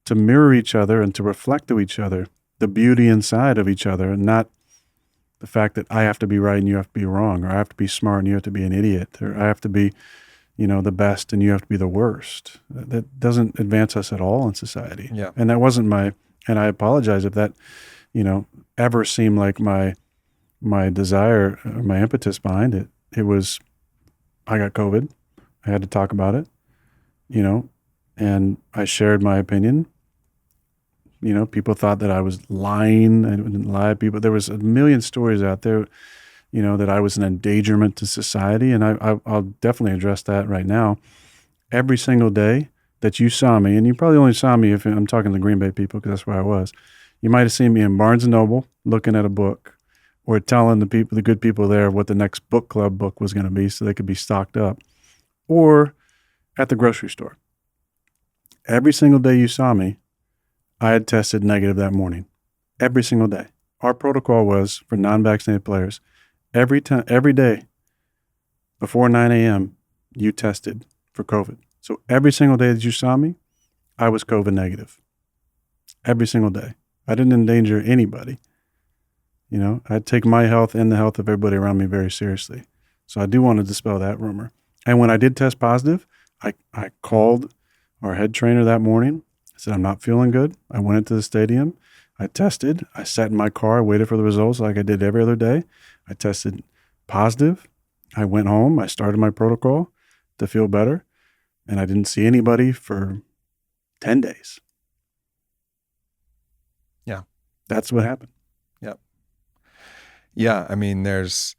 to mirror each other and to reflect to each other the beauty inside of each other, and not the fact that I have to be right and you have to be wrong, or I have to be smart and you have to be an idiot, or I have to be, the best and you have to be the worst. That doesn't advance us at all in society. Yeah. And that wasn't and I apologize if that, ever seemed like my desire, or my impetus behind it. It was, I got COVID. I had to talk about it, and I shared my opinion. People thought that I was lying. I didn't lie. There was a million stories out there, that I was an endangerment to society. And I'll definitely address that right now. Every single day that you saw me, and you probably only saw me if I'm talking to Green Bay people, because that's where I was. You might have seen me in Barnes & Noble looking at a book, or telling the good people there what the next book club book was going to be so they could be stocked up, or at the grocery store. Every single day you saw me, I had tested negative that morning. Every single day. Our protocol was for non-vaccinated players, every day before 9 a.m., you tested for COVID. So every single day that you saw me, I was COVID negative. Every single day. I didn't endanger anybody. I'd take my health and the health of everybody around me very seriously. So I do want to dispel that rumor. And when I did test positive, I called our head trainer that morning. I said, I'm not feeling good. I went into the stadium. I tested. I sat in my car, waited for the results like I did every other day. I tested positive. I went home. I started my protocol to feel better. And I didn't see anybody for 10 days. Yeah. That's what happened. Yeah, I mean, it's,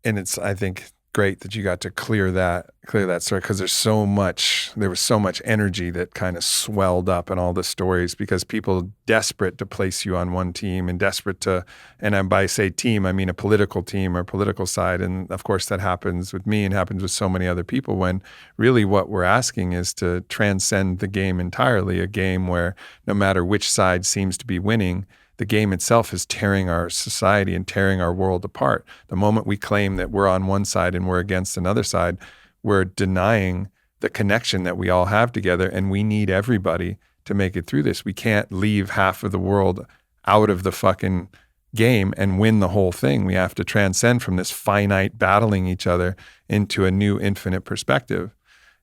I think, great that you got to clear that story, because there was so much energy that kind of swelled up in all the stories, because people desperate to place you on one team and desperate to, and by say team, I mean a political team or political side. And of course that happens with me and happens with so many other people, when really what we're asking is to transcend the game entirely, a game where no matter which side seems to be winning, the game itself is tearing our society and tearing our world apart. The moment we claim that we're on one side and we're against another side, we're denying the connection that we all have together, and we need everybody to make it through this. We can't leave half of the world out of the fucking game and win the whole thing. We have to transcend from this finite battling each other into a new infinite perspective.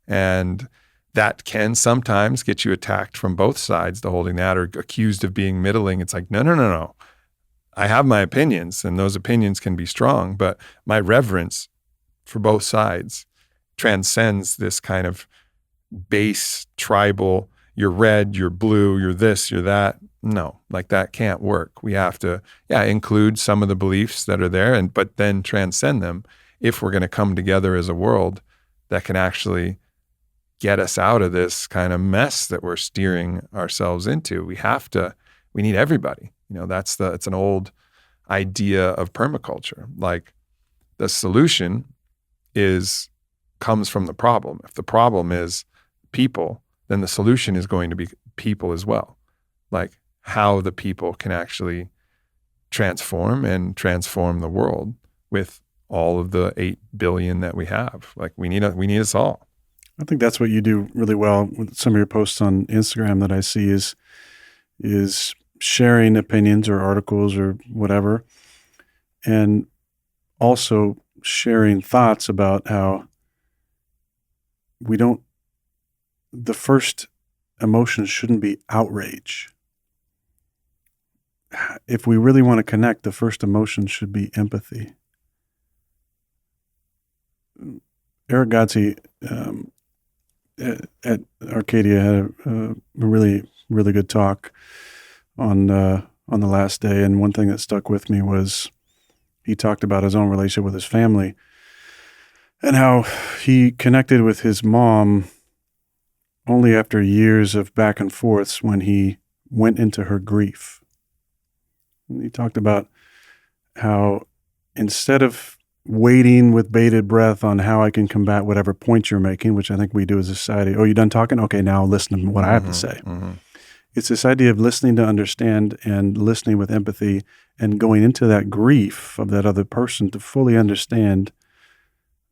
And that can sometimes get you attacked from both sides, the holding that, or accused of being middling. It's like, no. I have my opinions, and those opinions can be strong, but my reverence for both sides transcends this kind of base tribal, you're red, you're blue, you're this, you're that. No, like that can't work. We have to, include some of the beliefs that are there, but then transcend them if we're going to come together as a world that can actually get us out of this kind of mess that we're steering ourselves into. We need everybody. It's an old idea of permaculture. Like, the solution comes from the problem. If the problem is people, then the solution is going to be people as well. Like, how the people can actually transform the world with all of the 8 billion that we have. Like, we need us all. I think that's what you do really well with some of your posts on Instagram that I see is sharing opinions or articles or whatever, and also sharing thoughts about how the first emotion shouldn't be outrage. If we really want to connect, the first emotion should be empathy. Eric Gotze at Arcadia had a really, really good talk on the last day, and one thing that stuck with me was he talked about his own relationship with his family and how he connected with his mom only after years of back and forths when he went into her grief. And he talked about how instead of waiting with bated breath on how I can combat whatever point you're making, which I think we do as a society. Oh, you done talking? Okay, now listen to what I have to say. Mm-hmm. It's this idea of listening to understand and listening with empathy and going into that grief of that other person to fully understand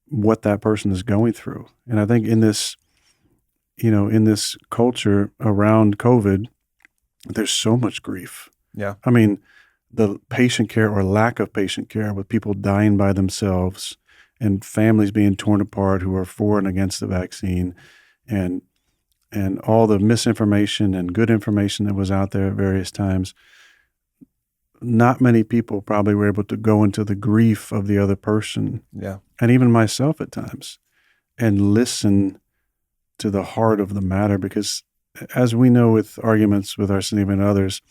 what that person is going through. And I think in this culture around COVID, there's so much grief. Yeah. I mean, the patient care or lack of patient care with people dying by themselves and families being torn apart who are for and against the vaccine, and all the misinformation and good information that was out there at various times. Not many people probably were able to go into the grief of the other person. Yeah. And even myself at times, and listen to the heart of the matter, because as we know with arguments with our significant others,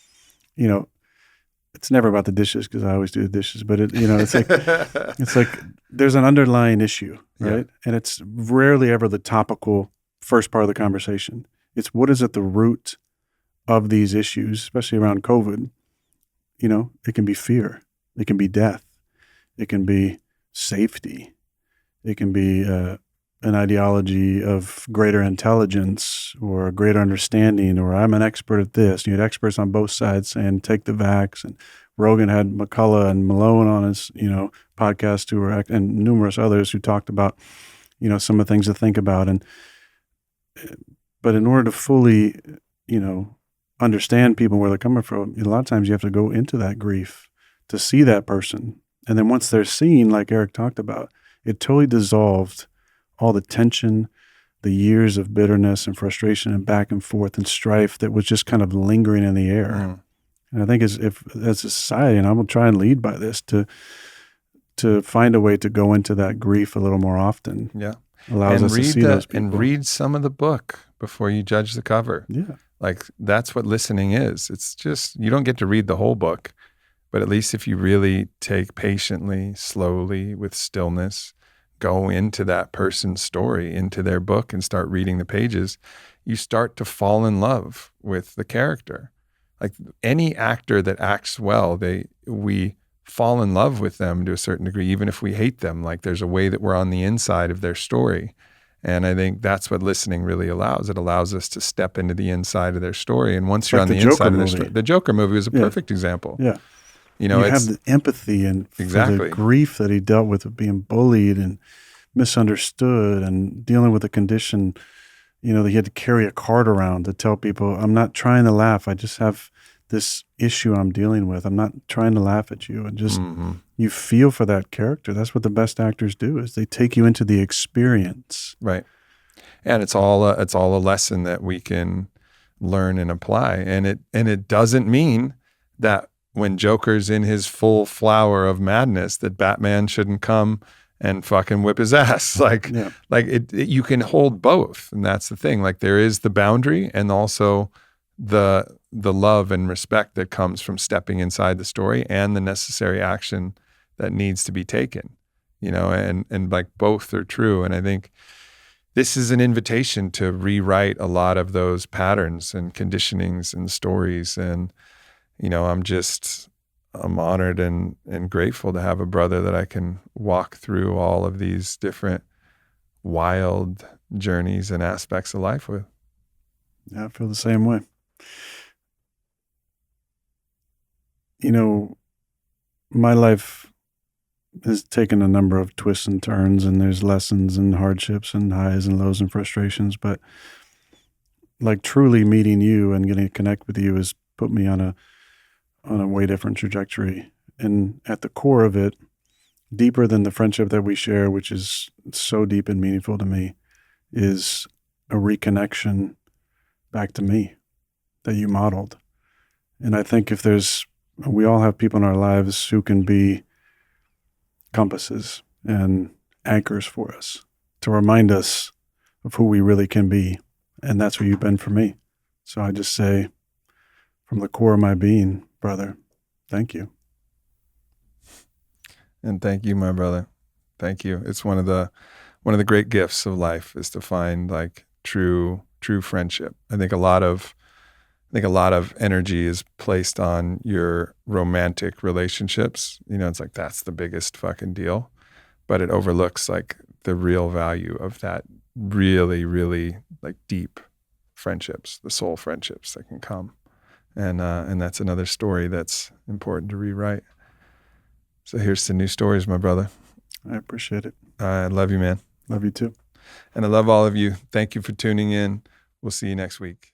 it's never about the dishes, because I always do the dishes, but it's like there's an underlying issue, right? Yeah. And it's rarely ever the topical first part of the conversation. It's what is at the root of these issues, especially around COVID. It can be fear, it can be death, it can be safety, it can be an ideology of greater intelligence or greater understanding, or I'm an expert at this. You had experts on both sides saying, take the vax. And Rogan had McCullough and Malone on his, podcast and numerous others who talked about, some of the things to think about. But in order to fully, understand people where they're coming from, a lot of times you have to go into that grief to see that person. And then once they're seen, like Eric talked about, it totally dissolved all the tension, the years of bitterness and frustration and back and forth and strife that was just kind of lingering in the air. Mm. And I think as a society, and I'm going to try and lead by this, to find a way to go into that grief a little more often. Yeah. Allows us to see those people. And read some of the book before you judge the cover. Yeah. Like, that's what listening is. It's just, you don't get to read the whole book, but at least if you really take patiently, slowly, with stillness, go into that person's story, into their book, and start reading the pages, you start to fall in love with the character. Like, any actor that acts well, we fall in love with them to a certain degree, even if we hate them. Like, there's a way that we're on the inside of their story. And I think that's what listening really allows. It allows us to step into the inside of their story. And once you're on the inside of their story, the Joker movie was a perfect example. Yeah. You have the empathy and exactly for the grief that he dealt with being bullied and misunderstood and dealing with a condition, that he had to carry a card around to tell people, I'm not trying to laugh. I just have this issue I'm dealing with. I'm not trying to laugh at you. And just, you feel for that character. That's what the best actors do, is they take you into the experience. Right. And it's all a lesson that we can learn and apply. And it doesn't mean that when Joker's in his full flower of madness, that Batman shouldn't come and fucking whip his ass. You can hold both. And that's the thing. Like, there is the boundary and also the love and respect that comes from stepping inside the story and the necessary action that needs to be taken, and like both are true. And I think this is an invitation to rewrite a lot of those patterns and conditionings and stories. And, I'm honored and grateful to have a brother that I can walk through all of these different wild journeys and aspects of life with. Yeah, I feel the same way. My life has taken a number of twists and turns, and there's lessons and hardships and highs and lows and frustrations. But like truly meeting you and getting to connect with you has put me on a way different trajectory. And at the core of it, deeper than the friendship that we share, which is so deep and meaningful to me, is a reconnection back to me that you modeled. And I think we all have people in our lives who can be compasses and anchors for us to remind us of who we really can be. And that's who you've been for me. So I just say, from the core of my being, brother, thank you. And thank you, my brother. Thank you. It's one of the great gifts of life is to find like true friendship. I think a lot of energy is placed on your romantic relationships. It's like that's the biggest fucking deal, but it overlooks like the real value of that really, really like deep friendships, the soul friendships that can come. And that's another story that's important to rewrite. So here's to new stories, my brother. I appreciate it. I love you, man. Love you too. And I love all of you. Thank you for tuning in. We'll see you next week.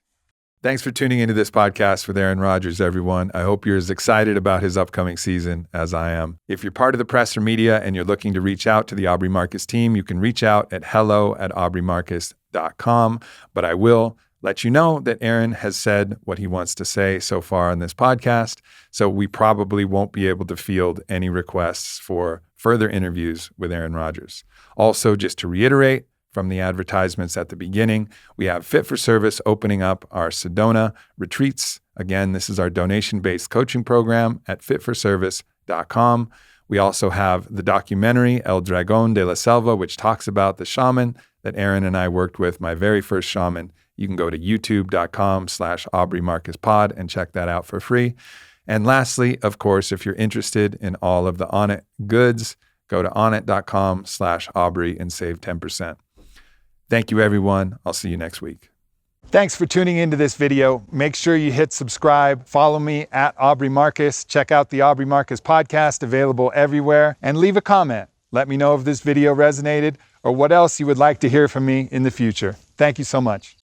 Thanks for tuning into this podcast with Aaron Rodgers, everyone. I hope you're as excited about his upcoming season as I am. If you're part of the press or media and you're looking to reach out to the Aubrey Marcus team, you can reach out at hello@aubreymarcus.com. But I will let you know that Aaron has said what he wants to say so far on this podcast, so we probably won't be able to field any requests for further interviews with Aaron Rodgers. Also, just to reiterate from the advertisements at the beginning, we have Fit for Service opening up our Sedona retreats. Again, this is our donation-based coaching program at fitforservice.com. We also have the documentary El Dragón de la Selva, which talks about the shaman that Aaron and I worked with, my very first shaman. You can go to youtube.com/AubreyMarcusPod and check that out for free. And lastly, of course, if you're interested in all of the Onnit goods, go to onnit.com/Aubrey and save 10%. Thank you, everyone. I'll see you next week. Thanks for tuning into this video. Make sure you hit subscribe. Follow me at Aubrey Marcus. Check out the Aubrey Marcus podcast, available everywhere. And leave a comment. Let me know if this video resonated or what else you would like to hear from me in the future. Thank you so much.